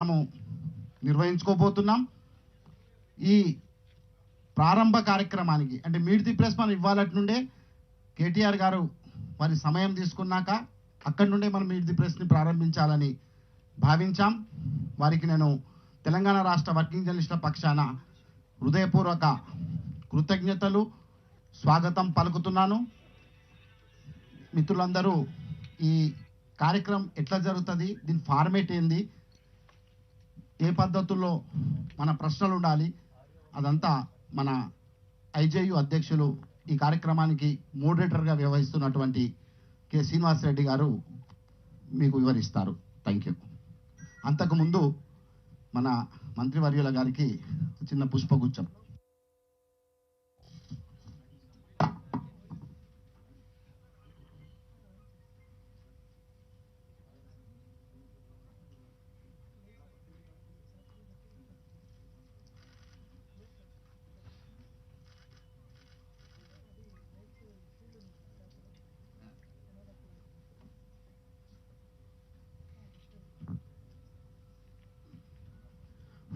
మనము నిర్వహించుకోబోతున్నాం. ఈ ప్రారంభ కార్యక్రమానికి అంటే మీట్ ది ప్రెస్ మనం ఇవ్వాలటి నుండే కేటీఆర్ గారు వారి సమయం తీసుకున్నాక అక్కడి నుండే మనం మీట్ ది ప్రెస్ని ప్రారంభించాలని భావించాం. వారికి నేను తెలంగాణ రాష్ట్ర వర్కింగ్ జర్నలిస్టుల పక్షాన హృదయపూర్వక కృతజ్ఞతలు స్వాగతం పలుకుతున్నాను. మిత్రులందరూ ఈ కార్యక్రమం ఎట్లా జరుగుతుంది, దీని ఫార్మేట్ ఏంది, ఏ పద్ధతుల్లో మన ప్రశ్నలు ఉండాలి, అదంతా మన ఐజేయు అధ్యక్షులు ఈ కార్యక్రమానికి మోడరేటర్గా వ్యవహరిస్తున్నటువంటి కె శ్రీనివాసరెడ్డి గారు మీకు వివరిస్తారు. Thank you. అంతకుముందు మన మంత్రివర్యుల గారికి చిన్న పుష్పగుచ్చం.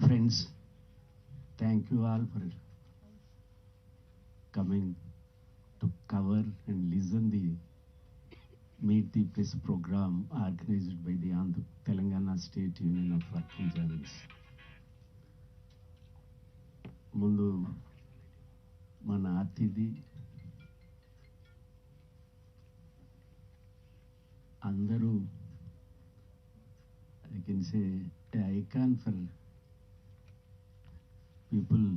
Friends, thank you all for coming to cover and listen the Meet the Press program organized by the Telangana State Union of Working Journalists. ముందు మన అతిథి అందరూ I can say an icon for people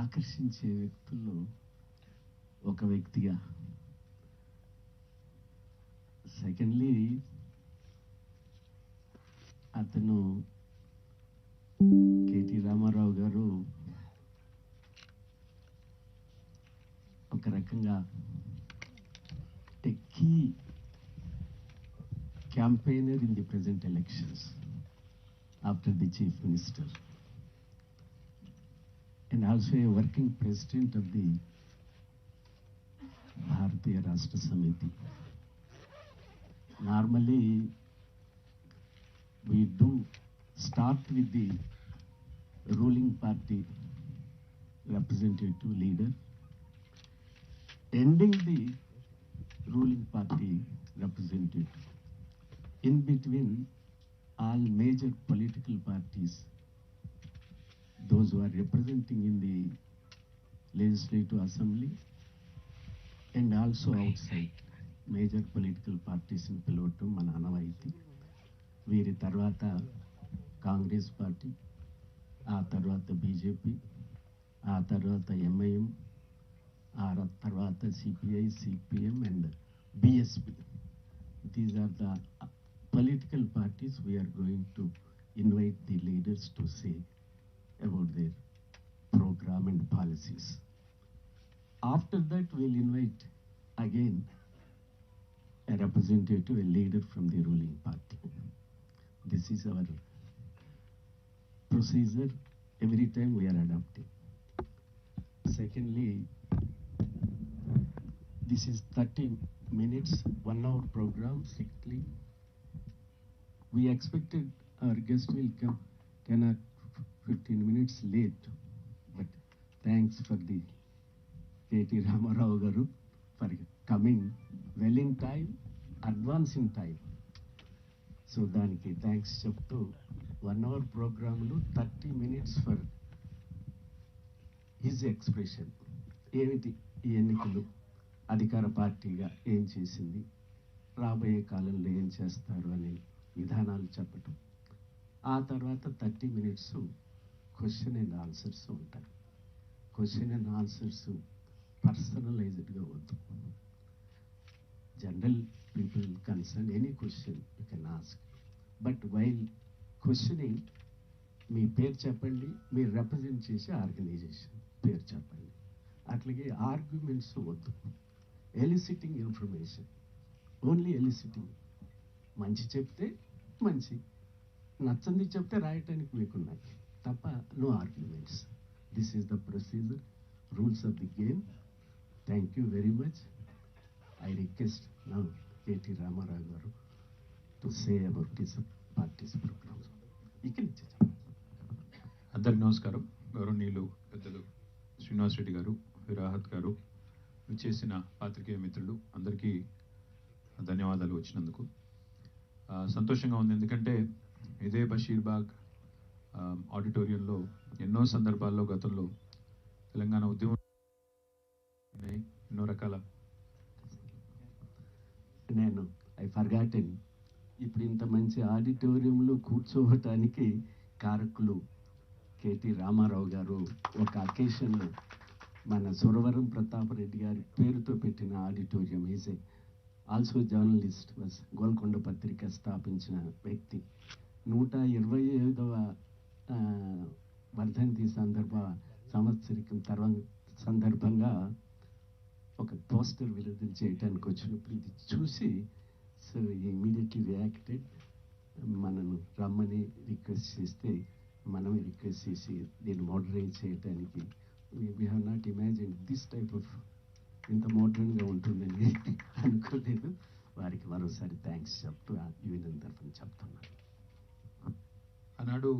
ఆకర్షించే వ్యక్తుల్లో ఒక వ్యక్తిగా, secondly అతను KT Rama Rao garu ఒక రకంగా key campaigner in the present elections after the Chief Minister, and also a working president of the Bharatiya Rashtra Samiti. Normally, we do start with the ruling party representative leader, ending the ruling party representative. In between, all major political parties, those who are representing in the legislative assembly and also outside major political parties in Pilotu, Mananavaiti, Veeri Tarvata Congress Party, Aa Tarvata BJP, Aa Tarvata MIM, Aa Tarvata CPI, CPM and BSP. These are the political parties we are going to invite the leaders to say about their program and policies. After that, we'll invite again a representative, a leader from the ruling party. This is our procedure. Every time we are adopting. Secondly, this is 30 minutes, 1 hour program, strictly. We expected our guest will come 10 or 15 minutes late, but thanks for the K.T. Ramarao Garu for coming well in time, advance in time. So daniki thanks cheptu 1 hour program lo 30 minutes for his expression. ఏమిటి ఈ ఎన్నికలు అధికార పార్టీగా ఏం చేసింది, రాబోయే కాలంలో ఏం చేస్తారు అనే విధానాలు చెప్పటం. ఆ తర్వాత 30 minutes క్వశ్చన్ అండ్ ఆన్సర్స్ ఉంటాయి. క్వశ్చన్ అండ్ ఆన్సర్స్ పర్సనలైజ్డ్గా వద్దు. General people concern any question you can ask, but while questioning me పేరు చెప్పండి, మీరు రిప్రజెంట్ చేసే ఆర్గనైజేషన్ పేరు చెప్పండి. అట్లాగే ఆర్గ్యుమెంట్స్ వద్దు. Eliciting information, only eliciting. మంచి చెప్తే మంచి, నచ్చంది చెప్తే రాయటానికి మీకున్నాయి తప్ప no arguments. This is the procedure, rules of the game. Thank you very much. I request now KT Rama Rao garu to say about this party's program. అందరికి నమస్కారం. గౌరవనీయులు పెద్దలు శ్రీనివాస్ రెడ్డి గారు, విరాహత్ గారు, విచ్చేసిన పాత్రికేయ మిత్రులు అందరికీ ధన్యవాదాలు వచ్చినందుకు. సంతోషంగా ఉంది, ఎందుకంటే ఇదే బషీర్బాగ్ ఆడిటోరియంలో ఎన్నో సందర్భాల్లో గతంలో తెలంగాణ ఉద్యమం ఎన్నో రకాల నేను ఐ ఫర్గాటెన్ ఇప్పుడు ఇంత మంచి ఆడిటోరియంలో కూర్చోవటానికి కారకులు కేటీ రామారావు గారు ఒక అకేషన్లో మన సురవరం ప్రతాప్ రెడ్డి గారి పేరుతో పెట్టిన auditorium. Is a also journalist, Golconda పత్రిక స్థాపించిన వ్యక్తి. 125వ వర్ధంతి సంవత్సరికం సందర్భంగా ఒక పోస్టర్ విడుదల చేయడానికి వచ్చినప్పుడు ఇది చూసి సో ఇమీడియట్లీ రియాక్టెడ్. మనను రమ్మని రిక్వెస్ట్ చేస్తే మనమే రిక్వెస్ట్ చేసి దీన్ని మోడరేట్ చేయడానికి we have not imagine this type of ఇంత మోడర్న్గా ఉంటుందని అనుకోలేదు. వారికి మరోసారి థ్యాంక్స్ చెప్తూ యూనియన్ తరఫున చెప్తున్నాను. ఆనాడు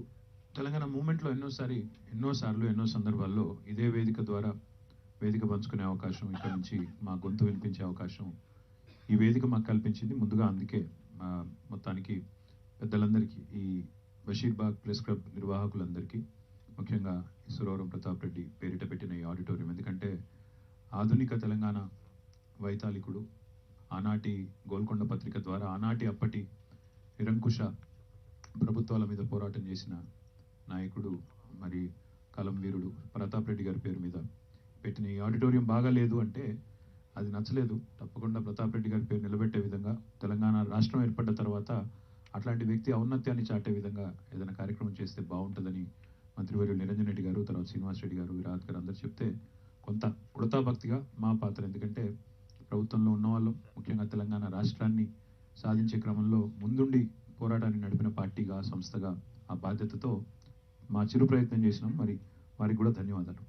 తెలంగాణ మూమెంట్లో ఎన్నోసార్లు ఎన్నో సందర్భాల్లో ఇదే వేదిక ద్వారా వేదిక పంచుకునే అవకాశం, ఇక్కడ నుంచి మా గొంతు వినిపించే అవకాశం ఈ వేదిక మాకు కల్పించింది. ముందుగా అందుకే మొత్తానికి పెద్దలందరికీ, ఈ బషీర్బాగ్ ప్రెస్ క్లబ్ నిర్వాహకులందరికీ, ముఖ్యంగా సురవరం ప్రతాప్ రెడ్డి పేరిట పెట్టిన ఈ ఆడిటోరియం, ఎందుకంటే ఆధునిక తెలంగాణ వైతాళికుడు, ఆనాటి గోల్కొండ పత్రిక ద్వారా ఆనాటి అప్పటి నిరంకుశ ప్రభుత్వాల మీద పోరాటం చేసిన నాయకుడు, మరి కలం వీరుడు ప్రతాప్ రెడ్డి గారి పేరు మీద పెట్టిన ఈ ఆడిటోరియం బాగాలేదు అంటే అది నచ్చలేదు. తప్పకుండా ప్రతాప్ రెడ్డి గారి పేరు నిలబెట్టే విధంగా, తెలంగాణ రాష్ట్రం ఏర్పడ్డ తర్వాత అట్లాంటి వ్యక్తి ఔన్నత్యాన్ని చాటే విధంగా ఏదైనా కార్యక్రమం చేస్తే బాగుంటుందని మంత్రివర్యులు నిరంజన్ రెడ్డి గారు, తర్వాత శ్రీనివాస్ రెడ్డి గారు, విరాట్ గారు అందరూ చెప్తే కొంత ఉడతాభక్తిగా మా పాత్ర, ఎందుకంటే ప్రభుత్వంలో ఉన్నవాళ్ళు, ముఖ్యంగా తెలంగాణ రాష్ట్రాన్ని సాధించే క్రమంలో ముందుండి పోరాటాన్ని నడిపిన పార్టీగా, సంస్థగా ఆ బాధ్యతతో మా చిరు ప్రయత్నం చేసినాం. మరి వారికి కూడా ధన్యవాదాలు.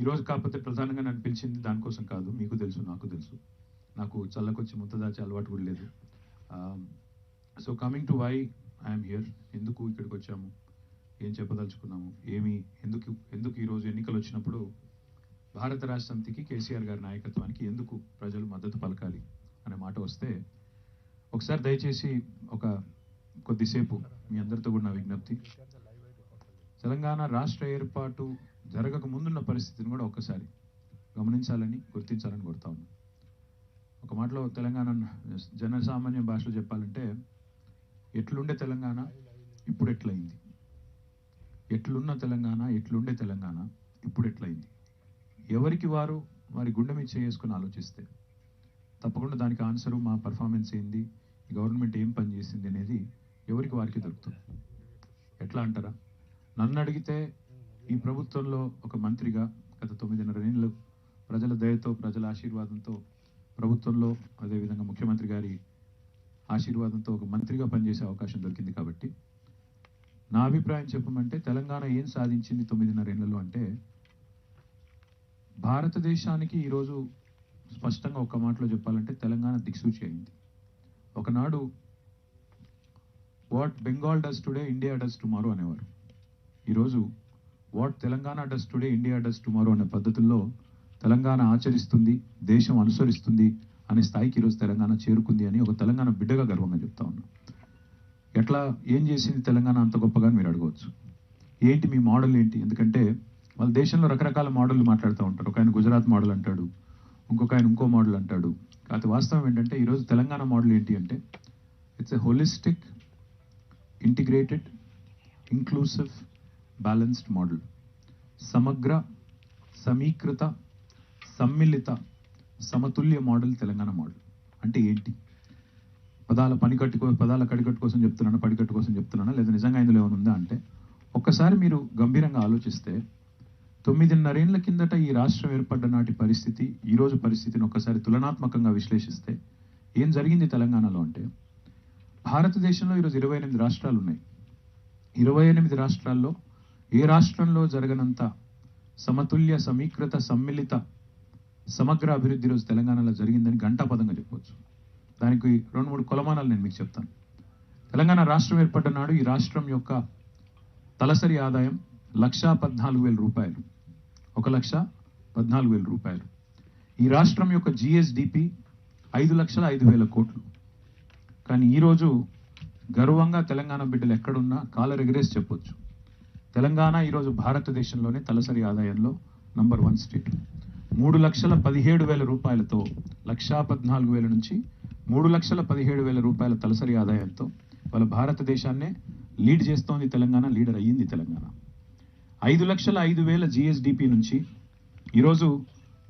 ఈరోజు కాకపోతే ప్రధానంగా నన్ను పిలిచింది దానికోసం కాదు, మీకు తెలుసు, నాకు తెలుసు, నాకు చల్లకొచ్చి ముద్ద దాచే అలవాటు కూడా లేదు. So coming to why I'm here, ఎందుకు ఇక్కడికి వచ్చాము, ఏం చెప్పదలుచుకున్నాము, ఎందుకు ఈరోజు ఎన్నికలు వచ్చినప్పుడు భారత రాష్ట్ర సమితికి, కేసీఆర్ గారి నాయకత్వానికి ఎందుకు ప్రజలు మద్దతు పలకాలి అనే మాట వస్తే, ఒకసారి దయచేసి కొద్దిసేపు మీ అందరితో కూడా నా విజ్ఞప్తి, తెలంగాణ రాష్ట్ర ఏర్పాటు జరగక ముందున్న పరిస్థితిని కూడా ఒక్కసారి గమనించాలని, గుర్తించాలని కోరుతా ఉన్నాను. ఒక మాటలో తెలంగాణ జనసామాన్య భాషలో చెప్పాలంటే, ఎట్లుండే తెలంగాణ ఇప్పుడు ఎట్లయింది, ఎట్లున్న తెలంగాణ ఎట్లుండే తెలంగాణ ఇప్పుడు ఎట్లయింది, ఎవరికి వారి గుండె మీద చేసుకుని ఆలోచిస్తే తప్పకుండా దానికి ఆన్సరు మా పర్ఫార్మెన్స్ ఏంది, గవర్నమెంట్ ఏం పని చేసింది అనేది ఎవరికి వారికి దొరుకుతుంది. ఎట్లా అంటారా, నన్ను అడిగితే ఈ ప్రభుత్వంలో ఒక మంత్రిగా గత 9.5 ఏళ్ళు ప్రజల దయతో, ప్రజల ఆశీర్వాదంతో ప్రభుత్వంలో, అదేవిధంగా ముఖ్యమంత్రి గారి ఆశీర్వాదంతో ఒక మంత్రిగా పనిచేసే అవకాశం దొరికింది. కాబట్టి నా అభిప్రాయం చెప్పమంటే, తెలంగాణ ఏం సాధించింది 9.5 ఏళ్లలో అంటే, భారతదేశానికి ఈరోజు స్పష్టంగా ఒక మాటలో చెప్పాలంటే తెలంగాణ దిక్సూచి అయింది. ఒకనాడు what Bengal does today India does tomorrow అనేవారు. ఈరోజు what Telangana does today India does tomorrow అనే పద్ధతుల్లో తెలంగాణ ఆచరిస్తుంది, దేశం అనుసరిస్తుంది అనే స్థాయికి ఈరోజు తెలంగాణ చేరుకుంది అని ఒక తెలంగాణ బిడ్డగా గర్వంగా చెప్తా ఉన్నాం. ఎట్లా, ఏం చేసింది తెలంగాణ అంత గొప్పగా మీరు అడగవచ్చు. ఏంటి మీ మోడల్ ఏంటి, ఎందుకంటే వాళ్ళ దేశంలో రకరకాల మోడల్ మాట్లాడుతూ ఉంటారు. ఒక ఆయన గుజరాత్ మోడల్ అంటాడు, ఇంకొక ఆయన ఇంకో మోడల్ అంటాడు. కాకపోతే వాస్తవం ఏంటంటే ఈరోజు తెలంగాణ మోడల్ ఏంటి అంటే, it's a holistic, integrated, inclusive, balanced model. సమగ్ర, సమీకృత, సమ్మిళిత, సమతుల్య మోడల్ తెలంగాణ మోడల్. అంటే ఏంటి, పదాల కడికట్టు కోసం చెప్తున్నానా, పడికట్టు కోసం చెప్తున్నానా, లేదా నిజంగా ఇందులో ఏమైనా ఉందా అంటే, ఒక్కసారి మీరు గంభీరంగా ఆలోచిస్తే 9.5 ఏళ్ల కిందట ఈ రాష్ట్రం ఏర్పడ్డ నాటి పరిస్థితి, ఈరోజు పరిస్థితిని ఒక్కసారి తులనాత్మకంగా విశ్లేషిస్తే ఏం జరిగింది తెలంగాణలో అంటే, భారతదేశంలో ఈరోజు 28 రాష్ట్రాలు ఉన్నాయి. 28 రాష్ట్రాల్లో ఏ రాష్ట్రంలో జరగనంత సమతుల్య, సమీకృత, సమ్మిళిత, సమగ్ర అభివృద్ధి ఈరోజు తెలంగాణలో జరిగిందని ఘంటాపదంగా చెప్పవచ్చు. దానికి 2-3 కొలమానాలు నేను మీకు చెప్తాను. తెలంగాణ రాష్ట్రం ఏర్పడ్డ నాడు ఈ రాష్ట్రం యొక్క తలసరి ఆదాయం 1,14,000 రూపాయలు. 1,14,000 రూపాయలు. ఈ రాష్ట్రం యొక్క జిఎస్డిపి 5,05,000 కోట్లు. కానీ ఈరోజు గర్వంగా తెలంగాణ బిడ్డలు ఎక్కడున్నా కాలర్ ఎగరేసి చెప్పొచ్చు, తెలంగాణ ఈరోజు భారతదేశంలోనే తలసరి ఆదాయంలో నంబర్ 1 స్టేట్. 3,17,000 రూపాయలతో 1,14,000 నుంచి 3,17,000 రూపాయల తలసరి ఆదాయంతో వాళ్ళ భారతదేశాన్నే లీడ్ చేస్తోంది తెలంగాణ, లీడర్ అయ్యింది తెలంగాణ. 5,05,000 జిఎస్డిపి నుంచి ఈరోజు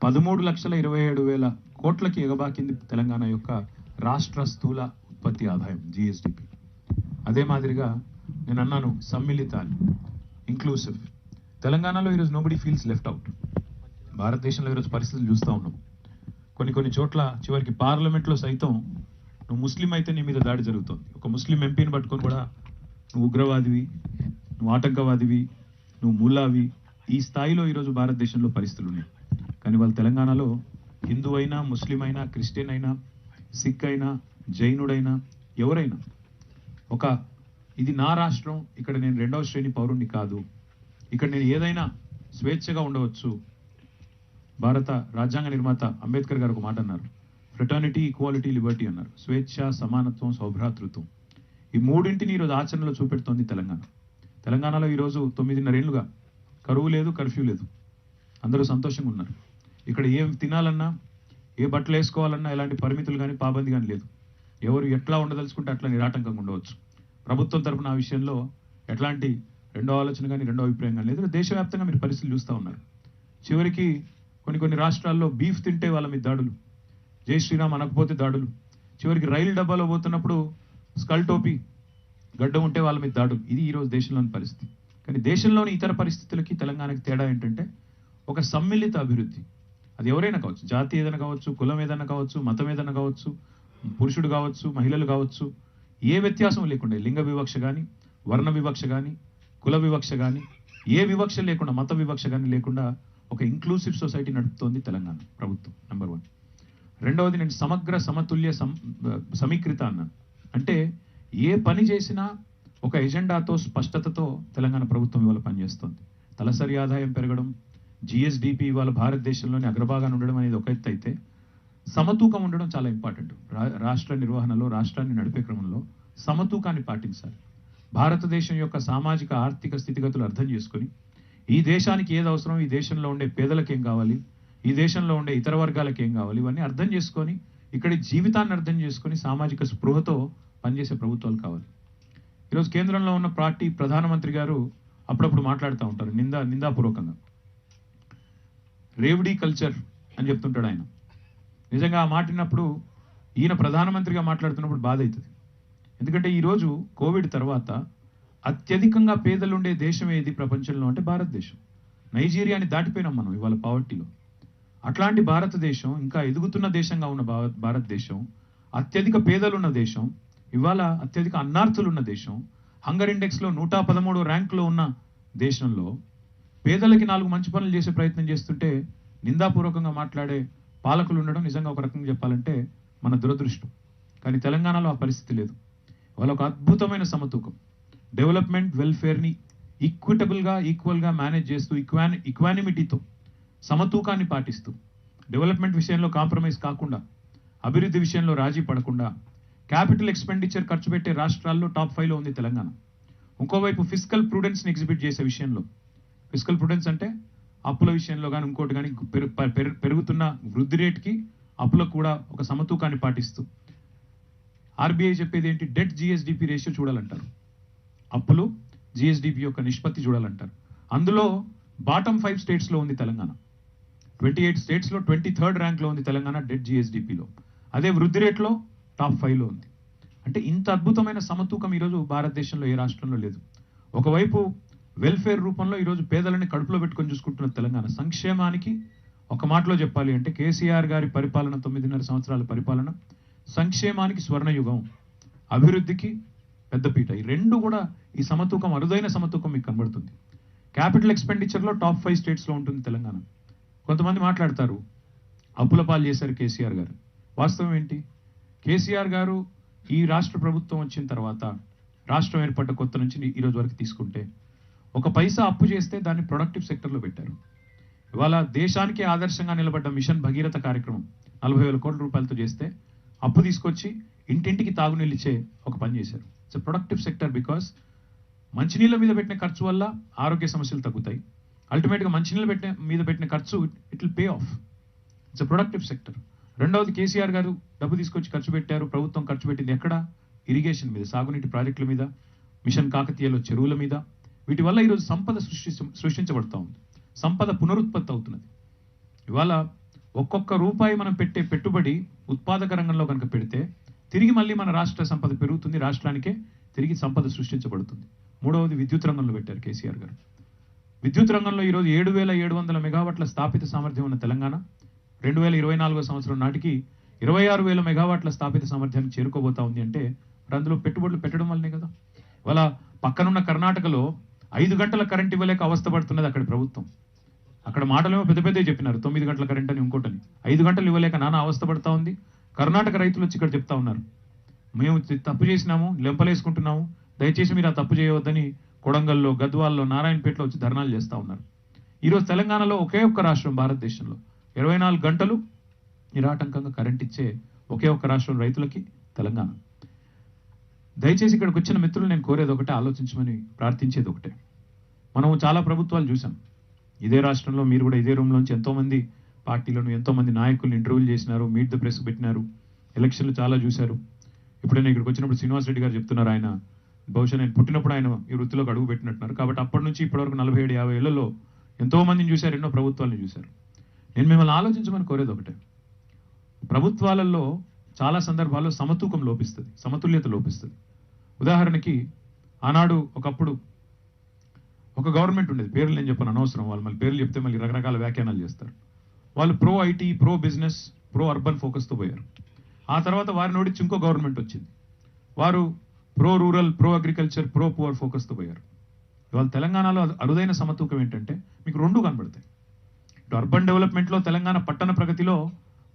13,27,000 కోట్లకి ఎగబాకింది తెలంగాణ యొక్క రాష్ట్ర స్థూల ఉత్పత్తి ఆదాయం జిఎస్డిపి. అదే మాదిరిగా నేను అన్నాను సమ్మిళిత అని, ఇంక్లూసివ్. తెలంగాణలో ఈరోజు నోబడి ఫీల్స్ లెఫ్ట్ అవుట్. భారతదేశంలో ఈరోజు పరిస్థితులు చూస్తూ ఉన్నాం. కొన్ని చోట్ల చివరికి పార్లమెంట్లో సైతం నువ్వు ముస్లిం అయితే నీ మీద దాడి జరుగుతుంది. ఒక ముస్లిం ఎంపీని పట్టుకొని కూడా నువ్వు ఉగ్రవాదివి, నువ్వు ఆటంకవాదివి, నువ్వు ముల్లావి, ఈ స్థాయిలో ఈరోజు భారతదేశంలో పరిస్థితులు ఉన్నాయి. కానీ వాళ్ళు తెలంగాణలో హిందూ అయినా, ముస్లిం అయినా, క్రిస్టియన్ అయినా, సిక్ అయినా, జైనుడైనా, ఎవరైనా ఇది నా రాష్ట్రం, ఇక్కడ నేను 2వ శ్రేణి పౌరుణ్ణి కాదు, ఇక్కడ నేను ఏదైనా స్వేచ్ఛగా ఉండవచ్చు. భారత రాజ్యాంగ నిర్మాత అంబేద్కర్ గారు ఒక మాట అన్నారు, ఫ్రెటర్నిటీ, ఈక్వాలిటీ, లిబర్టీ అన్నారు. స్వేచ్ఛ, సమానత్వం, సౌభ్రాతృత్వం, ఈ మూడింటిని ఈరోజు ఆచరణలో చూపెడుతోంది తెలంగాణ. తెలంగాణలో ఈరోజు 9.5 ఏళ్లుగా కరువు లేదు, కర్ఫ్యూ లేదు, అందరూ సంతోషంగా ఉన్నారు. ఇక్కడ ఏం తినాలన్నా, ఏ బట్టలు వేసుకోవాలన్నా ఎలాంటి పరిమితులు కానీ పాబంది కానీ లేదు. ఎవరు ఎట్లా ఉండదలుచుకుంటే అట్లా నిరాటంకంగా ఉండవచ్చు. ప్రభుత్వం తరఫున ఆ విషయంలో ఎట్లాంటి రెండో ఆలోచన కానీ రెండో అభిప్రాయం కానీ లేదు. దేశవ్యాప్తంగా మీరు పరిస్థితులు చూస్తూ ఉన్నారు. చివరికి కొన్ని రాష్ట్రాల్లో బీఫ్ తింటే వాళ్ళ మీద దాడులు, జై శ్రీరామ్ అనకపోతే దాడులు, చివరికి రైలు డబ్బాలో పోతున్నప్పుడు స్కల్ టోపీ గడ్డం ఉంటే వాళ్ళ మీద దాడులు. ఇది ఈరోజు దేశంలోని పరిస్థితి. కానీ దేశంలోని ఇతర పరిస్థితులకి తెలంగాణకి తేడా ఏంటంటే ఒక సమ్మిళిత అభివృద్ధి. అది ఎవరైనా కావచ్చు, జాతి ఏదైనా కావచ్చు, కులం ఏదైనా కావచ్చు, మతం ఏదైనా కావచ్చు, పురుషుడు కావచ్చు, మహిళలు కావచ్చు, ఏ వ్యత్యాసం లేకుండా, లింగ వివక్ష కానీ, వర్ణ వివక్ష కానీ, కుల వివక్ష కానీ, ఏ వివక్ష లేకుండా, మత వివక్ష కానీ లేకుండా ఒక ఇంక్లూసివ్ సొసైటీ నడుపుతోంది తెలంగాణ ప్రభుత్వం. నెంబర్ 1. రెండవది, నేను సమగ్ర సమతుల్య సమీకృత అన్నాను. అంటే ఏ పని చేసినా ఒక ఎజెండాతో, స్పష్టతతో తెలంగాణ ప్రభుత్వం ఇవాళ పనిచేస్తుంది. తలసరి ఆదాయం పెరగడం, జిఎస్డిపి ఇవాళ భారతదేశంలోని అగ్రభాగాన్ని ఉండడం అనేది ఒక ఎత్తు అయితే, సమతూకం ఉండడం చాలా ఇంపార్టెంట్. రాష్ట్ర నిర్వహణలో, రాష్ట్రాన్ని నడిపే క్రమంలో సమతూకాన్ని పాటించాలి. భారతదేశం యొక్క సామాజిక ఆర్థిక స్థితిగతులు అర్థం చేసుకొని, ఈ దేశానికి ఏది అవసరం, ఈ దేశంలో ఉండే పేదలకు ఏం కావాలి, ఈ దేశంలో ఉండే ఇతర వర్గాలకు ఏం కావాలి, ఇవన్నీ అర్థం చేసుకొని, ఇక్కడి జీవితాన్ని అర్థం చేసుకొని సామాజిక స్పృహతో పనిచేసే ప్రభుత్వాలు కావాలి. ఈరోజు కేంద్రంలో ఉన్న పార్టీ ప్రధానమంత్రి గారు అప్పుడప్పుడు మాట్లాడుతూ ఉంటారు నిందాపూర్వకంగా. రేవడీ కల్చర్ అని చెప్తుంటాడు ఆయన. నిజంగా ఆ మాటినప్పుడు, ఈయన ప్రధానమంత్రిగా మాట్లాడుతున్నప్పుడు బాధ అవుతుంది. ఎందుకంటే ఈరోజు కోవిడ్ తర్వాత అత్యధికంగా పేదలుండే దేశం ఏది ప్రపంచంలో అంటే భారతదేశం. నైజీరియాని దాటిపోయినాం మనం ఇవాళ పావర్టీలో. అట్లాంటి భారతదేశం, ఇంకా ఎదుగుతున్న దేశంగా ఉన్న భారతదేశం, అత్యధిక పేదలున్న దేశం, ఇవాళ అత్యధిక అన్నార్థులున్న దేశం, హంగర్ ఇండెక్స్లో 113వ ర్యాంకులో ఉన్న దేశంలో పేదలకి 4 మంచి పనులు చేసే ప్రయత్నం చేస్తుంటే నిందాపూర్వకంగా మాట్లాడే పాలకులు ఉండడం నిజంగా ఒక రకంగా చెప్పాలంటే మన దురదృష్టం. కానీ తెలంగాణలో ఆ పరిస్థితి లేదు. వాళ్ళ ఒక అద్భుతమైన సమతూకం, డెవలప్మెంట్, వెల్ఫేర్ని ఈక్విటబుల్గా, ఈక్వల్గా మేనేజ్ చేస్తూ, ఈక్వానిమిటీతో, సమతూకాన్ని పాటిస్తూ, డెవలప్మెంట్ విషయంలో కాంప్రమైజ్ కాకుండా, అభివృద్ధి విషయంలో రాజీ పడకుండా, క్యాపిటల్ ఎక్స్పెండిచర్ ఖర్చు పెట్టే రాష్ట్రాల్లో టాప్ 5లో ఉంది తెలంగాణ. ఇంకోవైపు ఫిస్కల్ ప్రుడెన్స్ని ఎగ్జిబిట్ చేసే విషయంలో, ఫిస్కల్ ప్రుడెన్స్ అంటే అప్పుల విషయంలో కానీ ఇంకోటి కానీ పెరుగుతున్న వృద్ధి రేట్కి అప్పులకు కూడా ఒక సమతూకాన్ని పాటిస్తూ, ఆర్బీఐ చెప్పేది ఏంటి, డెట్ జిఎస్డిపి రేషియో చూడాలంటారు. అప్పులు జిఎస్డిపి యొక్క నిష్పత్తి చూడాలంటారు. అందులో బాటమ్ 5 స్టేట్స్లో ఉంది తెలంగాణ. 28 స్టేట్స్లో 23rd ర్యాంక్లో ఉంది తెలంగాణ డెట్ జిఎస్డిపిలో. అదే వృద్ధి రేట్లో టాప్ 5లో ఉంది. అంటే ఇంత అద్భుతమైన సమతూకం ఈరోజు భారతదేశంలో ఏ రాష్ట్రంలో లేదు. ఒకవైపు వెల్ఫేర్ రూపంలో ఈరోజు పేదలని కడుపులో పెట్టుకొని చూసుకుంటున్న తెలంగాణ. సంక్షేమానికి ఒక మాటలో చెప్పాలి అంటే కేసీఆర్ గారి పరిపాలన, 9.5 సంవత్సరాల పరిపాలన, సంక్షేమానికి స్వర్ణయుగం, అభివృద్ధికి పెద్దపీట. ఈ రెండు కూడా, ఈ సమతూకం, అరుదైన సమతూకం మీకు కనబడుతుంది. క్యాపిటల్ ఎక్స్పెండిచర్లో టాప్ 5 స్టేట్స్లో ఉంటుంది తెలంగాణ. కొంతమంది మాట్లాడతారు అప్పుల పాలు చేశారు కేసీఆర్ గారు. వాస్తవం ఏంటి? కేసీఆర్ గారు ఈ రాష్ట్ర ప్రభుత్వం వచ్చిన తర్వాత రాష్ట్రం ఏర్పడ్డ కొత్త నుంచి ఈ రోజు వరకు తీసుకుంటే 1 పైసా అప్పు చేస్తే దాన్ని ప్రొడక్టివ్ సెక్టర్లో పెట్టారు. ఇవాళ దేశానికి ఆదర్శంగా నిలబడ్డ మిషన్ భగీరథ కార్యక్రమం 40,000 కోట్ల రూపాయలతో చేస్తే అప్పు తీసుకొచ్చి ఇంటింటికి తాగునీళ్ళు ఇచ్చే ఒక పని చేశారు. ఇట్స్ ప్రొడక్టివ్ సెక్టర్ బికాస్ మంచినీళ్ళ మీద పెట్టిన ఖర్చు వల్ల ఆరోగ్య సమస్యలు తగ్గుతాయి. అల్టిమేట్గా మంచినీళ్ళు మీద పెట్టిన ఖర్చు it will pay of. It's productive sector. రెండవది కేసీఆర్ గారు డబ్బు తీసుకొచ్చి ఖర్చు పెట్టారు. ప్రభుత్వం ఖర్చు పెట్టింది ఎక్కడ? ఇరిగేషన్ మీద, సాగునీటి ప్రాజెక్టుల మీద, మిషన్ కాకతీయలో చెరువుల మీద. వీటి వల్ల ఈరోజు సంపద సృష్టించబడుతూ ఉంది. సంపద పునరుత్పత్తి అవుతున్నది. ఇవాళ ఒక్కొక్క రూపాయి మనం పెట్టే పెట్టుబడి ఉత్పాదక రంగంలో కనుక పెడితే తిరిగి మళ్ళీ మన రాష్ట్ర సంపద పెరుగుతుంది, రాష్ట్రానికే తిరిగి సంపద సృష్టించబడుతుంది. మూడవది విద్యుత్ రంగంలో పెట్టారు కేసీఆర్ గారు. విద్యుత్ రంగంలో ఈరోజు 7,700 మెగావాట్ల స్థాపిత సామర్థ్యం ఉన్న తెలంగాణ 2024 సంవత్సరం నాటికి 26,000 మెగావాట్ల స్థాపిత సామర్థ్యానికి చేరుకోబోతా ఉంది. అంటే అందులో పెట్టుబడులు పెట్టడం వల్లనే కదా. ఇవాళ పక్కనున్న కర్ణాటకలో 5 గంటల కరెంట్ ఇవ్వలేక అవస్థపడుతున్నది అక్కడి ప్రభుత్వం. అక్కడ మాటలేమో పెద్ద పెద్ద చెప్పినారు, 9 గంటల కరెంట్ అని ఇంకోటని. 5 గంటలు ఇవ్వలేక నానా అవస్థపడతా ఉంది. కర్ణాటక రైతులు వచ్చి ఇక్కడ చెప్తా ఉన్నారు, మేము తప్పు చేసినాము, లెంపలేసుకుంటున్నాము, దయచేసి మీరు ఆ తప్పు చేయవద్దని కొడంగల్లో, గద్వాల్లో, నారాయణపేటలో వచ్చి ధర్నాలు చేస్తూ ఉన్నారు. ఈరోజు తెలంగాణలో ఒకే ఒక్క రాష్ట్రం భారతదేశంలో 24 గంటలు నిరాటంకంగా కరెంట్ ఇచ్చే ఒకే ఒక్క రాష్ట్రం రైతులకి తెలంగాణ. దయచేసి ఇక్కడికి వచ్చిన మిత్రులు నేను కోరేది ఒకటే, ఆలోచించమని ప్రార్థించేది ఒకటే. మనం చాలా ప్రభుత్వాలు చూసాం. ఇదే రాష్ట్రంలో మీరు కూడా ఇదే రూమ్లోంచి ఎంతోమంది పార్టీలను, ఎంతోమంది నాయకులను ఇంటర్వ్యూలు చేసినారు, మీట్ ద ప్రెస్ పెట్టినారు, ఎలక్షన్లు చాలా చూశారు. ఇప్పుడు నేను ఇక్కడికి వచ్చినప్పుడు శ్రీనివాస్ రెడ్డి గారు చెప్తున్నారు, ఆయన బహుశా నేను పుట్టినప్పుడు ఆయన ఈ వృత్తిలోకి అడుగు పెట్టినట్టున్నారు. కాబట్టి అప్పటి నుంచి ఇప్పటివరకు 47-50 ఏళ్లలో ఎంతో మందిని చూశారు, ఎన్నో ప్రభుత్వాలను చూశారు. నేను మిమ్మల్ని ఆలోచించమని కోరేది ఒకటే, ప్రభుత్వాలలో చాలా సందర్భాల్లో సమతూకం లోపిస్తుంది, సమతుల్యత లోపిస్తుంది. ఉదాహరణకి ఆనాడు ఒకప్పుడు ఒక గవర్నమెంట్ ఉండేది, పేర్లు నేను చెప్పను అనవసరం, వాళ్ళు మళ్ళీ పేర్లు చెప్తే మళ్ళీ రకరకాల వ్యాఖ్యానాలు చేస్తారు. వాళ్ళు pro IT, pro business, pro urban ఫోకస్తో పోయారు. ఆ తర్వాత వారిని ఓడించి ఇంకో గవర్నమెంట్ వచ్చింది, వారు pro rural, pro agriculture, pro poor ఫోకస్తో పోయారు. ఇవాళ తెలంగాణలో అరుదైన సమతూకం ఏంటంటే మీకు రెండు కనబడతాయి. ఇటు అర్బన్ డెవలప్మెంట్లో తెలంగాణ పట్టణ ప్రగతిలో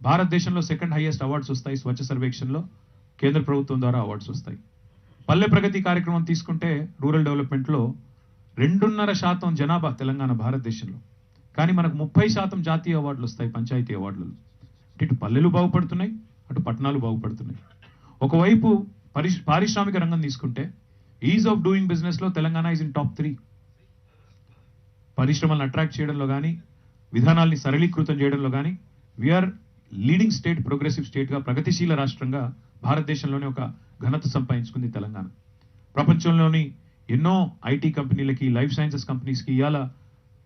భారతదేశంలో 2nd హైయెస్ట్ అవార్డ్స్ వస్తాయి, స్వచ్ఛ సర్వేక్షణలో కేంద్ర ప్రభుత్వం ద్వారా అవార్డ్స్ వస్తాయి. పల్లె ప్రగతి కార్యక్రమం తీసుకుంటే రూరల్ డెవలప్మెంట్లో 2.5% జనాభా తెలంగాణ భారతదేశంలో, కానీ మనకు 30% జాతీయ అవార్డులు వస్తాయి పంచాయతీ అవార్డులలో. ఇటు పల్లెలు బాగుపడుతున్నాయి, అటు పట్టణాలు బాగుపడుతున్నాయి. ఒకవైపు పారిశ్రామిక రంగం తీసుకుంటే ఈజ్ ఆఫ్ డూయింగ్ బిజినెస్లో తెలంగాణ ఈజ్ ఇన్ టాప్ 3. పరిశ్రమలను అట్రాక్ట్ చేయడంలో కానీ, విధానాల్ని సరళీకృతం చేయడంలో కానీ వీఆర్ లీడింగ్ స్టేట్, ప్రోగ్రెసివ్ స్టేట్గా, ప్రగతిశీల రాష్ట్రంగా భారతదేశంలోనే ఒక ఘనత సంపాదించుకుంది తెలంగాణ. ప్రపంచంలోని ఎన్నో ఐటీ కంపెనీలకి, లైఫ్ సైన్సెస్ కంపెనీస్కి ఇవాళ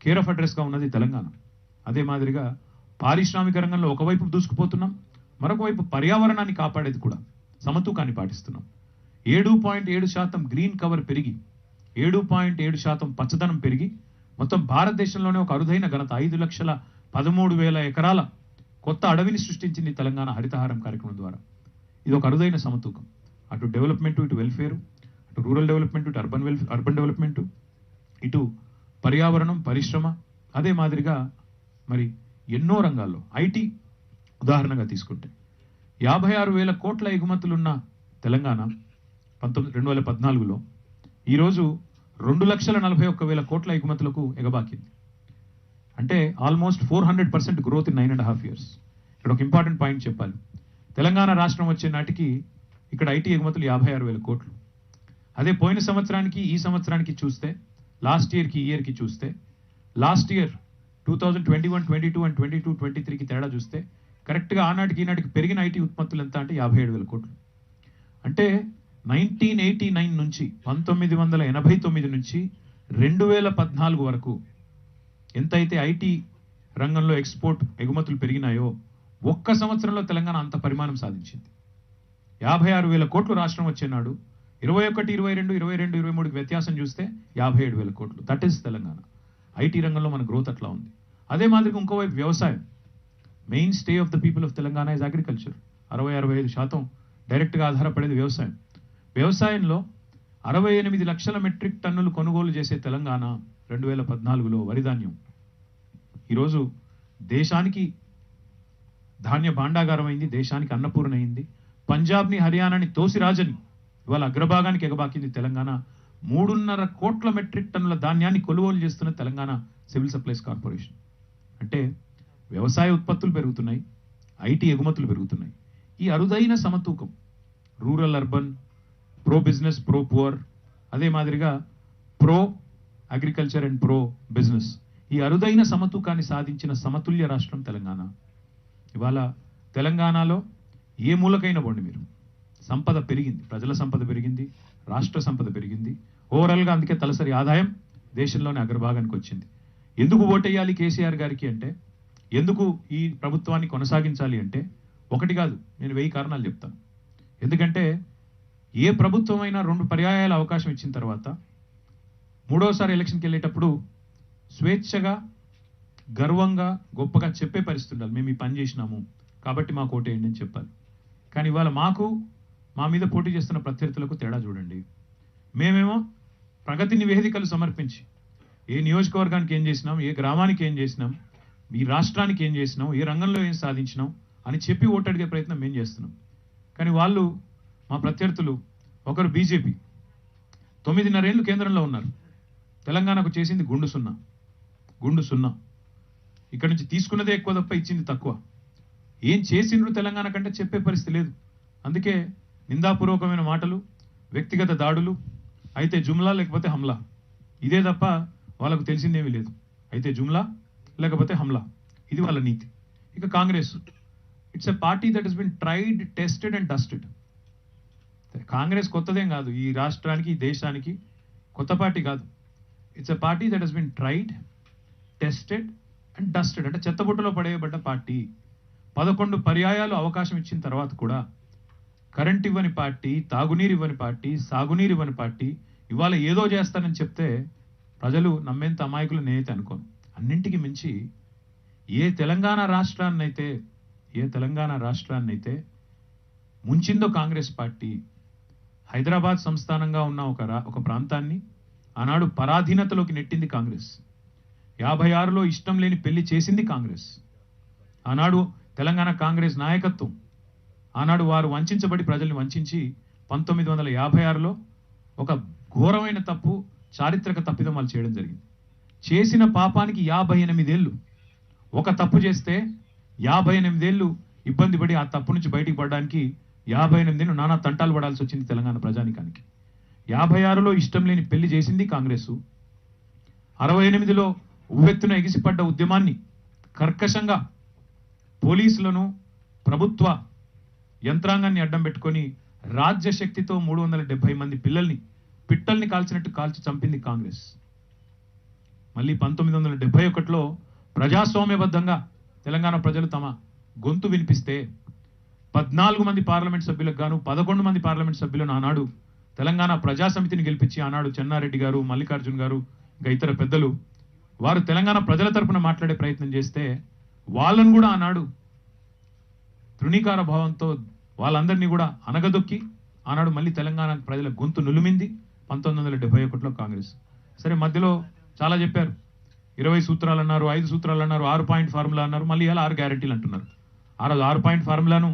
కేర్ ఆఫ్ అడ్రస్గా ఉన్నది తెలంగాణ. అదే మాదిరిగా పారిశ్రామిక రంగంలో ఒకవైపు దూసుకుపోతున్నాం, మరొక వైపు పర్యావరణాన్ని కాపాడేది కూడా సమతూకాన్ని పాటిస్తున్నాం. 7.7% గ్రీన్ కవర్ పెరిగి, 7.7% పచ్చదనం పెరిగి మొత్తం భారతదేశంలోనే ఒక అరుదైన ఘనత 5,13,000 ఎకరాల కొత్త అడవిని సృష్టించింది తెలంగాణ హరితహారం కార్యక్రమం ద్వారా. ఇది ఒక అరుదైన సమతూకం. అటు డెవలప్మెంట్, ఇటు వెల్ఫేర్, అటు రూరల్ డెవలప్మెంట్, ఇటు అర్బన్ డెవలప్మెంట్, ఇటు పర్యావరణం, పరిశ్రమ, అదే మాదిరిగా మరి ఎన్నో రంగాల్లో ఐటీ ఉదాహరణగా తీసుకుంటే 56,000 కోట్ల ఎగుమతులున్న తెలంగాణ 2014లో ఈరోజు 2,41,000 కోట్ల ఎగుమతులకు ఎగబాకింది. అంటే ఆల్మోస్ట్ 400% గ్రోత్ ఇన్ 9.5 years. ఇక్కడ ఒక ఇంపార్టెంట్ పాయింట్ చెప్పాలి. తెలంగాణ రాష్ట్రం వచ్చే నాటికి ఇక్కడ ఐటీ ఎగుమతులు 56,000 కోట్లు. అదే పోయిన సంవత్సరానికి ఈ సంవత్సరానికి చూస్తే, లాస్ట్ ఇయర్కి ఈ ఇయర్కి చూస్తే, లాస్ట్ ఇయర్ 2021, 22 అండ్ 22, 23కి తేడా చూస్తే కరెక్ట్గా ఆనాటికి ఈనాటికి పెరిగిన ఐటీ ఉత్పత్తులు ఎంత అంటే 57,000 కోట్లు. అంటే 1989 నుంచి 1989 నుంచి 2014 వరకు ఎంతైతే ఐటీ రంగంలో ఎక్స్పోర్ట్ ఎగుమతులు పెరిగినాయో ఒక్క సంవత్సరంలో తెలంగాణ అంత పరిమాణం సాధించింది. 56,000 కోట్లు రాష్ట్రం వచ్చేనాడు 21, 22, 22, 23కి వ్యత్యాసం చూస్తే 57,000 కోట్లు. That is Telangana. ఐటీ రంగంలో మన గ్రోత్ అట్లా ఉంది. అదే మాదిరిగా ఇంకోవైపు వ్యవసాయం, main stay of the people of Telangana is agriculture. 60-65% డైరెక్ట్గా ఆధారపడేది వ్యవసాయం. వ్యవసాయంలో 68 లక్షల మెట్రిక్ టన్నులు కొనుగోలు చేసే తెలంగాణ 2014లో వరిధాన్యం ఈరోజు దేశానికి ధాన్య భాండాగారం అయింది, దేశానికి అన్నపూర్ణ అయింది. పంజాబ్ని, హర్యానాని తోసిరాజని ఇవాళ అగ్రభాగానికి ఎగబాకింది తెలంగాణ. 3.5 కోట్ల మెట్రిక్ టన్నుల ధాన్యాన్ని కొనుగోలు చేస్తున్న తెలంగాణ సివిల్ సప్లైస్ కార్పొరేషన్. అంటే వ్యవసాయ ఉత్పత్తులు పెరుగుతున్నాయి, ఐటీ ఎగుమతులు పెరుగుతున్నాయి. ఈ అరుదైన సమతూకం, rural urban, pro business pro poor, అదే మాదిరిగా pro agriculture and pro business, ఈ అరుదైన సమతూకాన్ని సాధించిన సమతుల్య రాష్ట్రం తెలంగాణ. ఇవాళ తెలంగాణలో ఏ మూలకైనా పోండి మీరు, సంపద పెరిగింది, ప్రజల సంపద పెరిగింది, రాష్ట్ర సంపద పెరిగింది. ఓవరాల్గా అందుకే తలసరి ఆదాయం దేశంలోనే అగ్రభాగానికి వచ్చింది. ఎందుకు ఓటేయాలి కేసీఆర్ గారికి అంటే, ఎందుకు ఈ ప్రభుత్వాన్ని కొనసాగించాలి అంటే, ఒకటి కాదు, నేను 1000 కారణాలు చెప్తాను. ఎందుకంటే ఏ ప్రభుత్వం అయినా 2 పర్యాయాల అవకాశం ఇచ్చిన తర్వాత మూడోసారి ఎలక్షన్కి వెళ్ళేటప్పుడు స్వేచ్ఛగా, గర్వంగా, గొప్పగా చెప్పే పరిస్థితి ఉండాలి. మేము ఈ పని చేసినాము కాబట్టి మాకు ఓటేయండి అని చెప్పాలి. కానీ ఇవాళ మా మీద పోటీ చేస్తున్న ప్రత్యర్థులకు తేడా చూడండి. మేమేమో ప్రగతి నివేదికలు సమర్పించి ఏ నియోజకవర్గానికి ఏం చేసినాం, ఏ గ్రామానికి ఏం చేసినాం, ఈ రాష్ట్రానికి ఏం చేసినాం, ఏ రంగంలో ఏం సాధించినాం అని చెప్పి ఓటు అడిగే ప్రయత్నం మేము చేస్తున్నాం. కానీ వాళ్ళు, మా ప్రత్యర్థులు, ఒకరు బీజేపీ 9.5 ఏళ్ళు కేంద్రంలో ఉన్నారు, తెలంగాణకు చేసింది గుండు సున్నా. ఇక్కడ నుంచి తీసుకున్నదే ఎక్కువ తప్ప ఇచ్చింది తక్కువ. ఏం చేసిండ్రు తెలంగాణ కంటే చెప్పే పరిస్థితి లేదు. అందుకే నిందాపూర్వకమైన మాటలు, వ్యక్తిగత దాడులు, అయితే జుమ్లా లేకపోతే హమ్లా, ఇదే తప్ప వాళ్ళకు తెలిసిందేమీ లేదు. అయితే జుమ్లా లేకపోతే హమ్లా, ఇది వాళ్ళ నీతి. ఇక Congress, it's a party that has been tried, tested and dusted. Congress కొత్తదేం కాదు, ఈ రాష్ట్రానికి, ఈ దేశానికి కొత్త పార్టీ కాదు. It's a party that has been tried, tested and dusted. అంటే చెత్తబుట్టలో పడేయబడ్డ పార్టీ. 11 పర్యాయాలు అవకాశం ఇచ్చిన తర్వాత కూడా కరెంట్ ఇవ్వని పార్టీ, తాగునీరు ఇవ్వని పార్టీ, సాగునీరు ఇవ్వని పార్టీ ఇవాళ ఏదో చేస్తానని చెప్తే ప్రజలు నమ్మేంత అమాయకులు నేనైతే అనుకోను. అన్నింటికి మించి ఏ తెలంగాణ రాష్ట్రాన్నైతే ముంచిందో కాంగ్రెస్ పార్టీ, హైదరాబాద్ సంస్థానంగా ఉన్న ఒక ప్రాంతాన్ని ఆనాడు పరాధీనతలోకి నెట్టింది కాంగ్రెస్. 56లో ఇష్టం లేని పెళ్లి చేసింది కాంగ్రెస్. ఆనాడు తెలంగాణ కాంగ్రెస్ నాయకత్వం, ఆనాడు వారు వంచబడి ప్రజల్ని వంచి 1956లో ఒక ఘోరమైన తప్పు, చారిత్రక తప్పిదం వాళ్ళు చేయడం జరిగింది. చేసిన పాపానికి 58 ఏళ్ళు. ఒక తప్పు చేస్తే 58 ఏళ్ళు ఇబ్బంది పడి ఆ తప్పు నుంచి బయటికి పడడానికి 58 ఏళ్ళు నానా తంటాలు పడాల్సి వచ్చింది తెలంగాణ ప్రజానికానికి. 56లో ఇష్టం లేని పెళ్లి చేసింది కాంగ్రెసు. 68లో ఉవ్వెత్తున ఎగిసిపడ్డ ఉద్యమాన్ని కర్కశంగా పోలీసులను, ప్రభుత్వ యంత్రాంగాన్ని అడ్డం పెట్టుకొని రాజ్యశక్తితో 370 మంది పిట్టల్ని కాల్చినట్టు కాల్చి చంపింది కాంగ్రెస్. మళ్ళీ 1971లో ప్రజాస్వామ్యబద్ధంగా తెలంగాణ ప్రజలు తమ గొంతు వినిపిస్తే 14 మంది పార్లమెంట్ సభ్యులకు గాను 11 మంది పార్లమెంట్ సభ్యులను ఆనాడు తెలంగాణ ప్రజాసమితిని గెలిపించి, ఆనాడు చెన్నారెడ్డి గారు, మల్లికార్జున్ గారు, ఇంకా ఇతర పెద్దలు వారు తెలంగాణ ప్రజల తరపున మాట్లాడే ప్రయత్నం చేస్తే వాళ్ళను కూడా ఆనాడు తృణీకార భావంతో వాళ్ళందరినీ కూడా అనగదొక్కి ఆనాడు మళ్ళీ తెలంగాణ ప్రజల గొంతు నులిమింది 1971లో కాంగ్రెస్. సరే, మధ్యలో చాలా చెప్పారు, 20 సూత్రాలు అన్నారు, 5 సూత్రాలు అన్నారు, 6 పాయింట్ ఫార్ములా అన్నారు, మళ్ళీ ఇలా 6 గ్యారెంటీలు అంటున్నారు. ఆ రోజు 6 పాయింట్ ఫార్ములాను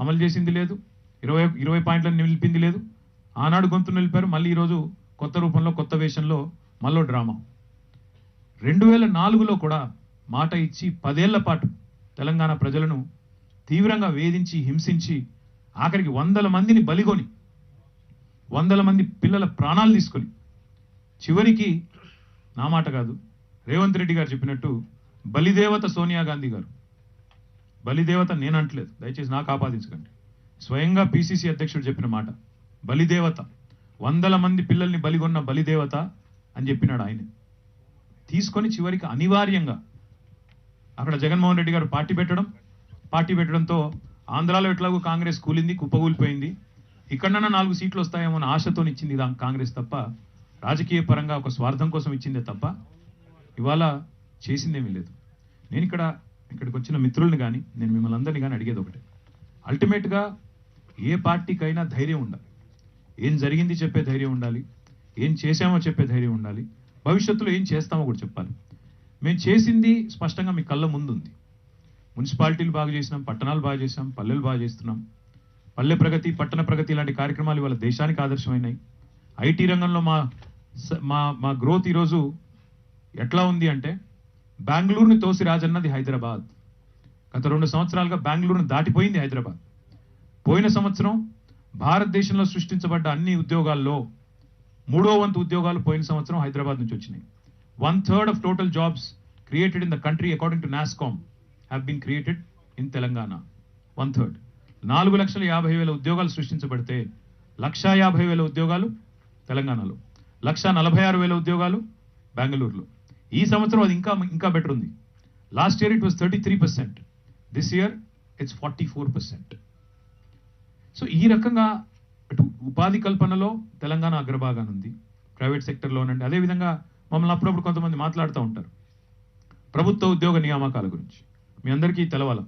అమలు చేసింది లేదు, 20 పాయింట్లను నిలిపింది లేదు. ఆనాడు గొంతు నిలిపారు, మళ్ళీ ఈరోజు కొత్త రూపంలో, కొత్త వేషంలో మళ్ళీ డ్రామా. 2004లో కూడా మాట ఇచ్చి 10 ఏళ్ల పాటు తెలంగాణ ప్రజలను తీవ్రంగా వేధించి, హింసించి, ఆఖరికి 100 మందిని బలిగొని, 100 మంది పిల్లల ప్రాణాలు తీసుకొని, చివరికి నా మాట కాదు, రేవంత్ రెడ్డి గారు చెప్పినట్టు బలిదేవత సోనియా గాంధీ గారు, బలిదేవత నేను అంటలేదు, దయచేసి నాకు ఆపాదించకండి, స్వయంగా పిసిసి అధ్యక్షుడు చెప్పిన మాట, బలిదేవత, 100 మంది పిల్లల్ని బలిగొన్న బలిదేవత అని చెప్పినాడు ఆయన. తీసుకొని చివరికి అనివార్యంగా అక్కడ జగన్మోహన్ రెడ్డి గారు పార్టీ పెట్టడంతో ఆంధ్రాలో ఎట్లాగో కాంగ్రెస్ కూలింది, కుప్పగూలిపోయింది. ఇక్కడన్నా 4 సీట్లు వస్తాయేమో అని ఆశతో ఇచ్చింది కాంగ్రెస్ తప్ప, రాజకీయ పరంగా ఒక స్వార్థం కోసం ఇచ్చిందే తప్ప ఇవాళ చేసిందేమీ లేదు. నేను ఇక్కడికి వచ్చిన మిత్రుల్ని కానీ, నేను మిమ్మల్ని అందరినీ కానీ అడిగేది ఒకటే, అల్టిమేట్గా ఏ పార్టీకైనా ధైర్యం ఉండాలి. ఏం జరిగింది చెప్పే ధైర్యం ఉండాలి, ఏం చేశామో చెప్పే ధైర్యం ఉండాలి, భవిష్యత్తులో ఏం చేస్తామో కూడా చెప్పాలి. మేము చేసింది స్పష్టంగా మీ కళ్ళ ముందు ఉంది. మున్సిపాలిటీలు బాగా చేసినాం, పట్టణాలు బాగా చేసాం, పల్లెలు బాగా చేస్తున్నాం. పల్లె ప్రగతి, పట్టణ ప్రగతి లాంటి కార్యక్రమాలు ఇవాళ దేశానికి ఆదర్శమైనాయి. ఐటీ రంగంలో మా గ్రోత్ ఈరోజు ఎట్లా ఉంది అంటే, బెంగళూరుని తోసి రాజన్నది హైదరాబాద్. గత 2 సంవత్సరాలుగా బెంగళూరుని దాటిపోయింది హైదరాబాద్. పోయిన సంవత్సరం భారతదేశంలో సృష్టించబడ్డ అన్ని ఉద్యోగాల్లో 3వ వంతు ఉద్యోగాలు పోయిన సంవత్సరం హైదరాబాద్ నుంచి వచ్చినాయి. 1/3 of total jobs created in the country according to NASSCOM have been created in Telangana. 1/3. 4,50,000 ఉద్యోగాలు సృష్టించబడితే 1,50,000 ఉద్యోగాలు తెలంగాణలో, 1,46,000 ఉద్యోగాలు బెంగళూరులో. ఈ సంవత్సరం అది ఇంకా బెటర్ ఉంది. Last year it was 33%, this year it's 44%. So ఈ రకంగా అటు ఉపాధి కల్పనలో తెలంగాణ అగ్రభాగాన ఉంది, ప్రైవేట్ సెక్టర్లోనండి. అదేవిధంగా మమ్మల్ని అప్పుడప్పుడు కొంతమంది మాట్లాడుతూ ఉంటారు ప్రభుత్వ ఉద్యోగ నియామకాల గురించి. మీ అందరికీ తెలవాల,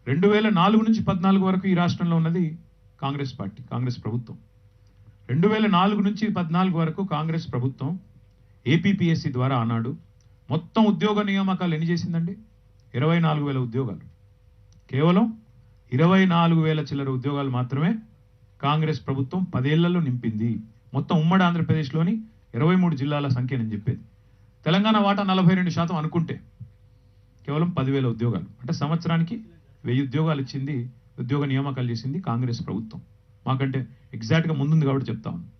2004 నుంచి 14 వరకు ఈ రాష్ట్రంలో ఉన్నది కాంగ్రెస్ పార్టీ, కాంగ్రెస్ ప్రభుత్వం. 2004 నుంచి 14 వరకు కాంగ్రెస్ ప్రభుత్వం ఏపీపీఎస్సీ ద్వారా ఆనాడు మొత్తం ఉద్యోగ నియామకాలు ఎన్ని చేసిందండి? 24,000 ఉద్యోగాలు. కేవలం 24,000 చిల్లర ఉద్యోగాలు మాత్రమే కాంగ్రెస్ ప్రభుత్వం 10 ఏళ్లలో నింపింది. మొత్తం ఉమ్మడి ఆంధ్రప్రదేశ్లోని 23 జిల్లాల సంఖ్య నేను చెప్పేది. తెలంగాణ వాటా 42% అనుకుంటే కేవలం 10,000 ఉద్యోగాలు, అంటే సంవత్సరానికి 1000 ఉద్యోగాలు ఇచ్చింది, ఉద్యోగ నియామకాలు చేసింది కాంగ్రెస్ ప్రభుత్వం. మాకంటే ఎగ్జాక్ట్గా ముందుంది కాబట్టి చెప్తా ఉన్నాను.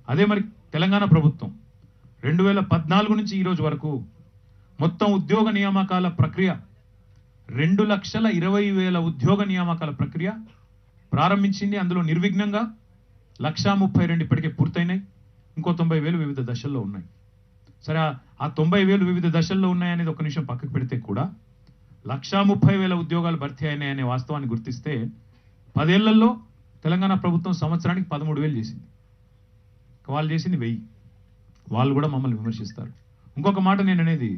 అదే మరి తెలంగాణ ప్రభుత్వం 2014 నుంచి ఈ రోజు వరకు మొత్తం ఉద్యోగ నియామకాల ప్రక్రియ 2,20,000 ఉద్యోగ నియామకాల ప్రక్రియ ప్రారంభించింది. అందులో నిర్విఘ్నంగా 1,32,000 ఇప్పటికే పూర్తయినాయి, ఇంకో 90,000 వివిధ దశల్లో ఉన్నాయి. సరే, ఆ 90,000 వివిధ దశల్లో ఉన్నాయనేది ఒక నిమిషం పక్కకు పెడితే కూడా 1,30,000 ఉద్యోగాలు భర్తీ అయినాయనే వాస్తవాన్ని గుర్తిస్తే 10 ఏళ్లలో తెలంగాణ ప్రభుత్వం సంవత్సరానికి 13,000 చేసింది. వాళ్ళు చేసింది 1000. వాళ్ళు కూడా మమ్మల్ని విమర్శిస్తారు. ఇంకొక మాట నేను అనేది,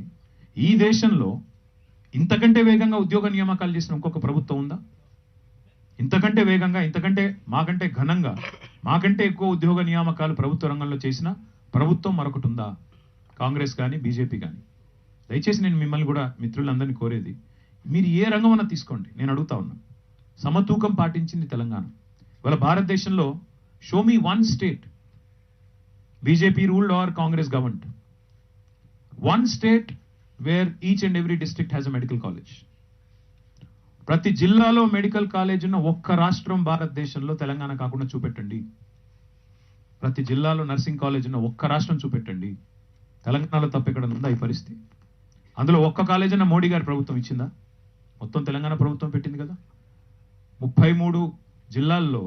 ఈ దేశంలో ఇంతకంటే వేగంగా ఉద్యోగ నియామకాలు చేసిన ఇంకొక ప్రభుత్వం ఉందా? ఇంతకంటే వేగంగా, ఇంతకంటే మాకంటే ఘనంగా, మాకంటే ఎక్కువ ఉద్యోగ నియామకాలు ప్రభుత్వ రంగంలో చేసిన ప్రభుత్వం మరొకటి ఉందా? కాంగ్రెస్ కానీ బీజేపీ కానీ. దయచేసి నేను మిమ్మల్ని కూడా, మిత్రులందరినీ కోరేది, మీరు ఏ రంగం అన్నా తీసుకోండి, నేను అడుగుతా ఉన్నా. సమతూకం పాటించింది తెలంగాణ. ఇవాళ భారతదేశంలో show me 1 state BJP ruled or Congress government, 1 state where each and every district has a medical college. ప్రతి జిల్లాలో మెడికల్ కాలేజ్ ఉన్న ఒక్క రాష్ట్రం భారతదేశంలో తెలంగాణ కాకుండా చూపెట్టండి. ప్రతి జిల్లాలో నర్సింగ్ కాలేజ్ ఉన్న ఒక్క రాష్ట్రం చూపెట్టండి. తెలంగాణలో తప్ప ఎక్కడ ఉందా ఈ పరిస్థితి? అందులో ఒక్క కాలేజ్ అన్న మోడీ గారి ప్రభుత్వం ఇచ్చిందా? మొత్తం తెలంగాణ ప్రభుత్వం పెట్టింది కదా. 33 జిల్లాల్లో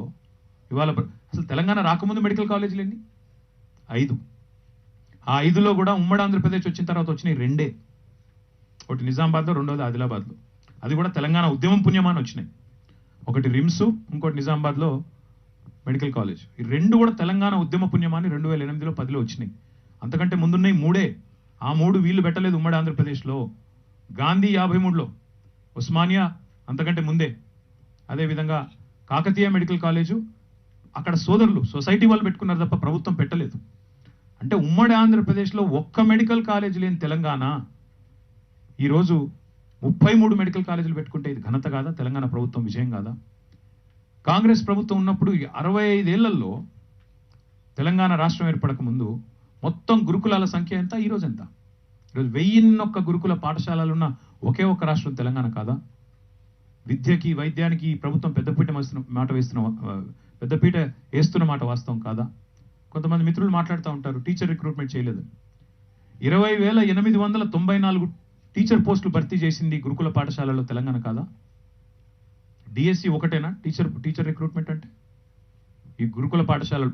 ఇవాళ అసలు తెలంగాణ రాకముందు మెడికల్ కాలేజీలు ఎన్ని? 5. ఆ 5లో కూడా ఉమ్మడి ఆంధ్రప్రదేశ్ వచ్చిన తర్వాత వచ్చినాయి 2. ఒకటి నిజామాబాద్లో, రెండోది ఆదిలాబాద్లో. అది కూడా తెలంగాణ ఉద్యమం పుణ్యమాని వచ్చినాయి. ఒకటి రిమ్స్, ఇంకోటి నిజామాబాద్లో మెడికల్ కాలేజ్. ఈ 2 కూడా తెలంగాణ ఉద్యమ పుణ్యమాని 2008లో 10లో వచ్చినాయి. అంతకంటే ముందున్నాయి 3. ఆ 3 వీళ్ళు పెట్టలేదు ఉమ్మడి ఆంధ్రప్రదేశ్లో. గాంధీ 53లో, ఉస్మానియా అంతకంటే ముందే, అదేవిధంగా కాకతీయ మెడికల్ కాలేజు అక్కడ సోదరులు సొసైటీ వాళ్ళు పెట్టుకున్నారు తప్ప ప్రభుత్వం పెట్టలేదు. అంటే ఉమ్మడి ఆంధ్రప్రదేశ్లో ఒక్క మెడికల్ కాలేజ్ లేని తెలంగాణ ఈరోజు 33 మెడికల్ కాలేజీలు పెట్టుకుంటే ఇది ఘనత కాదా? తెలంగాణ ప్రభుత్వం విజయం కాదా? కాంగ్రెస్ ప్రభుత్వం ఉన్నప్పుడు 65 ఏళ్లలో తెలంగాణ రాష్ట్రం ఏర్పడక ముందు మొత్తం గురుకులాల సంఖ్య ఎంత? ఈరోజు ఎంత? ఈరోజు 1001 గురుకుల పాఠశాలలున్న ఒకే ఒక్క రాష్ట్రం తెలంగాణ కాదా? విద్యకి, వైద్యానికి ప్రభుత్వం పెద్దపీట వేస్తున్న మాట వాస్తవం కాదా? కొంతమంది మిత్రులు మాట్లాడుతూ ఉంటారు టీచర్ రిక్రూట్మెంట్ చేయలేదు. 20,894 టీచర్ పోస్టులు భర్తీ చేసింది గురుకుల పాఠశాలలో తెలంగాణ కాదా? డిఎస్సి ఒకటేనా టీచర్ రిక్రూట్మెంట్ అంటే? ఈ గురుకుల పాఠశాలలు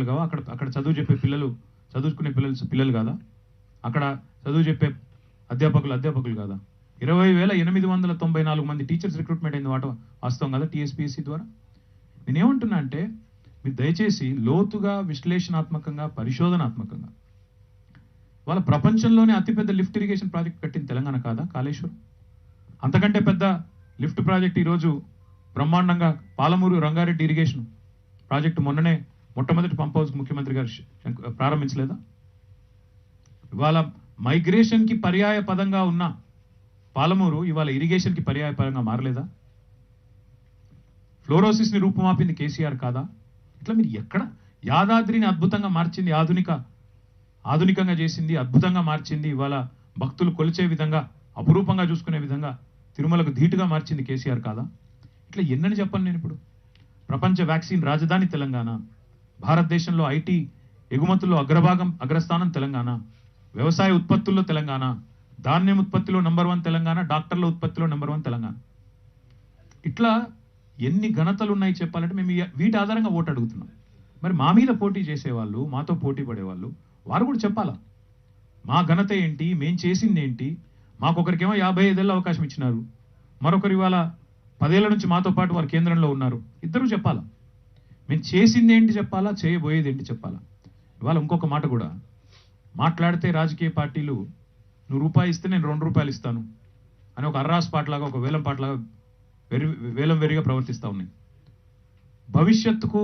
కావా? అక్కడ చదువుకునే పిల్లలు కాదా? అక్కడ చదువు చెప్పే అధ్యాపకులు కాదా? 20,894 మంది టీచర్స్ రిక్రూట్మెంట్ అయింది వాస్తవం కదా టీఎస్పీఎస్సీ ద్వారా. నేనేమంటున్నా అంటే, మీరు దయచేసి లోతుగా, విశ్లేషణాత్మకంగా, పరిశోధనాత్మకంగా, వాళ్ళ ప్రపంచంలోనే అతిపెద్ద లిఫ్ట్ ఇరిగేషన్ ప్రాజెక్ట్ కట్టింది తెలంగాణ కాదా? కాళేశ్వరం. అంతకంటే పెద్ద లిఫ్ట్ ప్రాజెక్ట్ ఈరోజు బ్రహ్మాండంగా పాలమూరు రంగారెడ్డి ఇరిగేషన్ ప్రాజెక్టు మొన్ననే మొట్టమొదటి పంప్ హౌస్ ముఖ్యమంత్రి గారు ప్రారంభించలేదా? ఇవాళ మైగ్రేషన్కి పర్యాయ పదంగా ఉన్న పాలమూరు ఇవాళ ఇరిగేషన్కి పర్యాయ పదంగా మారలేదా? ఫ్లోరోసిస్ని రూపుమాపింది కేసీఆర్ కాదా? ఇట్లా మీరు ఎక్కడ యాదాద్రిని అద్భుతంగా మార్చింది, ఆధునికంగా చేసింది, అద్భుతంగా మార్చింది, ఇవాళ భక్తులు కొలిచే విధంగా అపురూపంగా చూసుకునే విధంగా తిరుమలకు ధీటుగా మార్చింది కేసీఆర్ కాదా? ఇట్లా ఎన్నని చెప్పను నేను ఇప్పుడు. ప్రపంచ వ్యాక్సిన్ రాజధాని తెలంగాణ, భారతదేశంలో ఐటీ ఎగుమతుల్లో అగ్రస్థానం తెలంగాణ, వ్యవసాయ ఉత్పత్తుల్లో తెలంగాణ, ధాన్యం ఉత్పత్తిలో నంబర్ 1 తెలంగాణ, డాక్టర్ల ఉత్పత్తిలో నంబర్ 1 తెలంగాణ. ఇట్లా ఎన్ని ఘనతలు ఉన్నాయి చెప్పాలంటే మేము వీటి ఆధారంగా ఓటు అడుగుతున్నాం. మరి మా మీద పోటీ చేసేవాళ్ళు, మాతో పోటీ పడేవాళ్ళు వారు కూడా చెప్పాలా మా ఘనత ఏంటి, మేం చేసింది ఏంటి. మాకొకరికేమో 55 ఏళ్ళ అవకాశం ఇచ్చినారు, మరొకరు ఇవాళ 10 ఏళ్ల నుంచి మాతో పాటు వారు కేంద్రంలో ఉన్నారు. ఇద్దరు చెప్పాలా, మేము చేసింది ఏంటి చెప్పాలా, చేయబోయేది ఏంటి చెప్పాలా. ఇవాళ ఇంకొక మాట కూడా మాట్లాడితే రాజకీయ పార్టీలు నువ్వు రూపాయి ఇస్తే నేను 2 రూపాయలు ఇస్తాను అని ఒక అర్రాస్ పాటలాగా, ఒక వేలం పాటలాగా వేలం వెరిగా ప్రవర్తిస్తూ ఉన్నాయి. భవిష్యత్తుకు,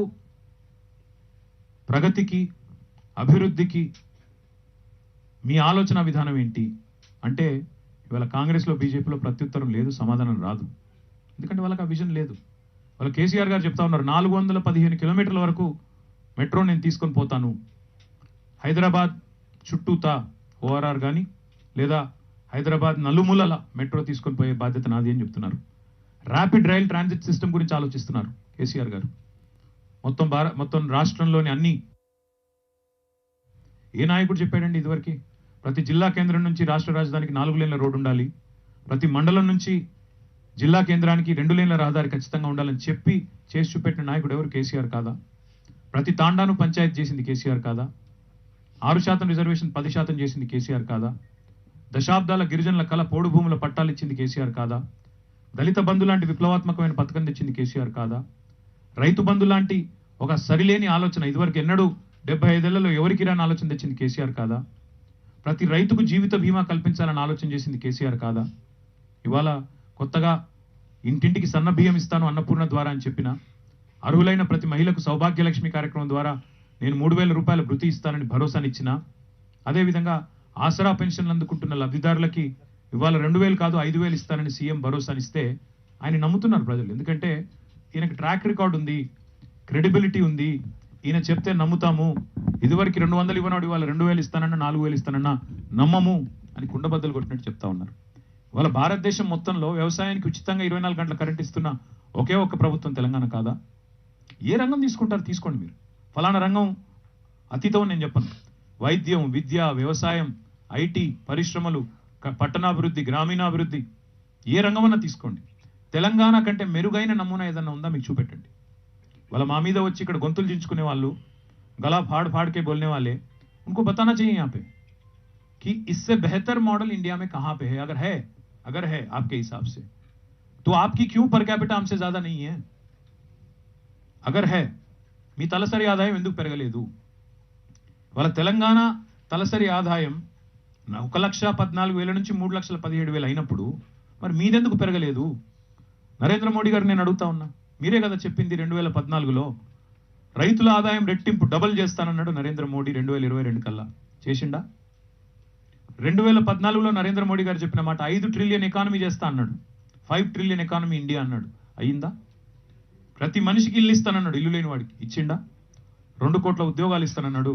ప్రగతికి, అభివృద్ధికి మీ ఆలోచన విధానం ఏంటి అంటే ఇవాళ కాంగ్రెస్లో బీజేపీలో ప్రత్యుత్తరం లేదు, సమాధానం రాదు. ఎందుకంటే వాళ్ళకి ఆ విజన్ లేదు. వాళ్ళ కేసీఆర్ గారు చెప్తా ఉన్నారు 415 కిలోమీటర్ల వరకు మెట్రో నేను తీసుకొని పోతాను, హైదరాబాద్ చుట్టూతా ఓఆర్ఆర్ కానీ లేదా హైదరాబాద్ నలుమూలల మెట్రో తీసుకొని పోయే బాధ్యత నాది అని చెప్తున్నారు. ర్యాపిడ్ రైల్ ట్రాన్సిట్ సిస్టమ్ గురించి ఆలోచిస్తున్నారు కేసీఆర్ గారు. మొత్తం రాష్ట్రంలోని అన్ని ఏ నాయకుడు చెప్పాడండి ఇదివరకు? ప్రతి జిల్లా కేంద్రం నుంచి రాష్ట్ర రాజధానికి 4 లేన్ల రోడ్డు ఉండాలి, ప్రతి మండలం నుంచి జిల్లా కేంద్రానికి 2 లేన్ల రహదారి ఖచ్చితంగా ఉండాలని చెప్పి చేసి చూపెట్టిన నాయకుడు ఎవరు? కేసీఆర్ కాదా? ప్రతి తాండాను పంచాయతీ చేసింది కేసీఆర్ కాదా? 6% రిజర్వేషన్ 10% చేసింది కేసీఆర్ కాదా? దశాబ్దాల గిరిజనుల కళ పోడు భూముల పట్టాలు ఇచ్చింది కేసీఆర్ కాదా? దళిత బంధు లాంటి విప్లవాత్మకమైన పథకం తెచ్చింది కేసీఆర్ కాదా? రైతు బంధు లాంటి ఒక సరిలేని ఆలోచన ఇదివరకు ఎన్నడూ 75 ఏళ్లలో ఎవరికి రాని ఆలోచన తెచ్చింది కేసీఆర్ కాదా? ప్రతి రైతుకు జీవిత బీమా కల్పించాలని ఆలోచన చేసింది కేసీఆర్ కాదా? ఇవాళ కొత్తగా ఇంటింటికి సన్న బియ్యం ఇస్తాను అన్నపూర్ణ ద్వారా అని చెప్పిన, అర్హులైన ప్రతి మహిళకు సౌభాగ్యలక్ష్మి కార్యక్రమం ద్వారా నేను 3000 రూపాయల భృతి ఇస్తానని భరోసానిచ్చిన, అదేవిధంగా ఆసరా పెన్షన్లు అందుకుంటున్న లబ్ధిదారులకి ఇవాళ 2000 కాదు 5000 ఇస్తానని సీఎం భరోసానిస్తే ఆయన నమ్ముతున్నారు ప్రజలు. ఎందుకంటే ఈయనకి ట్రాక్ రికార్డ్ ఉంది, క్రెడిబిలిటీ ఉంది, ఈయన చెప్తే నమ్ముతాము. ఇదివరకు 200 ఇవ్వనాడు ఇవాళ 2000 ఇస్తానన్నా 4000 ఇస్తానన్నా నమ్మము అని కుండబద్దలు కొట్టినట్టు చెప్తా ఉన్నారు. ఇవాళ భారతదేశం మొత్తంలో వ్యవసాయానికి ఉచితంగా 24 గంటల కరెంట్ ఇస్తున్న ఒకే ఒక్క ప్రభుత్వం తెలంగాణ కాదా? ఏ రంగం తీసుకుంటారు తీసుకోండి మీరు, ఫలానా రంగం అతీతం నేను చెప్పను. వైద్యం, విద్య, వ్యవసాయం, ఐటీ, పరిశ్రమలు, పట్టణాభివృద్ధి, గ్రామీణాభివృద్ధి, ఏ రంగమన్నా తీసుకోండి. తెలంగాణ కంటే మెరుగైన నమూనా ఏదన్నా ఉందా మీకు చూపెట్టండి. వాళ్ళ మా మీద వచ్చి ఇక్కడ గొంతులు దించుకునే వాళ్ళు, गला फाड़ फाड़ के बोलने वाले, उनको बताना चाहिए यहाँ पे कि इससे बेहतर मॉडल इंडिया में कहाँ पे है. अगर है आपके हिसाब से तो आपकी क्यों पर कैपिटा हमसे ज्यादा नहीं है? अगर है మీ తలసరి ఆదాయం ఎందుకు పెరగలేదు? వాళ్ళ తెలంగాణ తలసరి ఆదాయం 1,14,000 నుంచి 3,17,000 అయినప్పుడు మరి మీదెందుకు పెరగలేదు? నరేంద్ర మోడీ గారు నేను అడుగుతా ఉన్నా, మీరే కదా చెప్పింది 2014లో రైతుల ఆదాయం రెట్టింపు డబుల్ చేస్తానన్నాడు నరేంద్ర మోడీ 2022 కల్లా. చేసిండా? 2014లో నరేంద్ర మోడీ గారు చెప్పిన మాట 5 ట్రిలియన్ ఎకానమీ చేస్తా అన్నాడు, 5 ట్రిలియన్ ఎకానమీ ఇండియా అన్నాడు. అయ్యిందా? ప్రతి మనిషికి ఇల్లు ఇస్తానన్నాడు, ఇల్లు లేని వాడికి ఇచ్చిండా? 2 కోట్ల ఉద్యోగాలు ఇస్తానన్నాడు,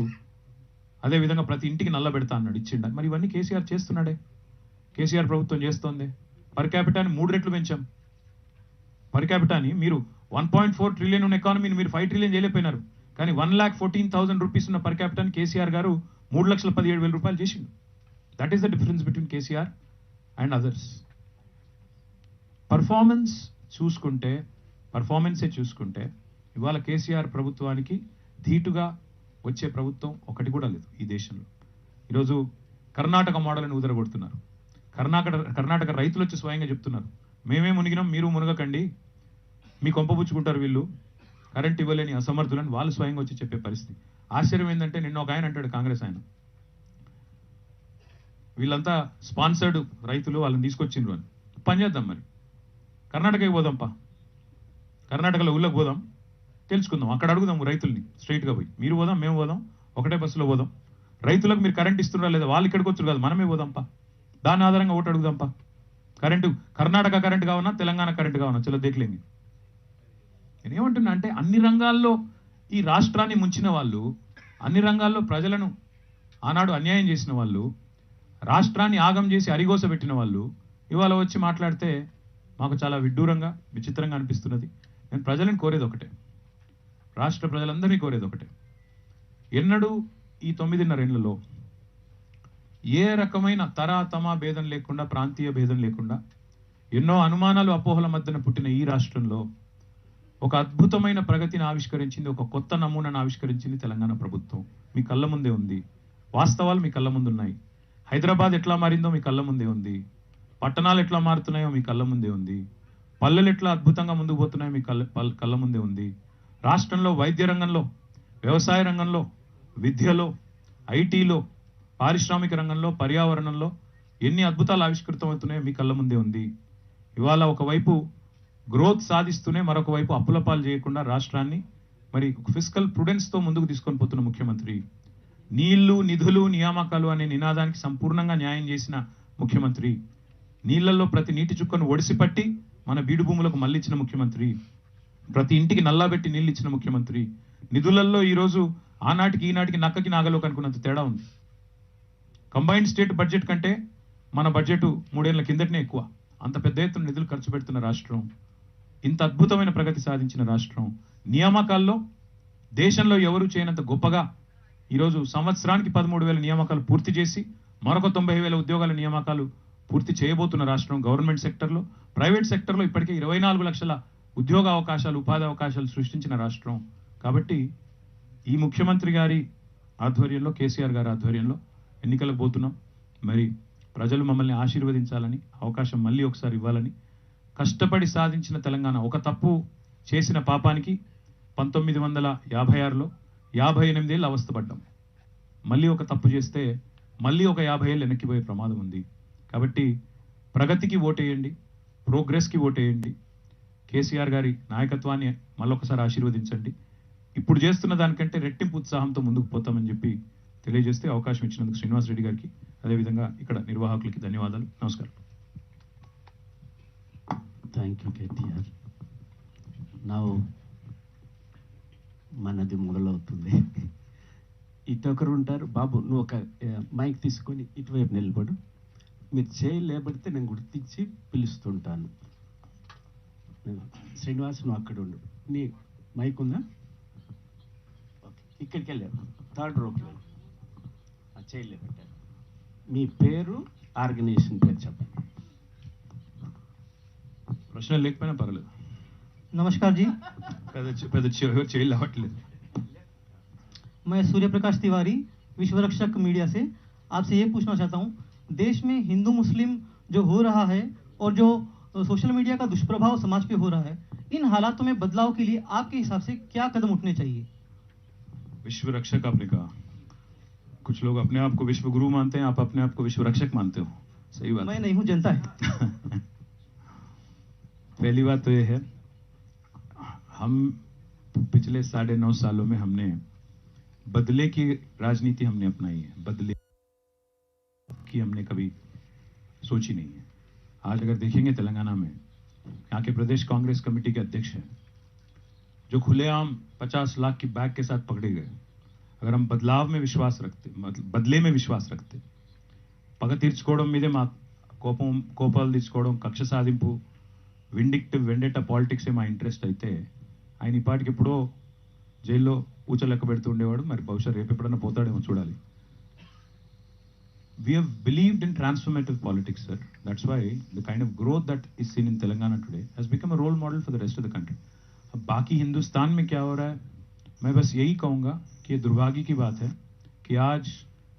అదేవిధంగా ప్రతి ఇంటికి నల్ల పెడతా అన్నాడు, ఇచ్చిండా? మరి ఇవన్నీ కేసీఆర్ చేస్తున్నాడే, కేసీఆర్ ప్రభుత్వం చేస్తోంది. పర్ క్యాపిటాని 3 రెట్లు పెంచాం. పర్ క్యాపిటాని మీరు 1.4 ట్రిలియన్ ఉన్న ఎకానమీని మీరు 5 ట్రిలియన్ చేయలేకపోయినారు. కానీ 1,14,000 రూపీస్ ఉన్న పర్ క్యాపిటాని కేసీఆర్ గారు 3,17,000 రూపాయలు చేసిండు. That is the difference between KCR and others. పర్ఫార్మెన్సే చూసుకుంటే ఇవాళ కేసీఆర్ ప్రభుత్వానికి ధీటుగా వచ్చే ప్రభుత్వం ఒకటి కూడా లేదు ఈ దేశంలో. ఈరోజు కర్ణాటక మోడల్ని ఉదరగొడుతున్నారు. కర్ణాటక రైతులు వచ్చి స్వయంగా చెప్తున్నారు, మేమే మునిగినాం, మీరు మునగకండి, మీ కొంపబుచ్చుకుంటారు వీళ్ళు, కరెంట్ ఇవ్వలేని అసమర్థులని వాళ్ళు స్వయంగా వచ్చి చెప్పే పరిస్థితి. ఆశ్చర్యం ఏంటంటే నిన్న ఒక ఆయన అంటాడు, కాంగ్రెస్ ఆయన, వీళ్ళంతా స్పాన్సర్డ్ రైతులు, వాళ్ళని తీసుకొచ్చిండ్రు అని. పని చేద్దాం, మరి కర్ణాటకకి పోదాంపా, కర్ణాటకలో ఊళ్ళకి పోదాం, తెలుసుకుందాం, అక్కడ అడుగుదాం రైతుల్ని స్ట్రైట్గా పోయి, మీరు పోదాం మేము పోదాం, ఒకటే బస్సులో పోదాం, రైతులకు మీరు కరెంట్ ఇస్తున్నారా లేదా, వాళ్ళు ఇక్కడికి వచ్చారు కదా, మనమే పోదాంపా, దాని ఆధారంగా ఓటు అడుగుదాంపా. కరెంటు కర్ణాటక కరెంట్ కావన్నా తెలంగాణ కరెంట్ కావన్నా చలో దేఖలేంగి. నేనేమంటున్నా అంటే అన్ని రంగాల్లో ఈ రాష్ట్రాన్ని ముంచిన వాళ్ళు, అన్ని రంగాల్లో ప్రజలను ఆనాడు అన్యాయం చేసిన వాళ్ళు, రాష్ట్రాన్ని ఆగం చేసి అరిగోస పెట్టిన వాళ్ళు ఇవాళ వచ్చి మాట్లాడితే మాకు చాలా విడ్డూరంగా విచిత్రంగా అనిపిస్తున్నది. నేను ప్రజలను కోరేది ఒకటే, రాష్ట్ర ప్రజలందరినీ కోరేది ఒకటే, ఎన్నడూ ఈ 9.5 ఏళ్లలో ఏ రకమైన తమ భేదం లేకుండా, ప్రాంతీయ భేదం లేకుండా, ఎన్నో అనుమానాలు అపోహల మధ్యన పుట్టిన ఈ రాష్ట్రంలో ఒక అద్భుతమైన ప్రగతిని ఆవిష్కరించింది, ఒక కొత్త నమూనాను ఆవిష్కరించింది తెలంగాణ ప్రభుత్వం. మీ కళ్ళ ముందే ఉంది, వాస్తవాలు మీ కళ్ళ ముందు ఉన్నాయి. హైదరాబాద్ ఎట్లా మారిందో మీ కళ్ళ ముందే ఉంది, పట్టణాలు ఎట్లా మారుతున్నాయో మీ కళ్ళ ముందే ఉంది, పల్లెలు ఎట్లా అద్భుతంగా ముందుకు పోతున్నాయో మీ కళ్ళ ముందే ఉంది. రాష్ట్రంలో వైద్య రంగంలో, వ్యవసాయ రంగంలో, విద్యలో, ఐటీలో, పారిశ్రామిక రంగంలో, పర్యావరణంలో ఎన్ని అద్భుతాలు ఆవిష్కృతం అవుతున్నాయో మీ కళ్ళ ముందే ఉంది. ఇవాళ ఒకవైపు గ్రోత్ సాధిస్తూనే మరొక వైపు అప్పుల పాలు చేయకుండా రాష్ట్రాన్ని మరి ఫిస్కల్ ప్రుడెన్స్తో ముందుకు తీసుకొని పోతున్న ముఖ్యమంత్రి, నీళ్లు, నిధులు, నియామకాలు అనే నినాదానికి సంపూర్ణంగా న్యాయం చేసిన ముఖ్యమంత్రి, నీళ్లలో ప్రతి నీటి చుక్కను ఒడిసిపట్టి మన బీడు భూములకు మళ్ళిచ్చిన ముఖ్యమంత్రి, ప్రతి ఇంటికి నల్లాబెట్టి నీళ్ళు ఇచ్చిన ముఖ్యమంత్రి, నిధులలో ఈరోజు ఆనాటికి ఈనాటికి నక్కకి నాగలోకి అనుకున్నంత తేడా ఉంది. కంబైన్డ్ స్టేట్ బడ్జెట్ కంటే మన బడ్జెట్ 3 ఏళ్ల కిందటనే ఎక్కువ. అంత పెద్ద ఎత్తున నిధులు ఖర్చు పెడుతున్న రాష్ట్రం, ఇంత అద్భుతమైన ప్రగతి సాధించిన రాష్ట్రం, నియామకాల్లో దేశంలో ఎవరు చేయనంత గొప్పగా ఈరోజు సంవత్సరానికి 13,000 నియామకాలు పూర్తి చేసి మరొక 90,000 ఉద్యోగాల నియామకాలు పూర్తి చేయబోతున్న రాష్ట్రం. గవర్నమెంట్ సెక్టర్లో, ప్రైవేట్ సెక్టర్లో ఇప్పటికే 24 లక్షల ఉద్యోగ అవకాశాలు, ఉపాధి అవకాశాలు సృష్టించిన రాష్ట్రం. కాబట్టి ఈ ముఖ్యమంత్రి గారి ఆధ్వర్యంలో, కేసీఆర్ గారి ఆధ్వర్యంలో ఎన్నికలకు పోతున్నాం. మరి ప్రజలు మమ్మల్ని ఆశీర్వదించాలని, అవకాశం మళ్ళీ ఒకసారి ఇవ్వాలని, కష్టపడి సాధించిన తెలంగాణ, ఒక తప్పు చేసిన పాపానికి 1956లో 58 ఏళ్ళు అవస్థపడ్డాం. మళ్ళీ ఒక తప్పు చేస్తే మళ్ళీ ఒక 50 ఏళ్ళు వెనక్కిపోయే ప్రమాదం ఉంది. కాబట్టి ప్రగతికి ఓటేయండి, ప్రోగ్రెస్కి ఓటేయండి, కేసీఆర్ గారి నాయకత్వాన్ని మళ్ళొకసారి ఆశీర్వదించండి. ఇప్పుడు చేస్తున్న దానికంటే రెట్టింపు ఉత్సాహంతో ముందుకు పోతామని చెప్పి తెలియజేస్తే అవకాశం ఇచ్చినందుకు శ్రీనివాస్ రెడ్డి గారికి, అదేవిధంగా ఇక్కడ నిర్వాహకులకి ధన్యవాదాలు. నమస్కారం. Thank you KTR. నా మనది మొదలవుతుంది. ఇటొకరు ఉంటారు. బాబు, నువ్వు ఒక మైక్ తీసుకొని ఇటువైపు నిలబడు. మీరు చేయి లేబడితే నేను గుర్తించి పిలుస్తుంటాను. శ్రీనివాస్, నువ్వు అక్కడ ఉండు. నీ మైక్ ఉందా? ఓకే, ఇక్కడికి వెళ్ళారు. 3rd రోకి వెళ్ళి చేయి లేబట్టారు. మీ పేరు, ఆర్గనైజేషన్ పేరు చెప్పండి. ప్రశ్నలు లేకపోయినా పర్లేదు. नमस्कार जी, పెద్ద చేయలు అవ్వట్లేదు. मैं सूर्य प्रकाश तिवारी, विश्व रक्षक मीडिया से आपसे ये पूछना चाहता हूँ, देश में हिंदू मुस्लिम जो हो रहा है और जो सोशल मीडिया का दुष्प्रभाव समाज पे हो रहा है, इन हालातों में बदलाव के लिए आपके हिसाब से क्या कदम उठने चाहिए? विश्व रक्षक आपने कहा, कुछ लोग अपने आप को विश्व गुरु मानते हैं, आप अपने आप को विश्व रक्षक मानते हो. सही बात. मैं नहीं हूँ, जनता है. पहली बात तो ये है, हम पिछले 9.5 सालों में हमने बदले की राजनीति हमने अपनाई है. बदले की हमने कभी सोची नहीं है. आज अगर देखेंगे तेलंगाना में, यहाँ के प्रदेश कांग्रेस कमेटी के अध्यक्ष हैं जो खुलेआम 50 लाख की बैग के साथ पकड़े गए. अगर हम बदलाव में विश्वास रखते, मतलब बदले में विश्वास रखते, పగ తీర్చుకోవడం మీదే మా కోపాలు తీర్చుకోవడం, కక్ష సాధింపు, విండిక్టివ్ వెండెటా పాలిటిక్సే మా ఇంట్రెస్ట్ అయితే ఆయన ఈ పాటికి ఎప్పుడో జైల్లో ఊచలెక్క పెడుతూ ఉండేవాడు. మరి బహుశా రేపు ఎప్పుడన్నా పోతాడేమో చూడాలి. We have believed in transformative politics, sir. That's why the kind of growth that is seen in Telangana today has become a role model for the rest of the country. अब बाकी हिंदुस्तान में क्या हो रहा है, मैं बस यही कहूँगा कि ये दुर्भाग्य की बात है कि आज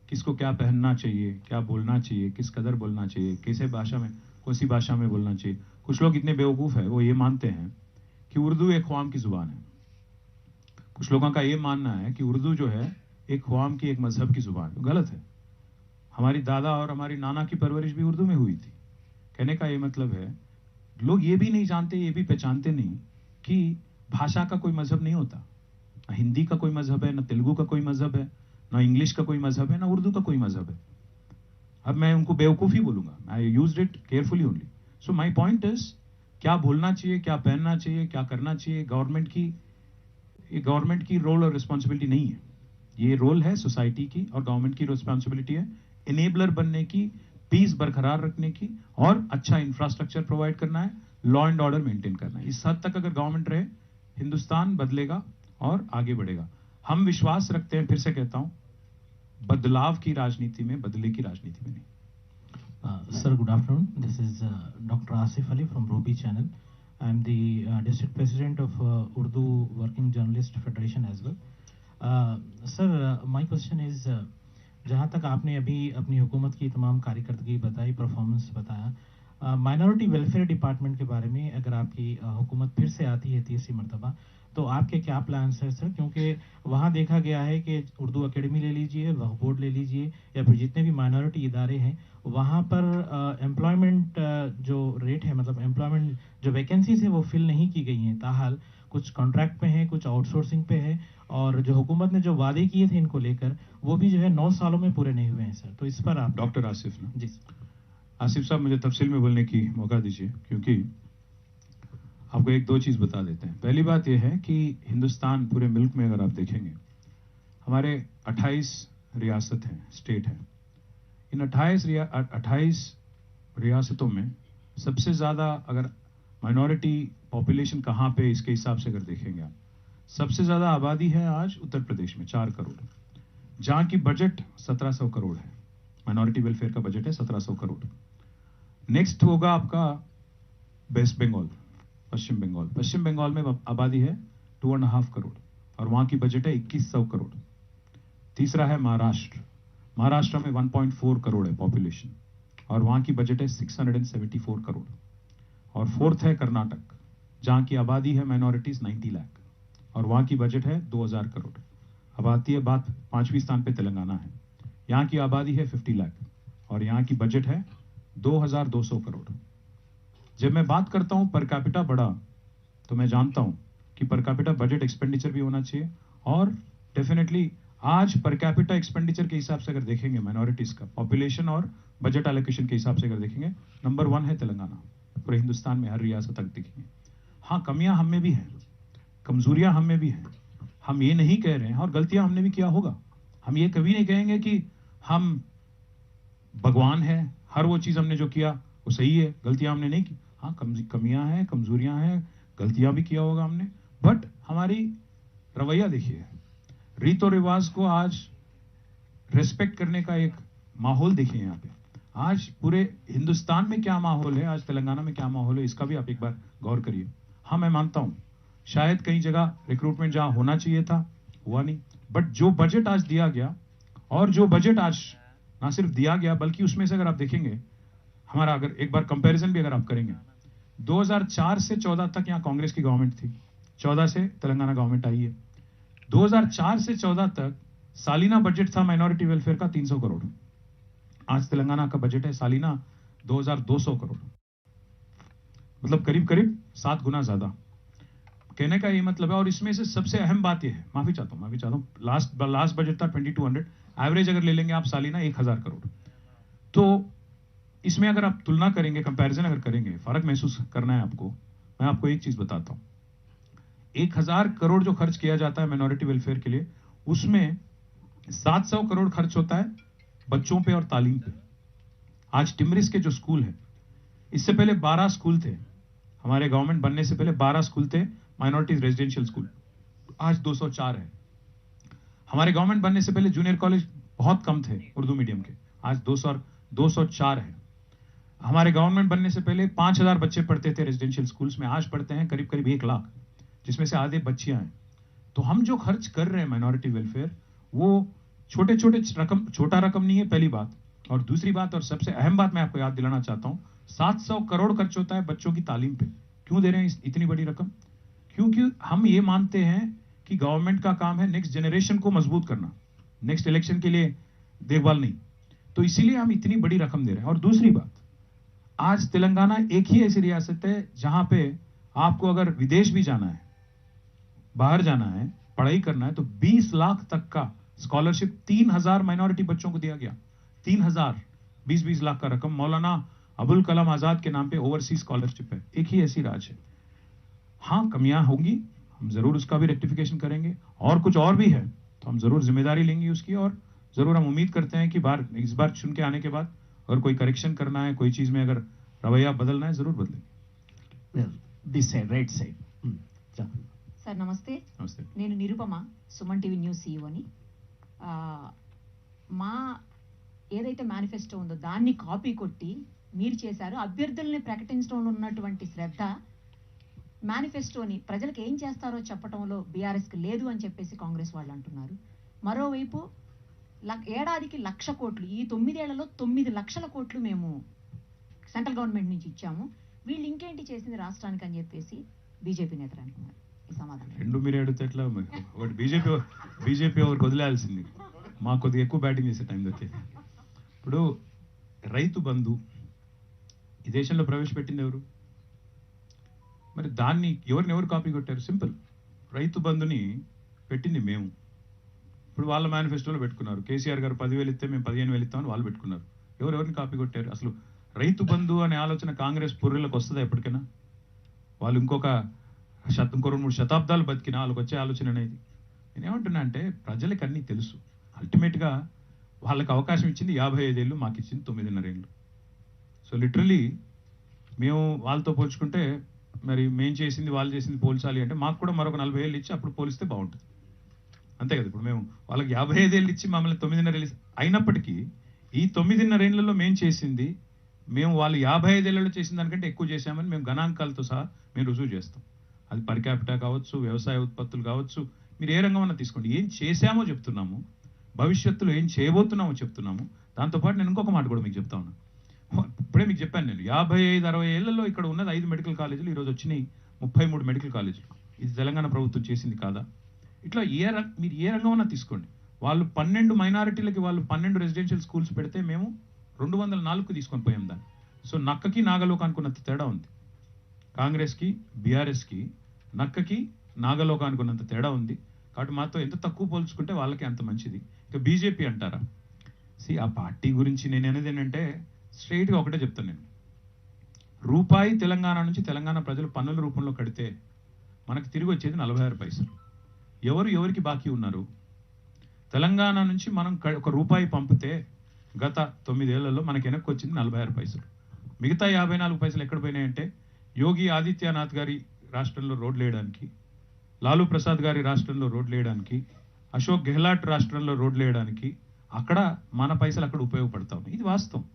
किसको क्या पहनना चाहिए, क्या बोलना चाहिए, किस कदर बोलना चाहिए, कैसे भाषा में, कौन सी भाषा में बोलना चाहिए. कुछ लोग इतने बेवकूफ़ है, वो ये मानते हैं कि उर्दू एक ख्वाम की ज़ुबान है. कुछ लोगों का ये मानना है कि उर्दू जो है एक ख्वाम की, एक मजहब की ज़ुबान है. गलत है. हमारी दादा और हमारी नाना की परवरिश भी उर्दू में हुई थी. कहने का ये मतलब है, लोग ये भी नहीं जानते, ये भी पहचानते नहीं कि भाषा का कोई मजहब नहीं होता. ना हिंदी का कोई मजहब है, ना तेलुगु का कोई मजहब है, ना इंग्लिश का कोई मजहब है, ना उर्दू का कोई मजहब है. अब मैं उनको बेवकूफ़ी बोलूंगा. I used it carefully only. So my point is क्या बोलना चाहिए, क्या पहनना चाहिए, क्या करना चाहिए, ये गवर्नमेंट की रोल और रिस्पॉन्सिबिलिटी नहीं है। ये रोल है सोसाइटी की और गवर्नमेंट की रिस्पॉन्सिबिलिटी है इनेबलर बनने की, पीस बरकरार रखने की और अच्छा इंफ्रास्ट्रक्चर प्रोवाइड करना है, लॉ एंड ऑर्डर मेंटेन करना है। इस हद तक अगर गवर्नमेंट रहे, हिंदुस्तान बदलेगा और आगे बढ़ेगा। हम विश्वास रखते हैं, फिर से कहता हूं, बदलाव की राजनीति में, बदले की राजनीति में नहीं। Sir, good afternoon. This is Dr. Asif Ali from Ruby Channel. I am the District President of Urdu Working Journalist Federation as well. Sir, my question is, जहाँ तक आपने अभी अपनी हुकूमत की तमाम कार्यकर्दगी बताई, परफॉर्मेंस बताया, माइनॉरिटी वेलफेयर डिपार्टमेंट के बारे में अगर आपकी हुकूमत फिर से आती है तीसरी मरतबा, तो आपके क्या प्लान्स हैं सर? क्योंकि वहाँ देखा गया है कि उर्दू अकेडमी ले लीजिए, वक्फ बोर्ड ले लीजिए, या फिर जितने भी माइनॉरिटी इदारे हैं, वहाँ पर एम्प्लॉयमेंट जो रेट है, मतलब एम्प्लॉयमेंट जो वैकेंसीज है वो फिल नहीं की गई हैं। ताहाल कुछ कॉन्ट्रैक्ट पे हैं, कुछ आउटसोर्सिंग पे है, और जो हुकूमत ने जो वादे किए थे इनको लेकर, वो भी जो है 9 सालों में पूरे नहीं हुए हैं सर। तो इस पर आप डॉक्टर आसिफ ना, जी आसिफ साहब मुझे तफसील में बोलने की मौका दीजिए, क्योंकि आपको एक दो चीज बता देते हैं। पहली बात यह है कि हिंदुस्तान पूरे मुल्क में अगर आप देखेंगे, हमारे 28 रियासत हैं, स्टेट हैं। इन 28 रियासतों में सबसे ज्यादा अगर माइनॉरिटी पॉपुलेशन कहाँ पे, इसके हिसाब से अगर देखेंगे आप, सबसे ज्यादा आबादी है आज उत्तर प्रदेश में 4 करोड़, जहां की बजट 1700 करोड़ है। माइनॉरिटी वेलफेयर का बजट है 1700 करोड़। नेक्स्ट होगा आपका वेस्ट बंगाल, पश्चिम बंगाल। पश्चिम बंगाल में आबादी है 2.5 करोड़ और वहां की बजट है 2100 करोड़। तीसरा है महाराष्ट्र, महाराष्ट्र में 1.4 करोड़ है पॉपुलेशन और वहां की बजट है 674 करोड़। और फोर्थ है कर्नाटक, जहां की आबादी है माइनॉरिटीज 90 लाख और वहां की बजट है 2000 करोड़। अब आती है बात, 5वें स्थान पे तेलंगाना है, यहाँ की आबादी है 50 लाख और यहाँ की बजट है 2200 करोड़। जब मैं बात करता हूं पर कैपिटा बढ़ा, तो मैं जानता हूं कि पर कैपिटा बजट एक्सपेंडिचर भी होना चाहिए, और डेफिनेटली आज पर कैपिटा एक्सपेंडिचर के हिसाब से अगर देखेंगे माइनॉरिटीज का पॉपुलेशन और बजट एलोकेशन के हिसाब से अगर देखेंगे, नंबर 1 है तेलंगाना पूरे हिंदुस्तान में, हर रियासत तक देखेंगे। हाँ, कमियां हम में भी हैं, कमजोरियां हम में भी हैं, हम ये नहीं कह रहे हैं, और गलतियां हमने भी किया होगा। हम ये कभी नहीं कहेंगे कि हम भगवान हैं, हर वो चीज हमने जो किया वो सही है, गलतियां हमने नहीं की। हाँ, कमियां हैं, कमजोरियां हैं, गलतियां भी किया होगा हमने, बट हमारी रवैया देखिए, रीत और रिवाज को आज रेस्पेक्ट करने का एक माहौल देखिए यहाँ पे। आज पूरे हिंदुस्तान में क्या माहौल है, आज तेलंगाना में क्या माहौल है, इसका भी आप एक बार गौर करिए। हाँ, मैं मानता हूं शायद कई जगह रिक्रूटमेंट जहां होना चाहिए था हुआ नहीं, बट जो बजट आज दिया गया, और जो बजट आज ना सिर्फ दिया गया बल्कि उसमें से अगर आप देखेंगे, हमारा अगर एक बार कंपैरिजन भी अगर आप करेंगे, 2004 से 14 तक यहाँ कांग्रेस की गवर्नमेंट थी, 14 से तेलंगाना गवर्नमेंट आई है। 2004 से 14 तक सालीना बजट था माइनॉरिटी वेलफेयर का 300 करोड़, आज तेलंगाना का बजट है सालीना 2200 करोड़, मतलब करीब करीब 7 गुना ज्यादा। कहने का ये मतलब है, और इसमें से सबसे अहम बात यह है, माफी चाहता हूं, लास्ट बजट था 2200, एवरेज अगर ले लेंगे आप सालीना 1000 करोड़। तो इसमें अगर आप तुलना करेंगे, कंपैरिजन अगर करेंगे, फर्क महसूस करना है आपको, मैं आपको एक चीज बताता हूं। 1000 करोड़ जो खर्च किया जाता है माइनॉरिटी वेलफेयर के लिए, उसमें 700 करोड़ खर्च होता है बच्चों पे और तालीम पे। आज टिमरिस के जो स्कूल है, इससे पहले 12 स्कूल थे, हमारे गवर्नमेंट बनने से पहले 12 स्कूल थे माइनॉरिटीज रेजिडेंशियल स्कूल, आज 204 है। हमारे गवर्नमेंट बनने से पहले जूनियर कॉलेज बहुत कम थे उर्दू मीडियम के, आज 204 है। हमारे गवर्नमेंट बनने से पहले 5000 बच्चे पढ़ते थे रेजिडेंशियल स्कूल्स में, आज पढ़ते हैं करीब करीब 1 लाख, जिसमें से आधे बच्चियां हैं। तो हम जो खर्च कर रहे हैं माइनॉरिटी वेलफेयर, वो छोटा रकम नहीं है, पहली बात। और दूसरी बात, और सबसे अहम बात मैं आपको याद दिलाना चाहता हूं, 700 करोड़ खर्च होता है बच्चों की तालीम पे। क्यों दे रहे हैं इतनी बड़ी रकम? क्योंकि हम ये मानते हैं कि गवर्नमेंट का काम है नेक्स्ट जनरेशन को मजबूत करना, नेक्स्ट इलेक्शन के लिए देखभाल नहीं। तो इसीलिए हम इतनी बड़ी रकम दे रहे हैं। और दूसरी बात, आज तेलंगाना एक ही ऐसी रियासत है जहां पे आपको अगर विदेश भी जाना है, बाहर जाना है, पढ़ाई करना है, तो 20 लाख तक का स्कॉलरशिप 3000 माइनॉरिटी बच्चों को दिया गया। 3000, 20-20 लाख का रकम। मौलाना अबुल कलाम आज़ाद के नाम पे ओवरसीज स्कॉलरशिप है, एक ही ऐसी राज है। हाँ, कमियां होंगी, हम जरूर उसका भी रेक्टिफिकेशन करेंगे, और कुछ और भी है तो हम जरूर जिम्मेदारी लेंगे उसकी, और जरूर हम उम्मीद करते हैं कि इस बार चुन के आने के बाद अगर कोई करेक्शन करना है, कोई चीज में अगर रवैया बदलना है, जरूर बदलेंगे। Well, this side, right side. Sir నమస్తే. నమస్తే. నేను నిరుపమ, సుమన్ టీవీ న్యూస్ సీఈఓని. మా ఏదైతే మేనిఫెస్టో ఉందో దాన్ని కాపీ కొట్టి మీరు చేశారు. అభ్యర్థుల్ని ప్రకటించడంలో ఉన్నటువంటి శ్రద్ధ మేనిఫెస్టోని ప్రజలకు ఏం చేస్తారో చెప్పడంలో బీఆర్ఎస్కి లేదు అని చెప్పేసి కాంగ్రెస్ వాళ్ళు అంటున్నారు. మరోవైపు ఏడాదికి 1,00,000 కోట్లు, ఈ 9 ఏళ్లలో 9 లక్షల కోట్లు మేము సెంట్రల్ గవర్నమెంట్ నుంచి ఇచ్చాము, వీళ్ళు ఇంకేంటి చేసింది రాష్ట్రానికి అని చెప్పేసి బీజేపీ నేతలు అంటున్నారు. ఈ సమాధానం రెండు మీరే అడిగితే ఎట్లా? ఒకటి బీజేపీ ఒకరికి వదిలేయాల్సింది, మాకు కొద్దిగా ఎక్కువ బ్యాటింగ్ చేసే టైం దొరికేది. ఇప్పుడు రైతు బంధు ఈ దేశంలో ప్రవేశపెట్టింది ఎవరు? మరి దాన్ని ఎవరు కాపీ కొట్టారు? సింపుల్, రైతు బంధుని పెట్టింది మేము. ఇప్పుడు వాళ్ళ మేనిఫెస్టోలో పెట్టుకున్నారు, కేసీఆర్ గారు 10,000 ఇస్తే మేము 15,000 ఇస్తామని వాళ్ళు పెట్టుకున్నారు. ఎవరిని కాపీ కొట్టారు? అసలు రైతు బంధు అనే ఆలోచన కాంగ్రెస్ పుర్రెలకు వస్తుందా ఎప్పటికైనా? వాళ్ళు ఇంకో 2-3 శతాబ్దాలు బతికినా వాళ్ళకి వచ్చే ఆలోచన అనేది. నేనేమంటున్నా అంటే ప్రజలకు అన్నీ తెలుసు. అల్టిమేట్గా వాళ్ళకి అవకాశం ఇచ్చింది 55 ఏళ్ళు, మాకు ఇచ్చింది 9.5 ఏళ్ళు. సో లిటరలీ మేము వాళ్ళతో పోల్చుకుంటే మరి మేము చేసింది వాళ్ళు చేసింది పోల్చాలి అంటే మాకు కూడా మరొక 40 ఏళ్ళు ఇచ్చి అప్పుడు పోలిస్తే బాగుంటుంది, అంతే కదా. ఇప్పుడు మేము వాళ్ళకి 55 ఏళ్ళు ఇచ్చి మమ్మల్ని 9.5 ఏళ్ళు అయినప్పటికీ ఈ 9.5 ఏళ్లలో మేము చేసింది, మేము వాళ్ళు 55 ఏళ్లలో చేసిన దానికంటే ఎక్కువ చేశామని మేము గణాంకాలతో సహా మేము రుజువు చేస్తాం. అది పర్ క్యాపిటా కావచ్చు, వ్యవసాయ ఉత్పత్తులు కావచ్చు, మీరు ఏ రంగం అన్నా తీసుకోండి. ఏం చేశామో చెప్తున్నాము, భవిష్యత్తులో ఏం చేయబోతున్నామో చెప్తున్నాము. దాంతోపాటు నేను ఇంకొక మాట కూడా మీకు చెప్తా ఉన్నాను. ఇప్పుడే మీకు చెప్పాను, నేను 55-60 ఏళ్లలో ఇక్కడ ఉన్నది 5 మెడికల్ కాలేజీలు, ఈరోజు వచ్చినాయి 33 మెడికల్ కాలేజీలు. ఇది తెలంగాణ ప్రభుత్వం చేసింది కాదా? ఇట్లా మీరు ఏ రంగం అన్నా తీసుకోండి. వాళ్ళు 12 మైనారిటీలకి వాళ్ళు 12 రెసిడెన్షియల్ స్కూల్స్ పెడితే మేము 204కు తీసుకొని పోయాం దాన్ని. సో నక్కకి నాగలోకానికి ఉన్నంత తేడా ఉంది. కాంగ్రెస్కి బీఆర్ఎస్కి నక్కకి నాగలోకానికి ఉన్నంత తేడా ఉంది. కాబట్టి మాతో ఎంత తక్కువ పోల్చుకుంటే వాళ్ళకి అంత మంచిది. ఇక బీజేపీ అంటారా? ఆ పార్టీ గురించి నేను అనేది ఏంటంటే స్ట్రైట్గా ఒకటే చెప్తాను. నేను రూపాయి తెలంగాణ నుంచి తెలంగాణ ప్రజలు పన్నుల రూపంలో కడితే మనకు తిరిగి వచ్చేది 46 పైసలు. ఎవరికి బాకీ ఉన్నారు? తెలంగాణ నుంచి మనం 1 రూపాయి పంపితే గత 9 ఏళ్లలో మనకి వెనక్కి వచ్చింది 46 పైసలు. మిగతా 54 పైసలు ఎక్కడ పోయినాయంటే యోగి ఆదిత్యనాథ్ గారి రాష్ట్రంలో రోడ్లు వేయడానికి, లాలూ ప్రసాద్ గారి రాష్ట్రంలో రోడ్లు వేయడానికి, అశోక్ గెహ్లాట్ రాష్ట్రంలో రోడ్లు వేయడానికి, అక్కడ మన పైసలు అక్కడ ఉపయోగపడతా ఉన్నాయి. ఇది వాస్తవం.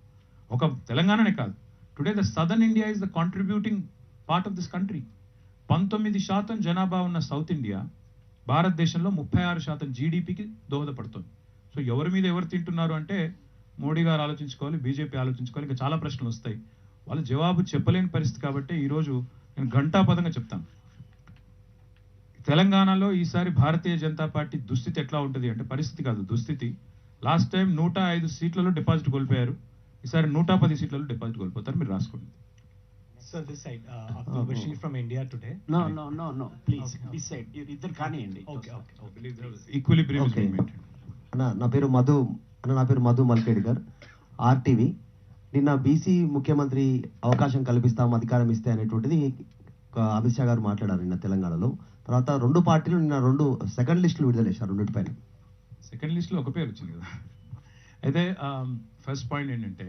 ఒక తెలంగాణనే కాదు, today the southern India is the contributing part of this country. 19% జనాభా ఉన్న సౌత్ ఇండియా భారతదేశంలో 36% జీడిపికి దోహదపడుతుంది. సో ఎవరి మీద ఎవరు తింటున్నారు అంటే మోడీ గారు ఆలోచించుకోవాలి, బీజేపీ ఆలోచించుకోవాలి. ఇంకా చాలా ప్రశ్నలు వస్తాయి, వాళ్ళు జవాబు చెప్పలేని పరిస్థితి. కాబట్టి ఈరోజు నేను ఘంటాపదంగా చెప్తాను, తెలంగాణలో ఈసారి భారతీయ జనతా పార్టీ దుస్థితి ఎట్లా ఉంటుంది అంటే, పరిస్థితి కాదు దుస్థితి. లాస్ట్ టైం 105 సీట్లలో డిపాజిట్ కోల్పోయారు, ఈసారి 110 సీట్లలో డిపాజిట్ కోల్పోతారు. మీరు రాసుకోండి. Sir, this side, Abdul Bashir from India Today. No. Please, this side. You either కానియండి. Okay. Equally previous Okay. నా పేరు మధు మల్కేడ్కర్, ఆర్టీవీ. నిన్న బీసీ ముఖ్యమంత్రి అవకాశం కల్పిస్తాం, అధికారం ఇస్తే అనేటువంటిది అమిత్ షా గారు మాట్లాడారు నిన్న తెలంగాణలో. తర్వాత 2 పార్టీలు నిన్న 2 సెకండ్ లిస్టులు విడుదల చేశారు. 2 సెకండ్ లిస్ట్లో ఒక పేరు వచ్చింది కదా. అయితే ఫస్ట్ పాయింట్ ఏంటంటే,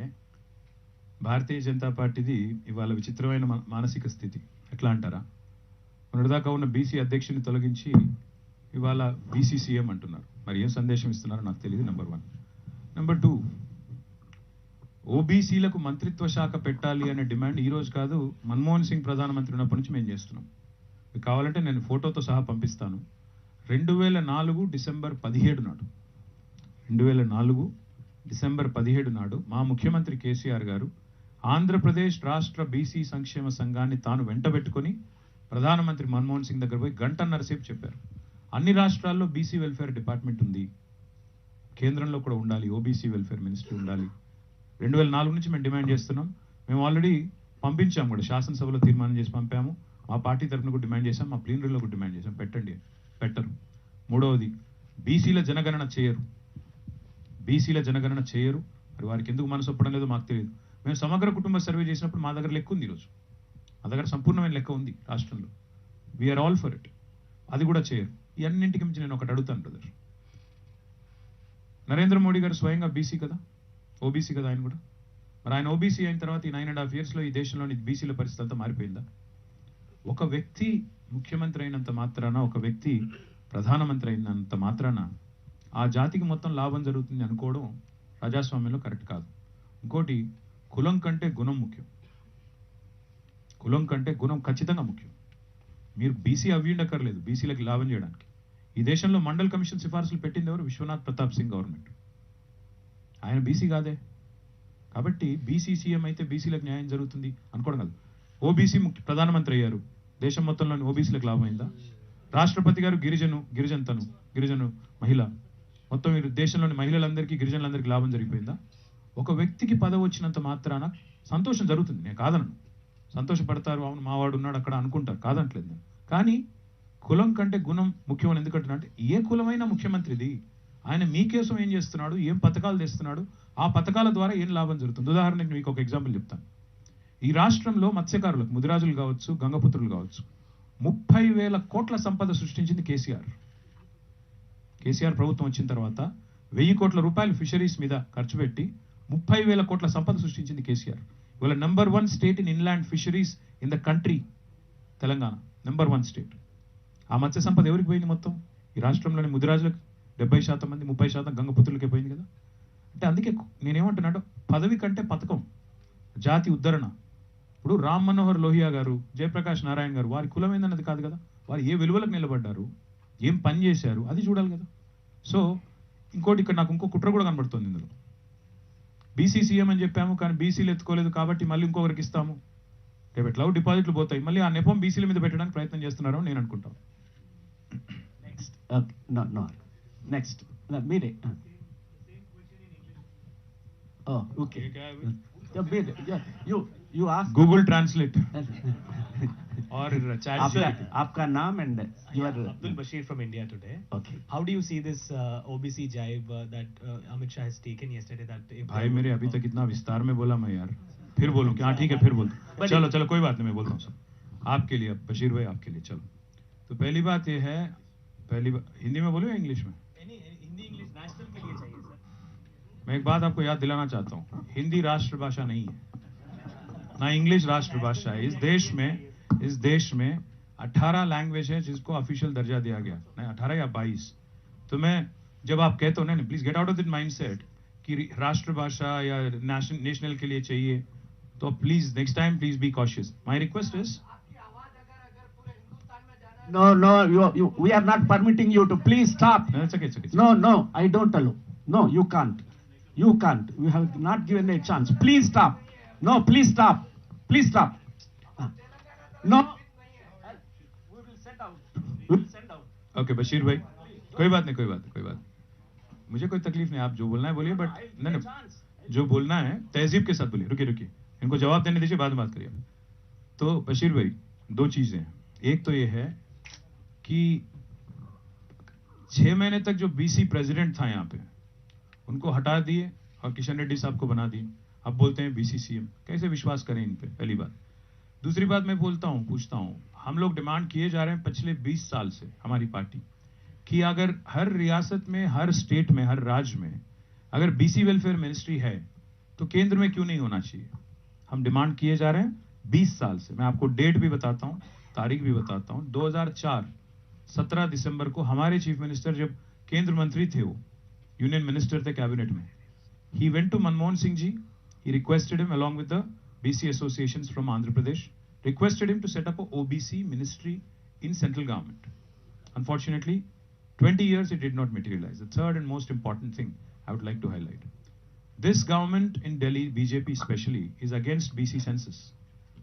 భారతీయ జనతా పార్టీది ఇవాళ విచిత్రమైన మానసిక స్థితి. ఎట్లా అంటారా, మొన్నటిదాకా ఉన్న బీసీ అధ్యక్షుని తొలగించి ఇవాళ బీసీ సీఎం అంటున్నారు. మరి ఏం సందేశం ఇస్తున్నారో నాకు తెలియదు. నెంబర్ 1. నెంబర్ 2, ఓబీసీలకు మంత్రిత్వ శాఖ పెట్టాలి అనే డిమాండ్ ఈ రోజు కాదు, మన్మోహన్ సింగ్ ప్రధానమంత్రి ఉన్నప్పటి నుంచి మేము చేస్తున్నాం. మీకు కావాలంటే నేను ఫోటోతో సహా పంపిస్తాను. 2004 డిసెంబర్ 17 నాడు 2004 డిసెంబర్ 17 నాడు మా ముఖ్యమంత్రి కేసీఆర్ గారు ఆంధ్రప్రదేశ్ రాష్ట్ర బీసీ సంక్షేమ సంఘాన్ని తాను వెంటబెట్టుకొని ప్రధానమంత్రి మన్మోహన్ సింగ్ దగ్గర పోయి గంటన్నర సేపు చెప్పారు, అన్ని రాష్ట్రాల్లో బీసీ వెల్ఫేర్ డిపార్ట్మెంట్ ఉంది, కేంద్రంలో కూడా ఉండాలి, ఓబీసీ వెల్ఫేర్ మినిస్ట్రీ ఉండాలి. 2004 నుంచి మేము డిమాండ్ చేస్తున్నాం. మేము ఆల్రెడీ పంపించాము కూడా, శాసనసభలో తీర్మానం చేసి పంపాము. మా పార్టీ తరఫున కూడా డిమాండ్ చేశాం, మా ప్లీనరీలో కూడా డిమాండ్ చేశాం, పెట్టండి. పెట్టరు. 3వది, బీసీల జనగణన చేయరు. మరి వారికి ఎందుకు మనసు ఒప్పడం లేదో మాకు తెలియదు. మేము సమగ్ర కుటుంబ సర్వే చేసినప్పుడు మా దగ్గర లెక్క ఉంది ఈరోజు, మా దగ్గర సంపూర్ణమైన లెక్క ఉంది రాష్ట్రంలో. We're all for it. అది కూడా చేయరు. ఇవన్నింటికి మించి నేను ఒకటి అడుగుతాను బ్రదర్, నరేంద్ర మోడీ గారు స్వయంగా బీసీ కదా, ఓబీసీ కదా ఆయన కూడా. మరి ఆయన ఓబీసీ అయిన తర్వాత ఈ 9.5 yearsలో ఈ దేశంలోని బీసీల పరిస్థితి అంతా మారిపోయిందా? ఒక వ్యక్తి ముఖ్యమంత్రి అయినంత మాత్రాన, ఒక వ్యక్తి ప్రధానమంత్రి అయినంత మాత్రాన ఆ జాతికి మొత్తం లాభం జరుగుతుంది అనుకోవడం ప్రజాస్వామ్యంలో కరెక్ట్ కాదు. ఇంకోటి, కులం కంటే గుణం ముఖ్యం. కులం కంటే గుణం ఖచ్చితంగా ముఖ్యం. మీరు బీసీ అవ్విండక్కర్లేదు బీసీలకు లాభం చేయడానికి. ఈ దేశంలో మండల్ కమిషన్ సిఫార్సులు పెట్టింది ఎవరు? విశ్వనాథ్ ప్రతాప్ సింగ్ గవర్నమెంట్. ఆయన బీసీ కాదే. కాబట్టి బీసీ సీఎం అయితే బీసీలకు న్యాయం జరుగుతుంది అనుకోవడం కాదు. ఓబీసీ ప్రధానమంత్రి అయ్యారు, దేశం మొత్తంలోని ఓబీసీలకు లాభం అయిందా? రాష్ట్రపతి గారు గిరిజన మహిళ, మొత్తం మీరు దేశంలోని మహిళలందరికీ గిరిజనులందరికీ లాభం జరిగిపోయిందా? ఒక వ్యక్తికి పదవి వచ్చినంత మాత్రాన సంతోషం జరుగుతుంది, నేను కాదనను. సంతోషపడతారు, అవును మావాడు ఉన్నాడు అక్కడ అనుకుంటారు, కాదనట్లేదు నేను. కానీ కులం కంటే గుణం ముఖ్యమని ఎందుకంటున్నా అంటే, ఏ కులమైన ముఖ్యమంత్రిది ఆయన మీకోసం ఏం చేస్తున్నాడు, ఏం పథకాలు తెస్తున్నాడు, ఆ పథకాల ద్వారా ఏం లాభం జరుగుతుంది. ఉదాహరణకు మీకు ఒక ఎగ్జాంపుల్ చెప్తాను. ఈ రాష్ట్రంలో మత్స్యకారులకు, ముదిరాజులు కావచ్చు, గంగపుత్రులు కావచ్చు, 30,000 కోట్ల సంపద సృష్టించింది కేసీఆర్. కేసీఆర్ ప్రభుత్వం వచ్చిన తర్వాత 1,000 కోట్ల రూపాయలు ఫిషరీస్ మీద ఖర్చు పెట్టి 30,000 కోట్ల సంపద సృష్టించింది కేసీఆర్. ఇవాళ number 1 state in inland fisheries in the country Telangana, number 1 state. ఆ మత్స్య సంపద ఎవరికి పోయింది? మొత్తం ఈ రాష్ట్రంలోని ముదిరాజులకు 70% మంది, 30% గంగపుత్రులకే పోయింది కదా. అంటే అందుకే నేనేమంటున్నాడు, పదవి కంటే పథకం, జాతి ఉద్ధరణ. ఇప్పుడు రామ్ మనోహర్ లోహియా గారు, జయప్రకాష్ నారాయణ గారు, వారి కులం ఏందన్నది కాదు కదా, వారు ఏ విలువలకు నిలబడ్డారు, ఏం పని చేశారు, అది చూడాలి కదా. సో ఇంకోటి, ఇక్కడ నాకు ఇంకో కుట్ర కూడా కనబడుతుంది ఇందులో. బీసీ సీఎం అని చెప్పాము, కానీ బీసీలు ఎత్తుకోలేదు కాబట్టి మళ్ళీ ఇంకొకరికి ఇస్తాము, రేపు ఎట్లాగో డిపాజిట్లు పోతాయి, మళ్ళీ ఆ నెపం బీసీల మీద పెట్టడానికి ప్రయత్నం చేస్తున్నారని నేను అనుకుంటాను. నెక్స్ట్ మీరే. Okay, you ask Google Translate or chat. आपका नाम and your Abdul Bashir from India today. Okay. How do you see this OBC jibe that Amit Shah has taken yesterday? That if भाई मेरे अभी तक इतना विस्तार में बोला मैं यार, फिर बोलूं क्या? ठीक है फिर बोल, चलो कोई बात नहीं, मैं बोलता हूँ सर आपके लिए, बशीर भाई आपके लिए। चलो, तो पहली बात ये है, हिंदी में बोलूं या इंग्लिश में? हिंदी इंग्लिश नेशनल के लिए चाहिए सर। मैं एक बात आपको याद दिलाना चाहता हूँ, हिंदी राष्ट्रभाषा नहीं है, ना इंग्लिश राष्ट्रभाषा है। इस देश में 18 लैंग्वेज है जिसको ऑफिशियल दर्जा दिया गया, नहीं 18 या 22। तो मैं जब आप कहते हो ना, please get out of this mindset कि राष्ट्रभाषा या नेशनल के लिए चाहिए, तो please next time please be cautious. My request is, no, we are not permitting you to, please stop. it's okay. No, I don't allow. No, you can't. We have not given a chance. Please stop. No, please stop. No, we will send out. Okay Bashir भाई, कोई बात नहीं, मुझे कोई तकलीफ नहीं, आप जो बोलना है बोलिए, बट नहीं, जो बोलना है तहजीब के साथ बोलिए। रुकिए, इनको जवाब देने दीजिए, बाद में बात करिए। तो बशीर भाई, 2 चीजें हैं। एक तो ये है कि 6 महीने तक जो बीसी प्रेसिडेंट था यहाँ पे, उनको हटा दिए और किशन रेड्डी साहब को बना दिए। अब बोलते हैं बीसी सीएम, कैसे विश्वास करें इन पे? पहली बात। दूसरी बात मैं पूछता हूं, हम लोग डिमांड किए जा रहे हैं पिछले 20 साल से, हमारी पार्टी, कि अगर हर रियासत में, हर स्टेट में, हर राज्य में अगर बीसी वेलफेयर मिनिस्ट्री है तो केंद्र में क्यों नहीं होना चाहिए? हम डिमांड किए जा रहे हैं 20 साल से। मैं आपको डेट भी बताता हूं, तारीख भी बताता हूं। 2004 17 दिसंबर को हमारे चीफ मिनिस्टर, जब केंद्र मंत्री थे, वो यूनियन मिनिस्टर थे कैबिनेट में, he went to Manmohan Singh ji, he requested him along with the BC associations from Andhra Pradesh, requested him to set up a OBC ministry in central government. Unfortunately, 20 years it did not materialize. The third and most important thing I would like to highlight, this government in Delhi, BJP especially, is against BC census,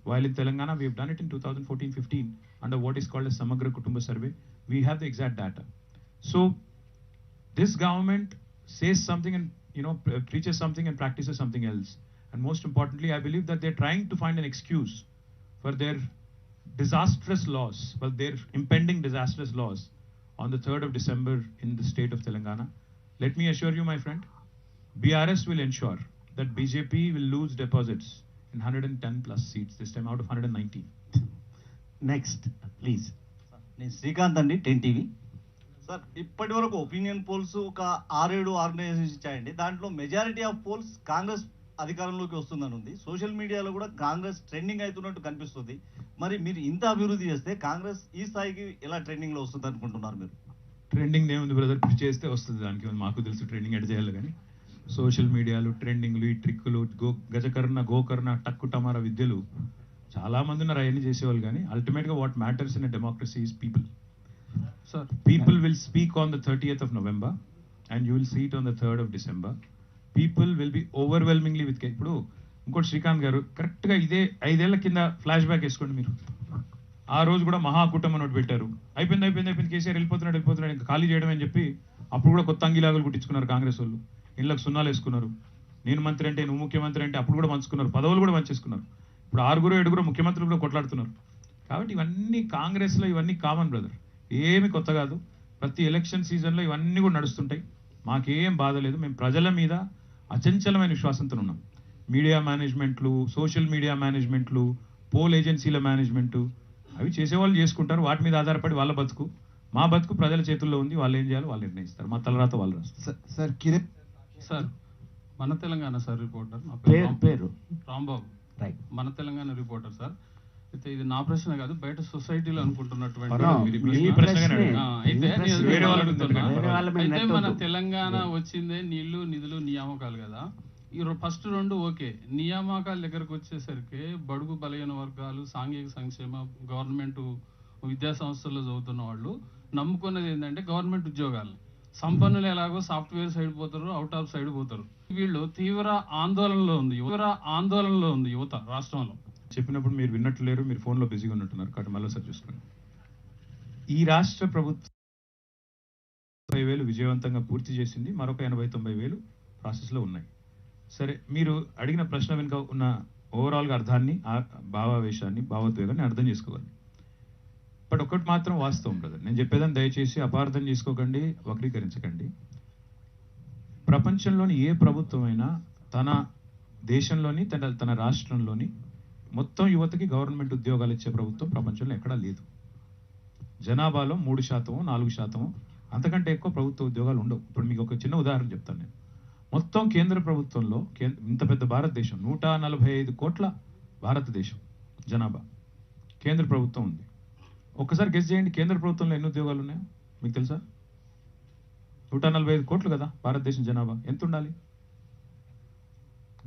while in Telangana we have done it in 2014-15 under what is called a Samagra Kutumba survey. We have the exact data. So this government says something and preaches something and practices something else. And most importantly, I believe that they're trying to find an excuse for their disastrous loss, their impending disastrous loss on the 3rd of December in the state of Telangana. Let me assure you, my friend, BRS will ensure that BJP will lose deposits in 110 plus seats this time out of 190. Next please. నేను శ్రీకాంత్ అండి 10 TV. Sir ఇప్పటి వరకు opinion polls ఒక 6-7 organisations ఇచ్చాయండి. దాంట్లో majority of poles Congress అధికారంలోకి వస్తుందని ఉంది. Social మీడియాలో కూడా కాంగ్రెస్ ట్రెండింగ్ అవుతున్నట్టు కనిపిస్తుంది. మరి మీరు ఇంత అభివృద్ధి చేస్తే కాంగ్రెస్ ఈ స్థాయికి ఎలా ట్రెండింగ్లో వస్తుంది అనుకుంటున్నారు మీరు? ట్రెండింగ్ ఏముంది బ్రదర్, చేస్తే వస్తుంది. దానికి మాకు తెలుసు ట్రెండింగ్ ఎట్ చేయాలి. కానీ సోషల్ మీడియాలు ట్రెండింగ్లు, ఈ ట్రిక్కులు, గజకర్ణ గోకర్ణ టక్కు టమారా విద్యలు చాలా మంది ఉన్నారు అవన్నీ చేసేవాళ్ళు. కానీ అల్టిమేట్గా what matters in a democracy is people. Sir People will speak on the 30th of November and you will see it on the 3rd of December. People will be overwhelmingly with ఇప్పుడు ఇంకోటి శ్రీకాంత్ గారు కరెక్ట్గా ఇదే 5 ఏళ్ల కింద flash back వేసుకోండి మీరు. ఆ రోజు కూడా మహాకూటమి నోటు పెట్టారు. అయిపోయింది కేసీఆర్ వెళ్ళిపోతున్నాడు ఇంకా ఖాళీ చేయడం అని చెప్పి అప్పుడు కూడా కొత్త అంగిలాగులు కుట్టించుకున్నారు కాంగ్రెస్ వాళ్ళు. ఇళ్ళకి సున్నాలు వేసుకున్నారు. నేను మంత్రి అంటే నువ్వు ముఖ్యమంత్రి అంటే అప్పుడు కూడా పంచుకున్నారు. పదవులు కూడా పంచేసుకున్నారు. ఇప్పుడు 6-7 ముఖ్యమంత్రులు కూడా కొట్లాడుతున్నారు. కాబట్టి ఇవన్నీ కాంగ్రెస్లో ఇవన్నీ కామన్ బ్రదర్, ఏమి కొత్త కాదు. ప్రతి ఎలక్షన్ సీజన్లో ఇవన్నీ కూడా నడుస్తుంటాయి. మాకేం బాధ లేదు. మేము ప్రజల మీద అచంచలమైన విశ్వాసంతో ఉన్నాం. మీడియా మేనేజ్మెంట్లు, సోషల్ మీడియా మేనేజ్మెంట్లు, పోల్ ఏజెన్సీల మేనేజ్మెంటు అవి చేసేవాళ్ళు చేసుకుంటారు. వాటి మీద ఆధారపడి వాళ్ళ బతుకు, మా బతుకు ప్రజల చేతుల్లో ఉంది. వాళ్ళు ఏం చేయాలో వాళ్ళు నిర్ణయిస్తారు. మా తలరాత వాళ్ళు రాస్తారు. సార్ కిరణ్ సార్ మన తెలంగాణ సార్ రిపోర్టర్, నా పేరు రాంబాబు, రైట్. మన తెలంగాణ రిపోర్టర్ సార్. అయితే ఇది నా ప్రశ్న కాదు, బయట సొసైటీలో అనుకుంటున్నటువంటి ఈ ప్రశ్నగానే అడగండి. అయితే నేను వేరే వాళ్ళు అడుగుతున్నా. వేరే వాళ్ళ మీద అయితే మన నెట్టొద్దు. తెలంగాణ వచ్చిందే నీళ్లు నిధులు నియామకాలు కదా. ఈ ఫస్ట్ 2 ఓకే. నియామకాల దగ్గరకు వచ్చేసరికి బడుగు బలహీన వర్గాలు, సాంఘిక సంక్షేమ, గవర్నమెంట్ విద్యా సంస్థల్లో చదువుతున్న వాళ్ళు నమ్ముకున్నది ఏంటంటే గవర్నమెంట్ ఉద్యోగాలు. సంపన్నులు ఎలాగో సాఫ్ట్వేర్ సైడ్ పోతారు, అవుట్ ఆఫ్ సైడ్ పోతారు. వీళ్ళు తీవ్ర ఆందోళనలో ఉంది యువత రాష్ట్రంలో. చెప్పినప్పుడు మీరు విన్నట్లు లేరు, మీరు ఫోన్లో బిజీగా ఉన్నట్టున్నారు. కాబట్టి మళ్ళీ సార్ చూసుకోండి. ఈ రాష్ట్ర ప్రభుత్వం 50,000 విజయవంతంగా పూర్తి చేసింది. మరొక 80-90,000 ప్రాసెస్లో ఉన్నాయి. సరే, మీరు అడిగిన ప్రశ్న వెనుక ఉన్న ఓవరాల్గా అర్థాన్ని, భావావేశాన్ని, భావోద్వేగాన్ని అర్థం చేసుకోవాలి. బట్ ఒకటి మాత్రం వాస్తవం బ్రదర్, నేను చెప్పేదాన్ని దయచేసి అపార్థం చేసుకోకండి, వక్రీకరించకండి. ప్రపంచంలోని ఏ ప్రభుత్వమైనా తన దేశంలోని తన రాష్ట్రంలోని మొత్తం యువతకి గవర్నమెంట్ ఉద్యోగాలు ఇచ్చే ప్రభుత్వం ప్రపంచంలో ఎక్కడా లేదు. జనాభాలో 3%, 4% అంతకంటే ఎక్కువ ప్రభుత్వ ఉద్యోగాలు ఉండవు. ఇప్పుడు మీకు ఒక చిన్న ఉదాహరణ చెప్తాను నేను. మొత్తం కేంద్ర ప్రభుత్వంలో ఇంత పెద్ద భారతదేశం, 145 కోట్ల భారతదేశం జనాభా, కేంద్ర ప్రభుత్వం ఉంది. ఒక్కసారి గెస్ చేయండి, కేంద్ర ప్రభుత్వంలో ఎన్ని ఉద్యోగాలు ఉన్నాయో మీకు తెలుసా? 145 కోట్లు కదా భారతదేశం జనాభా. ఎంత ఉండాలి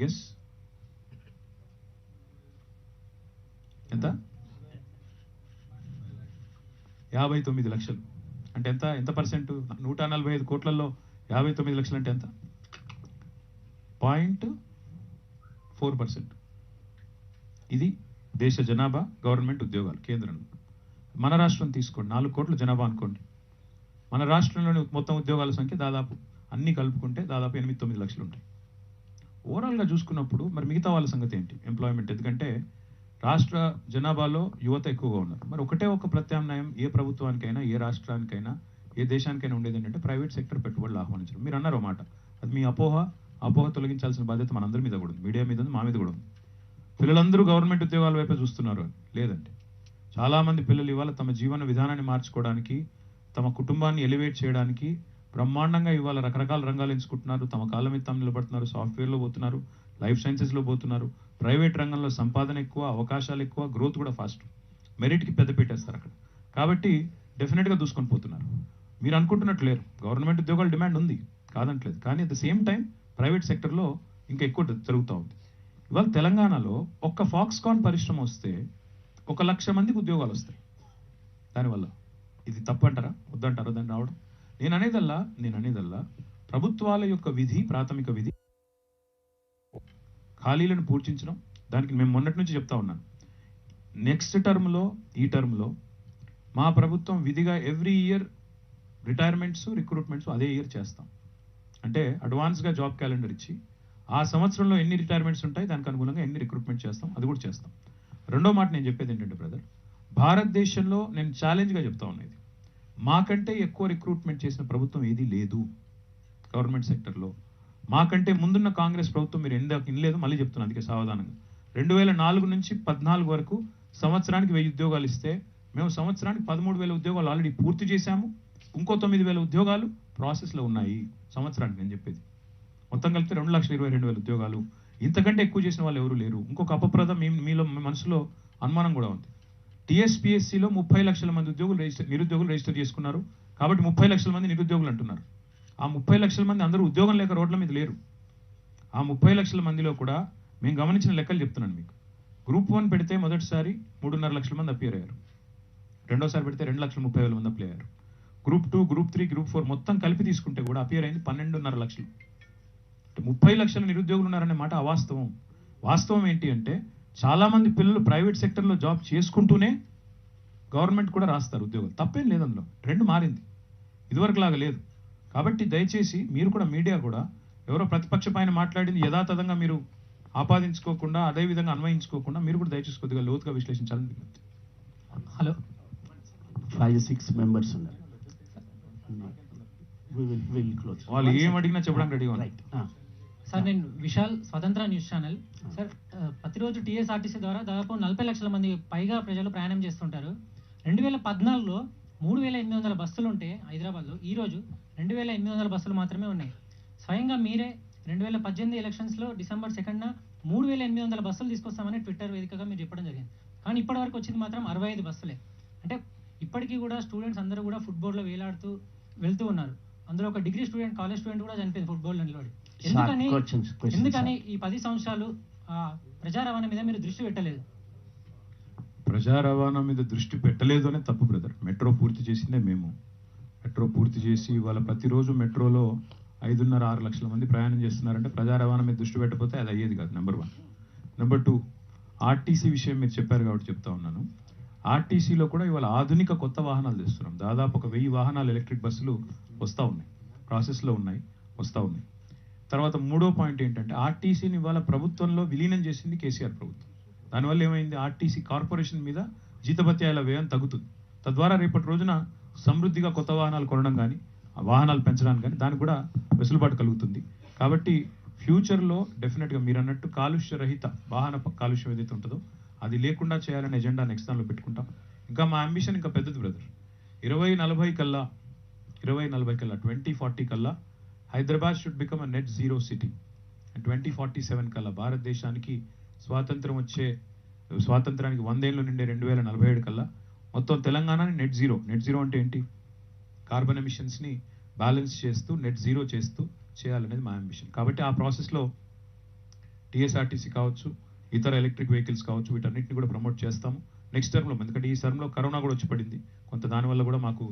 గెస్? ఎంత? 59 లక్షలు. అంటే ఎంత పర్సెంట్? 145 కోట్లలో 59 లక్షలు అంటే ఎంత? 0.4%. ఇది దేశ జనాభా, గవర్నమెంట్ ఉద్యోగాలు కేంద్రంలో. మన రాష్ట్రం తీసుకోండి, 4 కోట్ల జనాభా అనుకోండి. మన రాష్ట్రంలోని మొత్తం ఉద్యోగాల సంఖ్య దాదాపు అన్ని కలుపుకుంటే దాదాపు 8-9 లక్షలు ఉంటాయి. ఓవరాల్గా చూసుకున్నప్పుడు మరి మిగతా వాళ్ళ సంగతి ఏంటి? ఎంప్లాయ్మెంట్. ఎందుకంటే రాష్ట్ర జనాభాలో యువత ఎక్కువగా ఉన్నారు. మరి ఒకటే ఒక ప్రత్యామ్నాయం ఏ ప్రభుత్వానికైనా, ఏ రాష్ట్రానికైనా, ఏ దేశానికైనా ఉండేది ఏంటంటే ప్రైవేట్ సెక్టర్ పెట్టుబడులు ఆహ్వానించడం. మీరు అన్నారు మాట, అది మీ అపోహ తొలగించాల్సిన బాధ్యత మనందరి మీద కూడా ఉంది, మీడియా మీద ఉంది, మా మీద కూడా ఉంది. పిల్లలందరూ గవర్నమెంట్ ఉద్యోగాల వైపే చూస్తున్నారు అని లేదంటే చాలామంది పిల్లలు ఇవాళ తమ జీవన విధానాన్ని మార్చుకోవడానికి, తమ కుటుంబాన్ని ఎలివేట్ చేయడానికి బ్రహ్మాండంగా ఇవాళ రకరకాల రంగాలు ఎంచుకుంటున్నారు. తమ కాళ్ళ మీద తాము నిలబడుతున్నారు. సాఫ్ట్వేర్లో పోతున్నారు, లైఫ్ సైన్సెస్లో పోతున్నారు. ప్రైవేట్ రంగంలో సంపాదన ఎక్కువ, అవకాశాలు ఎక్కువ, గ్రోత్ కూడా ఫాస్ట్. మెరిట్కి పెద్ద పెట్టేస్తారు అక్కడ. కాబట్టి డెఫినెట్గా దూసుకొని పోతున్నారు. మీరు అనుకుంటున్నట్టు లేరు, గవర్నమెంట్ ఉద్యోగాల డిమాండ్ ఉంది, కాదంటలేదు. కానీ at the same time private సెక్టర్లో ఇంకా ఎక్కువ జరుగుతూ ఉంది. ఇవాళ తెలంగాణలో ఒక్క ఫాక్స్కాన్ పరిశ్రమ వస్తే 1,00,000 మందికి ఉద్యోగాలు వస్తాయి దానివల్ల. ఇది తప్పు అంటారా, వద్దంటారా దాన్ని రావడం? నేను అనేదల్లా ప్రభుత్వాల యొక్క విధి, ప్రాథమిక విధి ఖాళీలను పూర్తించడం. దానికి మేము మొన్నటి నుంచి చెప్తా ఉన్నాను. నెక్స్ట్ టర్మ్లో, ఈ టర్మ్లో మా ప్రభుత్వం విధిగా ఎవ్రీ ఇయర్ రిటైర్మెంట్స్, రిక్రూట్మెంట్స్ అదే ఇయర్ చేస్తాం. అంటే అడ్వాన్స్గా జాబ్ క్యాలెండర్ ఇచ్చి ఆ సంవత్సరంలో ఎన్ని రిటైర్మెంట్స్ ఉంటాయి దానికి అనుగుణంగా ఎన్ని రిక్రూట్మెంట్ చేస్తాం, అది కూడా చేస్తాం. రెండో మాట నేను చెప్పేది ఏంటంటే బ్రదర్, భారతదేశంలో నేను ఛాలెంజ్గా చెప్తా ఉన్నది, మాకంటే ఎక్కువ రిక్రూట్మెంట్ చేసిన ప్రభుత్వం ఏదీ లేదు గవర్నమెంట్ సెక్టర్లో. మాకంటే ముందున్న కాంగ్రెస్ ప్రభుత్వం మీరు ఎందుకు ఇనలేదు, మళ్ళీ చెప్తున్నాను అందుకే సావధానంగా. 2004 నుంచి 14 వరకు సంవత్సరానికి 1000 ఉద్యోగాలు ఇస్తే మేము సంవత్సరానికి 13,000 ఉద్యోగాలు ఆల్రెడీ పూర్తి చేశాము. ఇంకో 9,000 ఉద్యోగాలు ప్రాసెస్లో ఉన్నాయి సంవత్సరానికి. నేను చెప్పేది మొత్తం కలిపితే 2,22,000 ఉద్యోగాలు. ఇంతకంటే ఎక్కువ చేసిన వాళ్ళు ఎవరు లేరు. ఇంకొక అపప్రదం మీలో మనసులో అనుమానం కూడా ఉంది. టీఎస్పీఎస్సీలో 30 లక్షల మంది నిరుద్యోగులు రిజిస్టర్ చేసుకున్నారు కాబట్టి 30 లక్షల మంది నిరుద్యోగులు అంటున్నారు. ఆ 30 లక్షల మంది అందరూ ఉద్యోగం లేక రోడ్ల మీద లేరు. ఆ 30 లక్షల మందిలో కూడా మేము గమనించిన లెక్కలు చెప్తున్నాను మీకు. గ్రూప్ 1 పెడితే మొదటిసారి 3.5 లక్షల మంది అపియర్ అయ్యారు. రెండోసారి పెడితే 2,30,000 మంది అప్లై అయ్యారు. గ్రూప్ 2, గ్రూప్ 3, గ్రూప్ 4 మొత్తం కలిపి తీసుకుంటే కూడా అపియర్ అయింది 12.5 లక్షలు. 30 లక్షల నిరుద్యోగులు ఉన్నారనే మాట అవాస్తవం. వాస్తవం ఏంటి అంటే చాలా మంది పిల్లలు ప్రైవేట్ సెక్టర్లో జాబ్ చేసుకుంటూనే గవర్నమెంట్ కూడా రాస్తారు ఉద్యోగాలు. తప్పేం లేదు అందులో. ట్రెండ్ మారింది, ఇదివరకు లాగా లేదు. కాబట్టి దయచేసి మీరు కూడా మీడియా కూడా ఎవరో ప్రతిపక్ష పైన మాట్లాడింది యథాతథంగా మీరు ఆపాదించుకోకుండా అదే విధంగా అన్వయించుకోకుండా మీరు కూడా దయచేసి కొద్దిగా లోతుగా విశ్లేషించాలని. హలో 5-6 మెంబర్స్ ఉన్నారు. వాళ్ళు ఏం అడిగినా చెప్పడానికి రెడీగా ఉన్నారు. సార్ నేను విశాల్, స్వతంత్ర న్యూస్ ఛానల్. సార్ ప్రతిరోజు టీఎస్ఆర్టీసీ ద్వారా దాదాపు 40 లక్షల మంది పైగా ప్రజలు ప్రయాణం చేస్తుంటారు. 2014లో 3,800 బస్సులు ఉంటే హైదరాబాద్లో ఈరోజు 2,800 బస్సులు మాత్రమే ఉన్నాయి. స్వయంగా మీరే 2018 ఎలక్షన్స్లో డిసెంబర్ 2న 3,800 బస్సులు తీసుకొస్తామని ట్విట్టర్ వేదికగా మీరు చెప్పడం జరిగింది. కానీ ఇప్పటివరకు వచ్చింది మాత్రం 65 బస్సులే. అంటే ఇప్పటికీ కూడా స్టూడెంట్స్ అందరూ కూడా ఫుట్బాల్లో వేలాడుతూ వెళ్తూ ఉన్నారు. అందులో ఒక డిగ్రీ స్టూడెంట్, కాలేజ్ స్టూడెంట్ కూడా చనిపోయింది ఫుట్బాల్లో నిలబడి. ఎందుకని ఈ 10 సంవత్సరాలు ప్రజా రవాణా మీద మీరు దృష్టి పెట్టలేదు? ప్రజా రవాణా మీద దృష్టి పెట్టలేదు అనే తప్పు బ్రదర్. మెట్రో పూర్తి చేసిందే మేము. మెట్రో పూర్తి చేసి ఇవాళ ప్రతిరోజు మెట్రోలో 5.5-6 లక్షల మంది ప్రయాణం చేస్తున్నారంటే ప్రజా రవాణా మీద దృష్టి పెట్టకపోతే అది అయ్యేది కాదు. నెంబర్ 1. నెంబర్ 2, ఆర్టీసీ విషయం మీరు చెప్పారు కాబట్టి చెప్తా ఉన్నాను. ఆర్టీసీలో కూడా ఇవాళ ఆధునిక కొత్త వాహనాలు తెస్తున్నాం. దాదాపు 1000 వాహనాలు ఎలక్ట్రిక్ బస్సులు వస్తూ ఉన్నాయి, ప్రాసెస్లో ఉన్నాయి, వస్తూ ఉన్నాయి. తర్వాత 3వ పాయింట్ ఏంటంటే ఆర్టీసీని ఇవాళ ప్రభుత్వంలో విలీనం చేసింది కేసీఆర్ ప్రభుత్వం. దానివల్ల ఏమైంది, ఆర్టీసీ కార్పొరేషన్ మీద జీతభత్యాల వ్యయం తగ్గుతుంది. తద్వారా రేపటి రోజున సమృద్ధిగా కొత్త వాహనాలు కొనడం కానీ వాహనాలు పెంచడానికి కానీ దానికి కూడా వెసులుబాటు కలుగుతుంది. కాబట్టి ఫ్యూచర్లో డెఫినెట్గా మీరు అన్నట్టు కాలుష్య రహిత వాహన కాలుష్యం ఏదైతే ఉంటుందో అది లేకుండా చేయాలనే ఎజెండా నెక్స్ట్ దానిలో పెట్టుకుంటాం. ఇంకా మా అంబిషన్ ఇంకా పెద్దది బ్రదర్. 2040 కల్లా 2040 కల్లా Hyderabad should become a net zero city. 2047 కల్లా భారతదేశానికి స్వాతంత్రానికి 100 ఏళ్ళు నిండే 2047 కల్లా మొత్తం తెలంగాణని నెట్ జీరో అంటే ఏంటి, కార్బన్ ఎమిషన్స్ని బ్యాలెన్స్ చేస్తూ నెట్ జీరో చేస్తూ చేయాలనేది మా అంబిషన్. కాబట్టి ఆ ప్రాసెస్లో టీఎస్ఆర్టీసీ కావచ్చు, ఇతర ఎలక్ట్రిక్ వెహికల్స్ కావచ్చు, వీటన్నిటిని కూడా ప్రమోట్ చేస్తాము నెక్స్ట్ టర్మ్లో. ఎందుకంటే ఈ టర్మ్లో కరోనా కూడా వచ్చి పడింది కొంత, దానివల్ల కూడా మాకు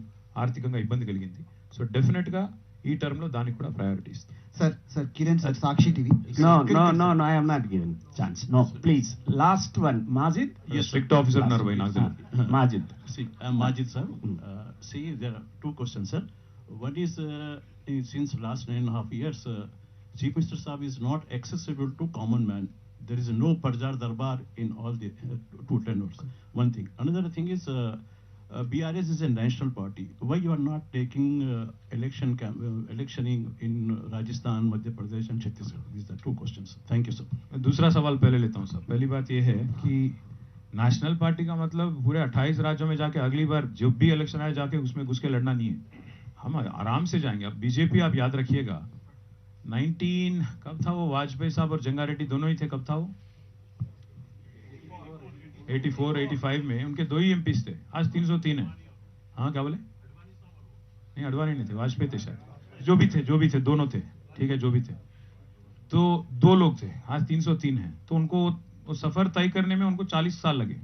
ఆర్థికంగా ఇబ్బంది కలిగింది. సో డెఫినెట్గా ఈ టర్మ్లో దానికి కూడా ప్రయారిటీ ఇస్తాం. Sir Kiran sir, Sakshi TV. No, I am not given chance. No, please. Last one, Majid. Yes, strict officer ఉన్నారు భయ్ నాకు. Majid. See, I am Majid, sir. See, there are 2 questions, sir. One is, since last 9.5 years, Chief Minister Saab is not accessible to common man. There is no Parjar Darbar in all the 2 tenures. One thing. Another thing is, BRS is a national party. Why you are not taking electioning in Rajasthan, Madhya Pradesh and Chhattisgarh? These are 2 questions. Thank you, sir. दूसरा सवाल पहले लेता हूँ sir. पहली बात यह है कि नेशनल पार्टी का मतलब पूरे 28 राज्यों में जाके अगली बार जब भी इलेक्शन आए जाके उसमें घुस के लड़ना नहीं है. हम आराम से जाएंगे. अब बीजेपी आप याद रखिएगा 19 कब था वो, वाजपेयी साहब और जंगारेड्डी दोनों ही थे. कब था वो 84-85 में उनके 2 ही एमपीस थे. आज 303 है. हाँ क्या बोले, नहीं अडवाणी नहीं थे, वाजपेयी थे शायद. जो भी थे दोनों थे, ठीक है, जो भी थे. तो 2 लोग थे, आज 303 है. तो उनको वो सफर तय करने में उनको 40 साल लगे.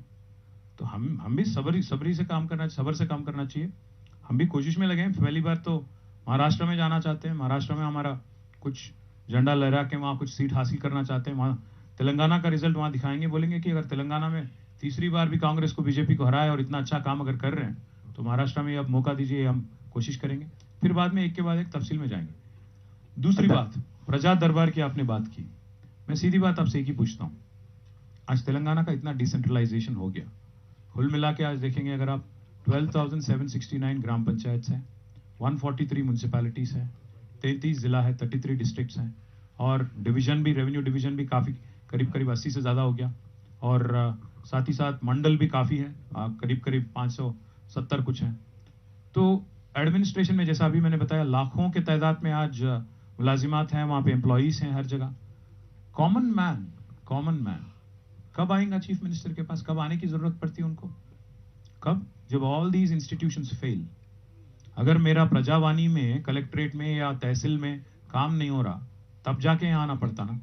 तो हम भी सब्र से काम करना चाहिए. हम भी कोशिश में लगे हैं. पहली बार तो महाराष्ट्र में जाना चाहते हैं. महाराष्ट्र में हमारा कुछ झंडा लहरा के वहाँ कुछ सीट हासिल करना चाहते हैं. वहाँ तेलंगाना का रिजल्ट वहाँ दिखाएंगे. बोलेंगे कि अगर तेलंगाना में तीसरी बार भी कांग्रेस को, बीजेपी को हराए और इतना अच्छा काम अगर कर रहे हैं तो महाराष्ट्र में अब मौका दीजिए, हम कोशिश करेंगे. फिर बाद में एक के बाद एक तफसील में जाएंगे. दूसरी बात, प्रजा दरबार की आपने बात की. मैं सीधी बात आपसे एक ही पूछता हूँ. आज तेलंगाना का इतना डिसेंट्रलाइजेशन हो गया, कुल मिला के आज देखेंगे अगर आप 12,769 ग्राम पंचायत हैं, 143 म्यूनसिपैलिटीज हैं, 33 जिला है, 33 डिस्ट्रिक्ट्स हैं, और डिवीजन भी, रेवेन्यू डिवीजन भी काफ़ी करीब करीब 80 से ज़्यादा हो गया, और साथ ही साथ मंडल भी काफ़ी है, करीब करीब 570 कुछ हैं। तो एडमिनिस्ट्रेशन में जैसा अभी मैंने बताया, लाखों के तादाद में आज मुलाजिमात हैं, वहाँ पे एम्प्लॉयज़ हैं हर जगह। कॉमन मैन कब आएगा चीफ मिनिस्टर के पास? कब आने की जरूरत पड़ती है उनको? कब? जब ऑल दीज इंस्टीट्यूशंस फेल। अगर मेरा प्रजावाणी में, कलेक्ट्रेट में या तहसील में काम नहीं हो रहा, तब जाके यहाँ आना पड़ता ना।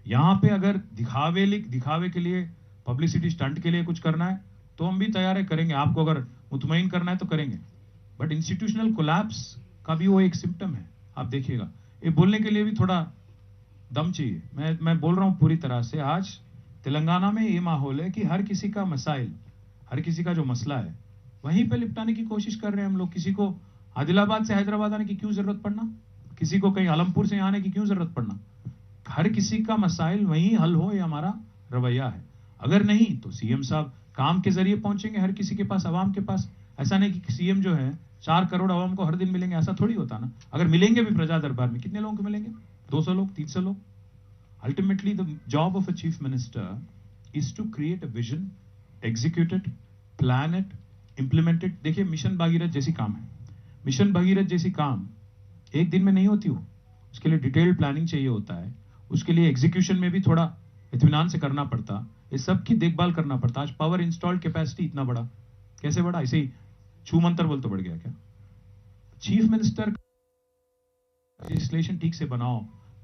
यहाँ पे अगर दिखावे के लिए, पब्लिसिटी स्टंट के लिए कुछ करना है तो हम भी तैयार है, करेंगे। आपको अगर मुतमईन करना है तो करेंगे, बट इंस्टीट्यूशनल कोलैप्स का भी वो एक सिम्टम है। आप देखिएगा, ये बोलने के लिए भी थोड़ा दम चाहिए। मैं बोल रहा हूँ पूरी तरह से। आज तेलंगाना में ये माहौल है कि हर किसी का मसाइल, हर किसी का जो मसला है वहीं पे निपटाने की कोशिश कर रहे हैं हम लोग। किसी को आदिलाबाद से हैदराबाद आने की क्यों जरूरत पड़ना? किसी को कहीं आलमपुर से आने की क्यों जरूरत पड़ना? हर किसी का मसाइल वहीं हल हो, ये हमारा रवैया है। अगर नहीं तो सीएम साहब काम के जरिए पहुंचेंगे हर किसी के पास, आवाम के पास। ऐसा नहीं कि सीएम जो है 4 करोड़ आवाम को हर दिन मिलेंगे, ऐसा थोड़ी होता ना। अगर मिलेंगे भी प्रजा दरबार में, कितने लोगों को मिलेंगे? 200 लोग, 300 लोग। Ultimately the job of a chief minister is to create a vision, execute it, plan it, implement it. देखिए, मिशन भागीरथ जैसी काम है। मिशन भागीरथ जैसी काम एक दिन में नहीं होती हो, उसके लिए डिटेल्ड प्लानिंग चाहिए होता है, उसके लिए एग्जीक्यूशन में भी थोड़ा इत्मीनान से करना पड़ता, ये सब की देखभाल करना पड़ता। आज पावर इंस्टॉल्ड कैपेसिटी इतना बड़ा, कैसे बढ़ा? ऐसे ही छू मंतर बोल तो बढ़ गया क्या? चीफ मिनिस्टर लेजिस्लेशन ठीक से बनाओ,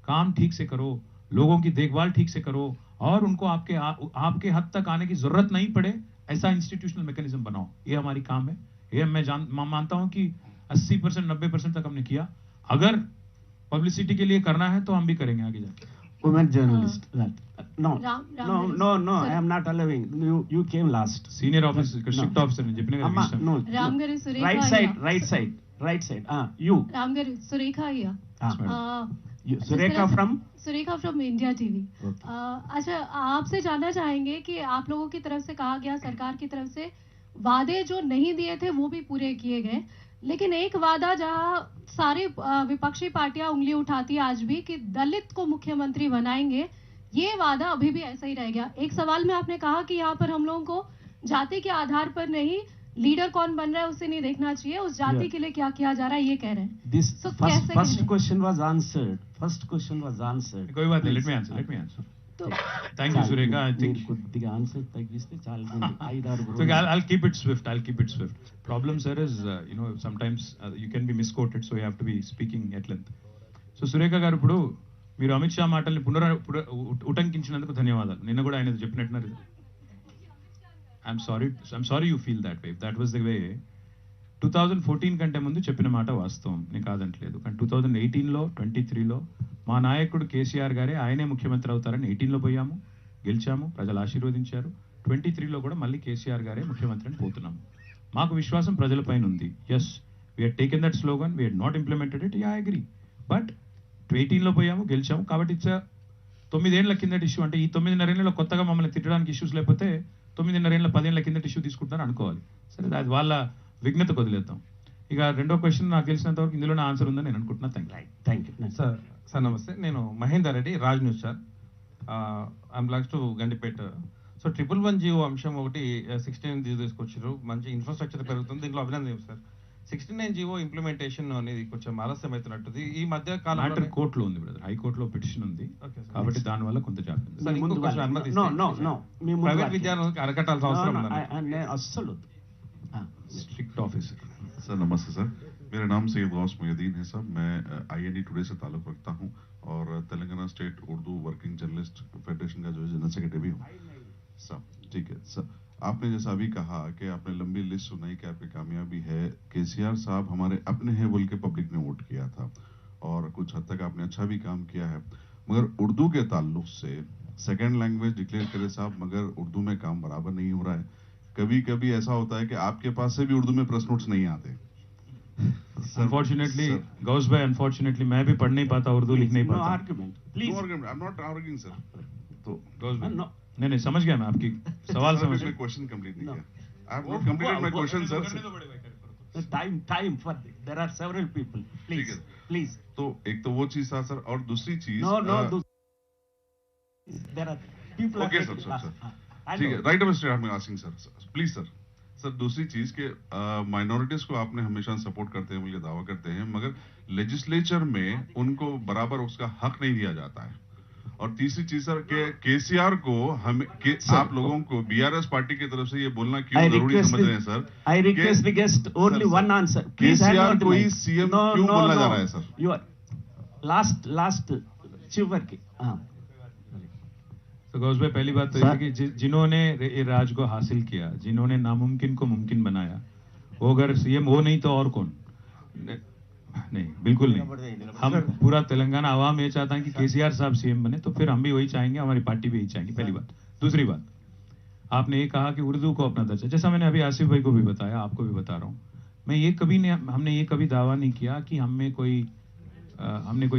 काम ठीक से करो, लोगों की देखभाल ठीक से करो, और उनको आपके हद तक आने की जरूरत नहीं पड़े, ऐसा इंस्टीट्यूशनल मैकेनिज्म बनाओ। ये हमारी काम है। ये मैं मानता हूं कि 80% 90% तक हमने किया। अगर पब्लिसिटी के लिए करना है तो हम भी करेंगे आगे जाके। Women journalist. No, Ram, no, I am not allowing. You came last. Senior officer, strict officer ने जितने Amma, no. Ramgaru Surekha. Right side. You. Ramgaru Surekha here. Surekha from? Surekha from India TV. अच्छा, आपसे जानना चाहेंगे कि आप लोगों की तरफ से कहा गया, सरकार की तरफ से वादे जो नहीं दिए थे वो भी पूरे किए गए, लेकिन एक वादा जहां सारे विपक्षी पार्टियां उंगली उठाती है आज भी कि दलित को मुख्यमंत्री बनाएंगे, ये वादा अभी भी ऐसा ही रह गया। एक सवाल में आपने कहा कि यहाँ पर हम लोगों को जाति के आधार पर नहीं, लीडर कौन बन रहा है उसे नहीं देखना चाहिए, उस जाति के लिए क्या किया जा रहा है ये कह रहे हैं। This first question was answered. कोई बात नहीं, let me answer. तो Thank you, Surekha. I think కొద్దిగా ఆన్సర్ తగ్గిస్తే చాలా 5-6 so I'll keep it swift. Problem, sir, is sometimes you can be misquoted, so you have to be speaking at length. So Surekha garu, ఇప్పుడు మీరు అమిత్ షా మాటల్ని ఉటంకించినందుకు ధన్యవాదాలు. నిన్న కూడా ఆయన చెప్పినట్టున్నారు. I'm sorry you feel that way. If that was the way, 2014 కంటే ముందు చెప్పిన మాట వాస్తవం, నేను కాదంటలేదు. కానీ 2018లో 23లో మా నాయకుడు కేసీఆర్ గారే ఆయనే ముఖ్యమంత్రి అవుతారని 18లో పోయాము, గెలిచాము, ప్రజలు ఆశీర్వదించారు. 23లో కూడా మళ్ళీ కేసీఆర్ గారే ముఖ్యమంత్రి అని పోతున్నాము. మాకు విశ్వాసం ప్రజలపైన ఉంది. Yes, we had taken that slogan, we had not implemented it. I agree. But 18లో పోయాము, గెలిచాము. కాబట్టి ఇట్స్ 9 ఏళ్ల కిందటి ఇష్యూ. అంటే ఈ 9.5 ఏళ్లలో కొత్తగా మమ్మల్ని తిట్టడానికి ఇష్యూస్ లేకపోతే 9.5 ఏళ్ల 10 ఏళ్ల కిందటి ఇష్యూ తీసుకుంటారు అనుకోవాలి. సరే, అది వాళ్ళ విఘ్నతకు వదిలేద్దాం. ఇక రెండో క్వశ్చన్ నాకు తెలిసినంత వరకు ఇందులోనే ఆన్సర్ ఉందని నేను అనుకుంటున్నా. థ్యాంక్ యూ సార్ నమస్తే, నేను Mahender Reddy, Raj news sir. I'm blocks to Gandipet. So 111 అంశం ఒకటి 69 తీసుకొచ్చారు, మంచి ఇన్ఫ్రాస్ట్రక్చర్ పెరుగుతుంది, దీంట్లో అభినందన సార్. 69 ఇంప్లిమెంటేషన్ అనేది కొంచెం ఆలస్యం అవుతున్నట్టుంది ఈ మధ్య కాలంలో. కోర్టులో ఉంది బ్రదర్, హైకోర్టులో పిటిషన్ ఉంది, కాబట్టి దాని వల్ల కొంత జాప్యం. ప్రైవేట్ విద్యార్థులకు అరకట్టాల్సిన అవసరం ఉందా? అస్సలు स्ट्रिक्ट ऑफिसर। सर नमस्ते सर, मेरा नाम सैयद गौस मुहिद्दीन है सर। मैं IND टुडे से ताल्लुक़ रखता हूं और Telangana state Urdu working journalist federation का जो है जनरल सेक्रेटरी भी हूं सर। ठीक है सर, आपने जैसा अभी कहा कि आपने लंबी लिस्ट सुनाई कि आपकी कामयाबी है। केसीआर साहब हमारे अपने हैं बोल के पब्लिक ने वोट किया था और कुछ हद तक आपने अच्छा भी काम किया है, मगर उर्दू के ताल्लुक से सेकेंड लैंग्वेज डिक्लेयर करे साहब, मगर उर्दू में काम बराबर नहीं हो रहा है। कभी कभी ऐसा होता है कि आपके पास से भी उर्दू में प्रश्न नोट्स नहीं आते। अनफॉर्चुनेटली गौस भाई, अनफॉर्चुनेटली मैं भी पढ़ नहीं पाता, उर्दू लिख नहीं पाता। I am not arguing sir. तो गौस भाई नहीं समझ गया मैं आपकी सवाल समझ गया। क्वेश्चन कंप्लीट नहीं किया। I have not completed my question sir. time for this. There are several people. ठीक Please, है please. तो एक तो वो चीज था सर, और दूसरी चीज No. There are people. Okay are sir taking- I ठीक है, know. राइट अवे स्टेट में asking sir, please sir. Sir दूसरी चीज के माइनॉरिटीज को आपने हमेशा सपोर्ट करते हैं, मुझे दावा करते हैं, मगर लेजिस्लेचर में उनको बराबर उसका हक नहीं दिया जाता है। और तीसरी चीज सर के केसीआर को आप लोगों को बीआरएस पार्टी की तरफ से ये बोलना क्यों जरूरी समझ रहे हैं sir? I request the guest only one answer. Please hand KCR over the को ही mic. सीएम No, क्यों no, बोलना no. जा रहा है सर? You are last चिवरकी. तो गौस भाई, पहली बात तो ये है कि जिन्होंने ये राज को हासिल किया, जिन्होंने नामुमकिन को मुमकिन बनाया, वो अगर सीएम हो नहीं तो और कौन? नहीं, बिल्कुल नहीं। हम पूरा तेलंगाना आवाम ये चाहता है कि केसीआर साहब सीएम बने, तो फिर हम भी वही चाहेंगे, हमारी पार्टी भी यही चाहेंगी, पहली बात। दूसरी बात, आपने ये कहा कि उर्दू को अपना दर्जा, जैसा मैंने अभी आसिफ भाई को भी बताया, आपको भी बता रहा हूँ, मैं ये कभी नहीं, हमने ये कभी दावा नहीं किया कि हमने कोई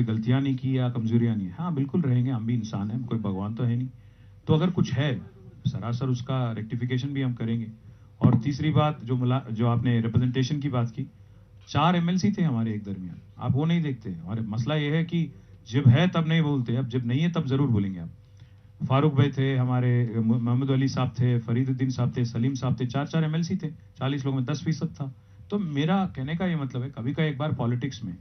गलतियां नहीं की या कमजोरियां नहीं है। हाँ, बिल्कुल रहेंगे, हम भी इंसान हैं, कोई भगवान तो है नहीं। तो अगर कुछ है सरासर उसका रेक्टिफिकेशन भी हम करेंगे। और तीसरी बात, जो आपने रिप्रेजेंटेशन की बात की, 4 एमएलसी थे हमारे एक दरमियान, आप वो नहीं देखते। हमारे मसला ये है कि जब है तब नहीं बोलते, अब जब नहीं है तब जरूर बोलेंगे। आप फारूक भाई थे हमारे, मोहम्मद अली साहब थे, फरीदुद्दीन साहब थे, सलीम साहब थे, 4 एमएलसी थे, 40 लोगों में 10% था। तो मेरा कहने का ये मतलब है, कभी का एक बार पॉलिटिक्स में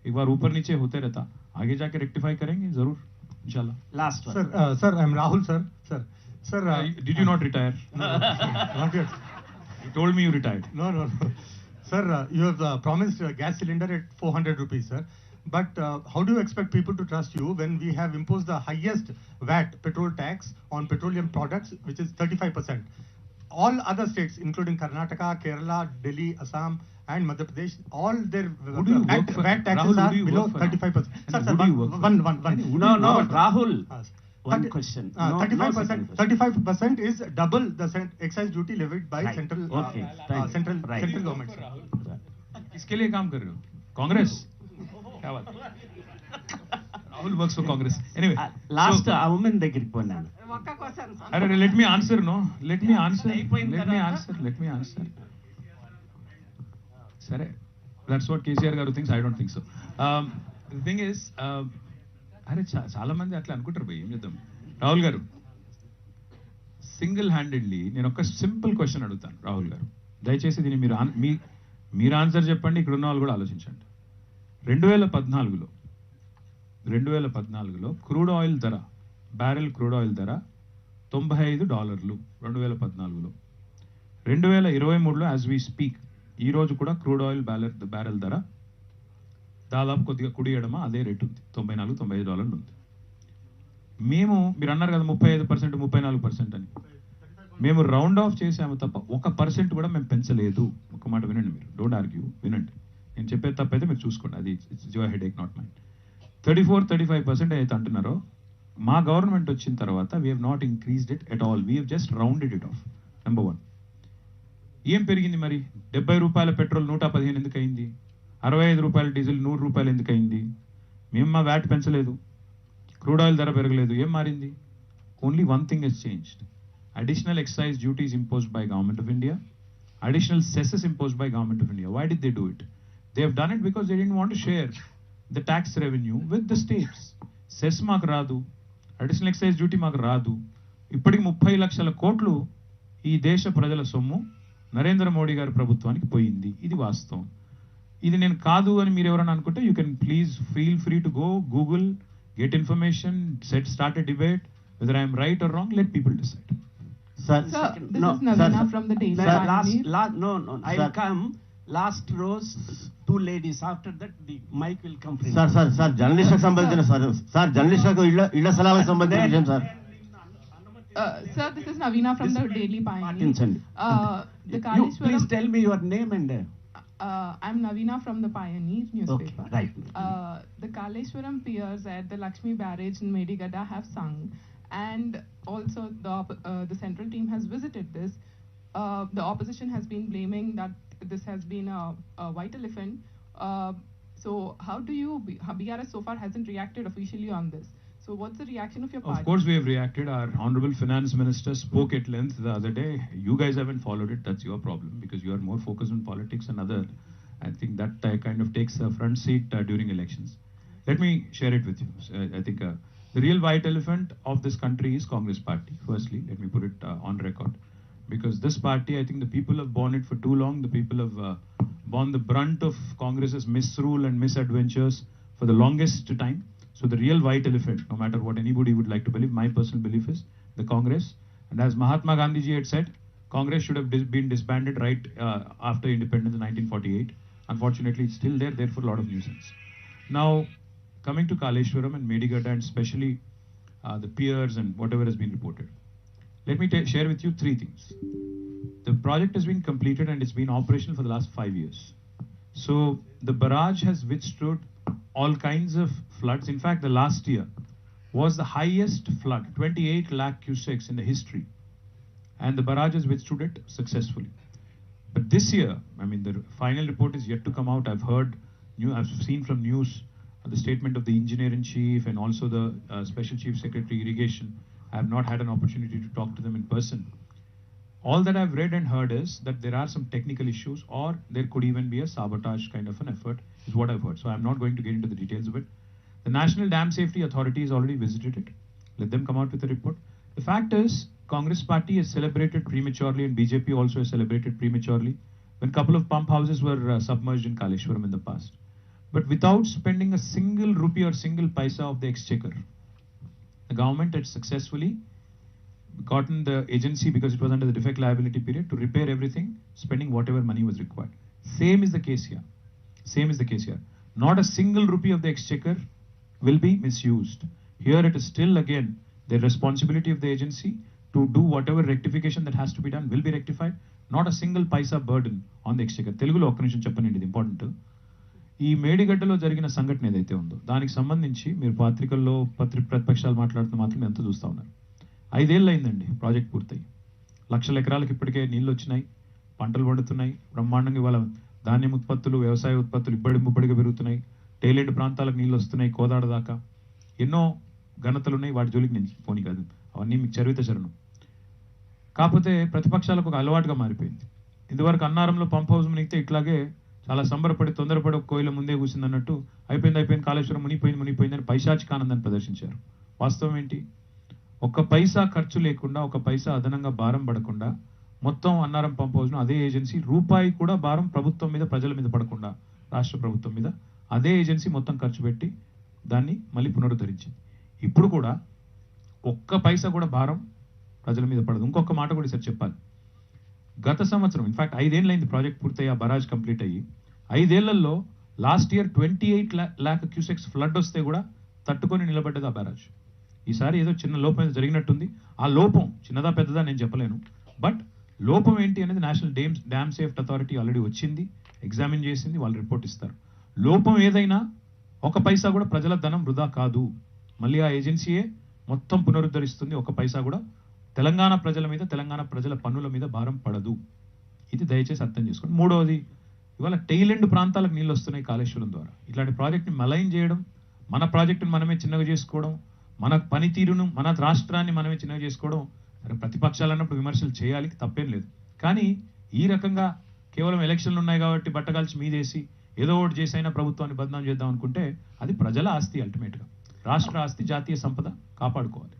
एक बार ऊपर नीचे होते रहता, आगे जाके रेक्टिफाई करेंगे जरूर इंशाल्लाह। Last one. Sir, I'm Rahul, sir. Did you not retire? No, not yet. You told me you retired. No. Sir, you have promised a gas cylinder at 400 rupees, sir. But how do you expect people to trust you when we have imposed the highest VAT petrol tax on petroleum products, which is 35%? All other states, including Karnataka, Kerala, Delhi, Assam, and Madhya Pradesh, all their VAT taxes are below 35%. Sir, one. No, Rahul. One question. 35% is double the excise duty levied by Right. central Okay, thank you. central Right. central government. किसके लिए काम कर रहे हो? कांग्रेस? क्या बात? Rahul works for Congress. Anyway, Last woman దగ్గరికి పోన్నాను. अरे let me answer, no? Let me answer. Sir, that's what KCR garu thinks. I don't think so. The thing is, అరే చాలా మంది అట్లా అనుకుంటారు భయ్, ఏం చేద్దాం. రాహుల్ గారు, సింగిల్ హ్యాండెడ్లీ నేను ఒక సింపుల్ క్వశ్చన్ అడుగుతాను. రాహుల్ గారు, దయచేసి దీన్ని మీరు ఆన్సర్ చెప్పండి, ఇక్కడ ఉన్న వాళ్ళు కూడా ఆలోచించండి. 2014లో క్రూడ్ ఆయిల్ ధర, బ్యారెల్ క్రూడ్ ఆయిల్ ధర $95 2014లో. 2023లో యాజ్ వీ స్పీక్ ఈ రోజు కూడా క్రూడ్ ఆయిల్ బ్యారెల్ ధర దాదాపు కొద్దిగా కుడి ఎడమ అదే రేటు ఉంది, $94-95 ఉంది. మీరు అన్నారు కదా 35% 34% అని, మేము రౌండ్ ఆఫ్ చేసాము తప్ప 1% కూడా మేము పెంచలేదు. ఒక మాట వినండి, మీరు డోంట్ ఆర్గ్యూ, వినండి. నేను చెప్పేది తప్పైతే మీరు చూసుకోండి, అది it's your headache not mind. 34-35% అయితే అంటున్నారో, మా గవర్నమెంట్ వచ్చిన తర్వాత we have not increased it at all, we have just rounded it of. Number 1. ఏం పెరిగింది మరి? ₹70 పెట్రోల్ 115 ఎందుకు అయింది? ₹65 డీజిల్ ₹100 ఎందుకు అయింది? మేము మా వ్యాట్ పెంచలేదు, క్రూడ్ ఆయిల్ ధర పెరగలేదు, ఏం మారింది? Only one thing has changed. Additional excise duties imposed by government of India, additional cesses imposed by government of India. Why did they do it? They have done it because they didn't want to share the tax revenue with the states. Cess maaku raadu, additional excise duty maaku raadu. ఇప్పటికి 30 లక్షల కోట్లు ఈ దేశ ప్రజల సొమ్ము నరేంద్ర మోడీ గారి ప్రభుత్వానికి పోయింది. ఇది వాస్తవం. ఇది నేను కాదు అని మీరు ఎవరైనా అనుకుంటే you can please feel free to go Google, get information, start a debate whether I'm right are wrong, let people decide. Sir, this is Navina from the Daily Pioneer. No. I'll come. Last rows, 2 ladies. After that, the mic will come free. Sir, journalist కు సంబంధించిన sir, journalist ఇళ్ల స్థలాలకు సంబంధించిన విషయం sir. Sir, this is Navina from the Daily Pioneer. You please tell me your name and. I'm Navina from the Pioneer newspaper. Okay, right. The Kaleshwaram piers at the Lakshmi barrage in Medigada have sung, and also the central team has visited this. The opposition has been blaming that this has been a white elephant. So how do you, BRS so far hasn't reacted officially on this. So So what's the reaction of your Of party? course, we have reacted. Our Honorable Finance Minister spoke at length the other day. You guys haven't followed it. That's your problem because you are more focused on politics and other. I think that kind of takes a front seat during elections. Let me share it with you. I think the real white elephant of this country is Congress Party. Firstly, let me put it on record. Because this party, I think the people have borne it for too long. The people have borne the brunt of Congress's misrule and misadventures for the longest time. So the real white elephant, no matter what anybody would like to believe, my personal belief is the Congress. And as Mahatma Gandhi ji had said, Congress should have been disbanded right after independence in 1948. Unfortunately, it's still there, therefore a lot of nuisance. Now, coming to Kaleshwaram and Medigada and especially the piers and whatever has been reported. Let me share with you 3 things. The project has been completed and it's been operational for the last 5 years. So the barrage has withstood all kinds of floods. In fact, the last year was the highest flood, 28 lakh cusecs in the history. And the barrage has withstood it successfully. But this year, I mean, the final report is yet to come out. I've seen from news the statement of the engineer-in-chief and also the Special Chief Secretary Irrigation. I have not had an opportunity to talk to them in person. All that I've read and heard is that there are some technical issues or there could even be a sabotage kind of an effort, is what I've heard. So I'm not going to get into the details of it. The National Dam Safety Authority has already visited it. Let them come out with a report. The fact is, Congress Party has celebrated prematurely and BJP also has celebrated prematurely when a couple of pump houses were submerged in Kaleshwaram in the past. But without spending a single rupee or single paisa of the exchequer, the government had successfully gotten the agency, because it was under the defect liability period, to repair everything, spending whatever money was required. Same is the case here. Same is the case here. Not a single rupee of the exchequer will be misused. Here it is still again the responsibility of the agency to do whatever rectification that has to be done will be rectified. Not a single paisa burden on the exchequer. Telugulo ఒక్క నిమిషం చెప్పండి, ఇది important. ఈ మేడిగడ్డలో జరిగిన సంఘటన ఏదైతే ఉందో దానికి సంబంధించి మీరు పత్రికల్లో ప్రతిపక్షాలు మాట్లాడుతూ మాత్రం ఎంత చూస్తూ ఉన్నారు. 5 ఏళ్ళు అయిందండి ప్రాజెక్ట్ పూర్తయి. లక్షల ఎకరాలకు ఇప్పటికే నీళ్ళు వచ్చినాయి, పంటలు పండుతున్నాయి, బ్రహ్మాండంగా ఇవాళ ధాన్యం ఉత్పత్తులు, వ్యవసాయ ఉత్పత్తులు ఇబ్బడిగా పెరుగుతున్నాయి, టైలెండ్ ప్రాంతాలకు నీళ్ళు వస్తున్నాయి, కోదాడ దాకా ఎన్నో ఘనతలు ఉన్నాయి. వాటి జోలికి నేను పోనీ కాదు, అవన్నీ మీకు చరిత్ర చరణం. కాకపోతే ప్రతిపక్షాలకు ఒక అలవాటుగా మారిపోయింది. ఇదివరకు అన్నారంలో పంప్ హౌస్ మునిగితే ఇట్లాగే చాలా సంబరపడి తొందరపడి ఒక కోయిల ముందే కూర్చుంది అన్నట్టు అయిపోయింది కాళేశ్వరం మునిగిపోయింది అని పైశాచిక ఆనందాన్ని ప్రదర్శించారు. వాస్తవం ఏంటి? ఒక్క పైసా ఖర్చు లేకుండా, ఒక పైసా అదనంగా భారం పడకుండా మొత్తం అన్నారం పంప్ హౌస్ను అదే ఏజెన్సీ రూపాయి కూడా భారం ప్రభుత్వం మీద, ప్రజల మీద పడకుండా, రాష్ట్ర ప్రభుత్వం మీద అదే ఏజెన్సీ మొత్తం ఖర్చు పెట్టి దాన్ని మళ్ళీ పునరుద్ధరించింది. ఇప్పుడు కూడా ఒక్క పైసా కూడా భారం ప్రజల మీద పడదు. ఇంకొక మాట కూడా ఈసారి చెప్పాలి. గత సంవత్సరం ఇన్ఫాక్ట్ 5 ఏళ్ళైంది ప్రాజెక్ట్ పూర్తయి, ఆ బరాజ్ కంప్లీట్ అయ్యి 5 ఏళ్లలో last year 28 lakh cusecs flood వస్తే కూడా తట్టుకొని నిలబడ్డది ఆ బరాజ్. ఈసారి ఏదో చిన్న లోపం ఏదో జరిగినట్టుంది. ఆ లోపం చిన్నదా పెద్దదా నేను చెప్పలేను, బట్ లోపం ఏంటి అనేది national dam safety authority already వచ్చింది, ఎగ్జామిన్ చేసింది, వాళ్ళు రిపోర్ట్ ఇస్తారు. లోపం ఏదైనా ఒక పైసా కూడా ప్రజల ధనం వృధా కాదు. మళ్ళీ ఆ ఏజెన్సీయే మొత్తం పునరుద్ధరిస్తుంది. ఒక పైసా కూడా తెలంగాణ ప్రజల మీద, తెలంగాణ ప్రజల పన్నుల మీద భారం పడదు. ఇది దయచేసి అర్థం చేసుకోండి. మూడవది, ఇవాళ టైలెండ్ ప్రాంతాలకు నీళ్ళు వస్తున్నాయి కాళేశ్వరం ద్వారా. ఇట్లాంటి ప్రాజెక్ట్ని మలైన్ చేయడం, మన ప్రాజెక్టును మనమే చిన్నగా చేసుకోవడం, మన పనితీరును, మన రాష్ట్రాన్ని మనమే చిన్నగా చేసుకోవడం, ప్రతిపక్షాలు అన్నప్పుడు విమర్శలు చేయాలి, తప్పేం లేదు. కానీ ఈ రకంగా కేవలం ఎలక్షన్లు ఉన్నాయి కాబట్టి బట్టగాల్చి మీదేసి ఏదో ఒకటి చేసైనా ప్రభుత్వాన్ని బదనాం చేద్దాం అనుకుంటే అది ప్రజల ఆస్తి. అల్టిమేట్గా రాష్ట్ర ఆస్తి, జాతీయ సంపద కాపాడుకోవాలి.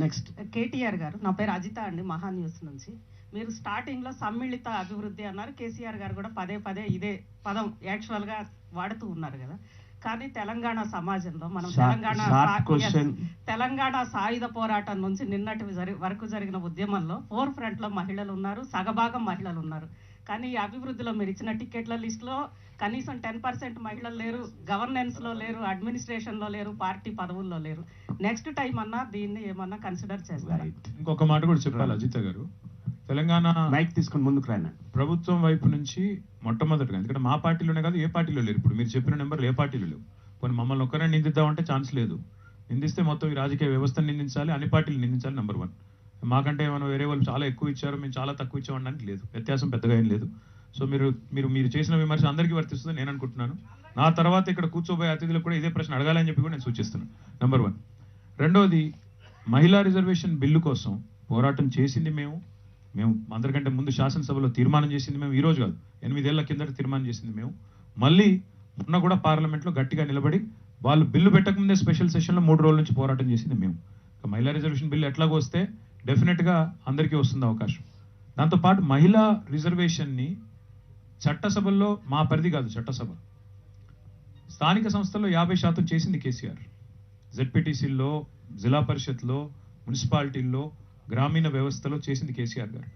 నెక్స్ట్ కేటీఆర్ గారు, నా పేరు అజిత అండి, మహా న్యూస్ నుంచి. మీరు స్టార్టింగ్ లో సమ్మిళిత అభివృద్ధి అన్నారు. కేసీఆర్ గారు కూడా పదే ఇదే పదం యాక్చువల్ గా వాడుతూ ఉన్నారు కదా. కానీ తెలంగాణ సమాజంలో మనం తెలంగాణ సాయుధ పోరాటం నుంచి నిన్నటి వరకు జరిగిన ఉద్యమంలో ఫోర్ ఫ్రంట్ లో మహిళలు ఉన్నారు, సగభాగం మహిళలు ఉన్నారు. కానీ ఈ అభివృద్ధిలో మీరు ఇచ్చిన టికెట్ల లిస్ట్ లో కనీసం 10% మహిళలు లేరు, గవర్నెన్స్ లో లేరు, అడ్మినిస్ట్రేషన్ లో లేరు, పార్టీ పదవుల్లో లేరు. నెక్స్ట్ టైం అన్నా దీన్ని ఏమన్నా కన్సిడర్ చేస్తారు? ఇంకొక మాట కూడా చెప్పాలి అజిత గారు. తెలంగాణ మైక్ తీసుకుని ముందుకు రాను. ప్రభుత్వం వైపు నుంచి మొట్టమొదటిగా, ఎందుకంటే మా పార్టీలోనే కాదు ఏ పార్టీలో లేరు. ఇప్పుడు మీరు చెప్పిన నెంబర్లు ఏ పార్టీలో లేవు. కొన్ని మమ్మల్ని ఒక్కరే నిందిద్దామంటే ఛాన్స్ లేదు. నిందిస్తే మొత్తం ఈ రాజకీయ వ్యవస్థను నిందించాలి, అన్ని పార్టీలు నిందించాలి. నెంబర్ 1. మాకంటే మనం వేరే వాళ్ళు చాలా ఎక్కువ ఇచ్చారు, మేము చాలా తక్కువ ఇచ్చామనడానికి లేదు. వ్యత్యాసం పెద్దగా ఏం లేదు. సో మీరు చేసిన విమర్శ అందరికీ వర్తిస్తుందని నేను అనుకుంటున్నాను. నా తర్వాత ఇక్కడ కూర్చోబోయే అతిథులకు కూడా ఇదే ప్రశ్న అడగాలని చెప్పి కూడా నేను సూచిస్తున్నాను. నెంబర్ 1. రెండోది, మహిళా రిజర్వేషన్ బిల్లు కోసం పోరాటం చేసింది మేము అందరికంటే ముందు శాసనసభలో తీర్మానం చేసింది మేము, ఈ రోజు కాదు 8 ఏళ్ల కిందట తీర్మానం చేసింది మేము. మళ్ళీ మొన్న కూడా పార్లమెంట్లో గట్టిగా నిలబడి వాళ్ళు బిల్లు పెట్టకముందే స్పెషల్ సెషన్లో 3 రోజుల నుంచి పోరాటం చేసింది మేము. మహిళా రిజర్వేషన్ బిల్లు ఎట్లాగో వస్తే డెఫినెట్గా అందరికీ వస్తుంది అవకాశం. దాంతోపాటు మహిళా రిజర్వేషన్ని చట్టసభల్లో, మా పరిధి కాదు చట్టసభ, స్థానిక సంస్థల్లో 50% చేసింది కేసీఆర్. జెడ్పీటీసీల్లో, జిల్లా పరిషత్లో, మున్సిపాలిటీల్లో, గ్రామీణ వ్యవస్థలో చేసింది కేసీఆర్ గారు.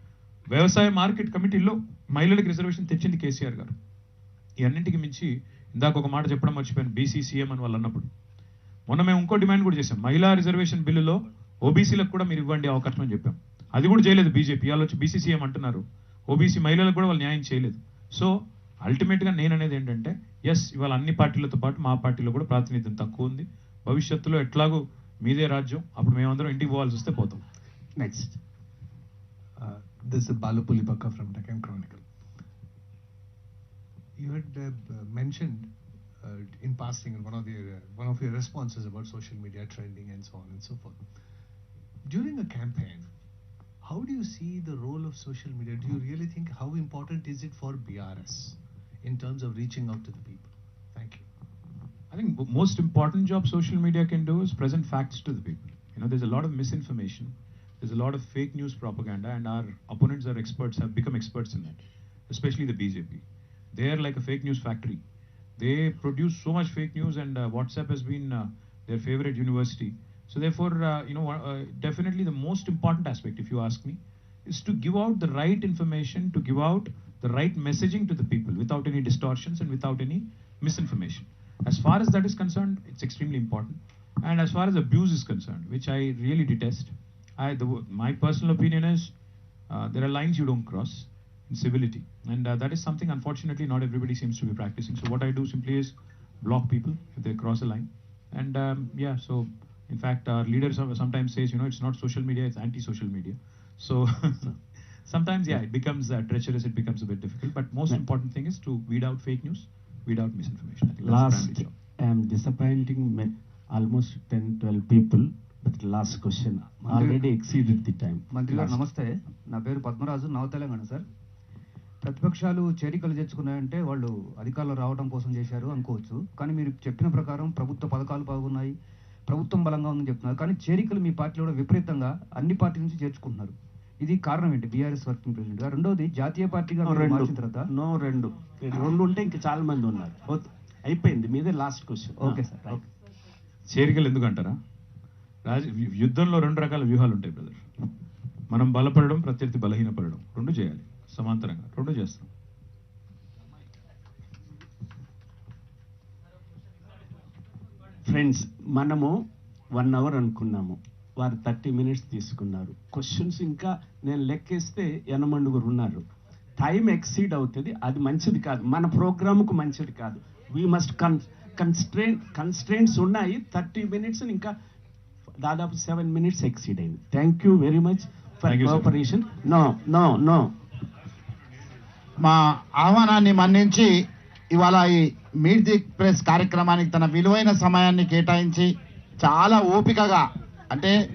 వ్యవసాయ మార్కెట్ కమిటీల్లో మహిళలకు రిజర్వేషన్ తెచ్చింది కేసీఆర్ గారు. ఈ అన్నింటికి మించి ఇందాక ఒక మాట చెప్పడం మర్చిపోయాను, బీసీసీఎం అని వాళ్ళు అన్నప్పుడు. మొన్న మేము ఇంకో డిమాండ్ కూడా చేశాం, మహిళా రిజర్వేషన్ బిల్లులో ఓబీసీలకు కూడా మీరు ఇవ్వండి అవకాశం అని చెప్పాం. అది కూడా చేయలేదు బీజేపీ. వాళ్ళు వచ్చి బీసీసీఎం అంటున్నారు, ఓబీసీ మహిళలకు కూడా వాళ్ళు న్యాయం చేయలేదు. సో అల్టిమేట్గా నేను అనేది ఏంటంటే, ఎస్ ఇవాళ అన్ని పార్టీలతో పాటు మా పార్టీలో కూడా ప్రాతినిధ్యం తక్కువ ఉంది. భవిష్యత్తులో ఎట్లాగూ మీదే రాజ్యం, అప్పుడు మేమందరం ఇంటికి పోవాల్సి వస్తే పోతాం. Next, this is Balu Pulipakka from Deccan Chronicle. You had mentioned in passing in one of your responses about social media trending and so on and so forth. During a campaign, how do you see the role of social media? Do you really think how important is it for BRS in terms of reaching out to the people? Thank you. I think most important job social media can do is present facts to the people. There's a lot of misinformation. There's a lot of fake news propaganda, and our opponents are experts, have become experts in that, especially the BJP. They are like a fake news factory. They produce so much fake news, and WhatsApp has been their favorite university. So therefore, definitely the most important aspect, if you ask me, is to give out the right information, to give out the right messaging to the people without any distortions and without any misinformation. As far as that is concerned, it's extremely important. And as far as abuse is concerned, which I really detest, my personal opinion is there are lines you don't cross in civility, and that is something unfortunately not everybody seems to be practicing. So what I do simply is block people if they cross a line, and so in fact our leaders sometimes says, it's not social media, it's anti-social media. So sometimes it becomes treacherous, it becomes a bit difficult, but most important thing is to weed out fake news, weed out misinformation. I think that's the primary job. I am disappointing almost 10-12 people. But last question, already exceeded the time. మంత్రి గారు నమస్తే, నా పేరు పద్మరాజు, నవ Telangana sir. ప్రతిపక్షాలు చేరికలు తెచ్చుకున్నాయంటే వాళ్ళు అధికారంలో రావడం కోసం చేశారు అనుకోవచ్చు, కానీ మీరు చెప్పిన ప్రకారం ప్రభుత్వ పథకాలు బాగున్నాయి, ప్రభుత్వం బలంగా ఉందని చెప్తున్నారు, కానీ చేరికలు మీ పార్టీలో కూడా విపరీతంగా అన్ని పార్టీ నుంచి చేర్చుకుంటున్నారు. ఇది కారణం ఏంటి బీఆర్ఎస్ వర్కింగ్ ప్రెసిడెంట్ గా? రెండోది, జాతీయ పార్టీగా మార్చిన తర్వాత రెండు ఉంటే ఇంకా చాలా మంది ఉన్నారు. అయిపోయింది, మీదే లాస్ట్ క్వశ్చన్. Okay sir. చేరికలు ఎందుకు అంటారా? యుద్ధంలో 2 రకాల వ్యూహాలు ఉంటాయి బ్రదర్. మనం బలపడడం, ప్రత్యర్థి బలహీనపడడం, 2 చేయాలి సమాంతరంగా, 2 చేస్తాం. ఫ్రెండ్స్, మనము 1 hour అనుకున్నాము, వారు 30 minutes తీసుకున్నారు. క్వశ్చన్స్ ఇంకా నేను లెక్కేస్తే 80 ఉన్నారు. టైం ఎక్సీడ్ అవుతుంది, అది మంచిది కాదు, మన ప్రోగ్రామ్కు మంచిది కాదు. వీ మస్ట్ కన్స్ట్రెయింట్స్ ఉన్నాయి. 30 minutes ఇంకా దాదాపు 7 minutes ఎక్సీడ్ అయింది. Thank you very much for cooperation. నో మా ఆహ్వానాన్ని మన్నించి ఇవాళ ఈ మీట్ ది ప్రెస్ కార్యక్రమానికి తన విలువైన సమయాన్ని కేటాయించి చాలా ఓపికగా, అంటే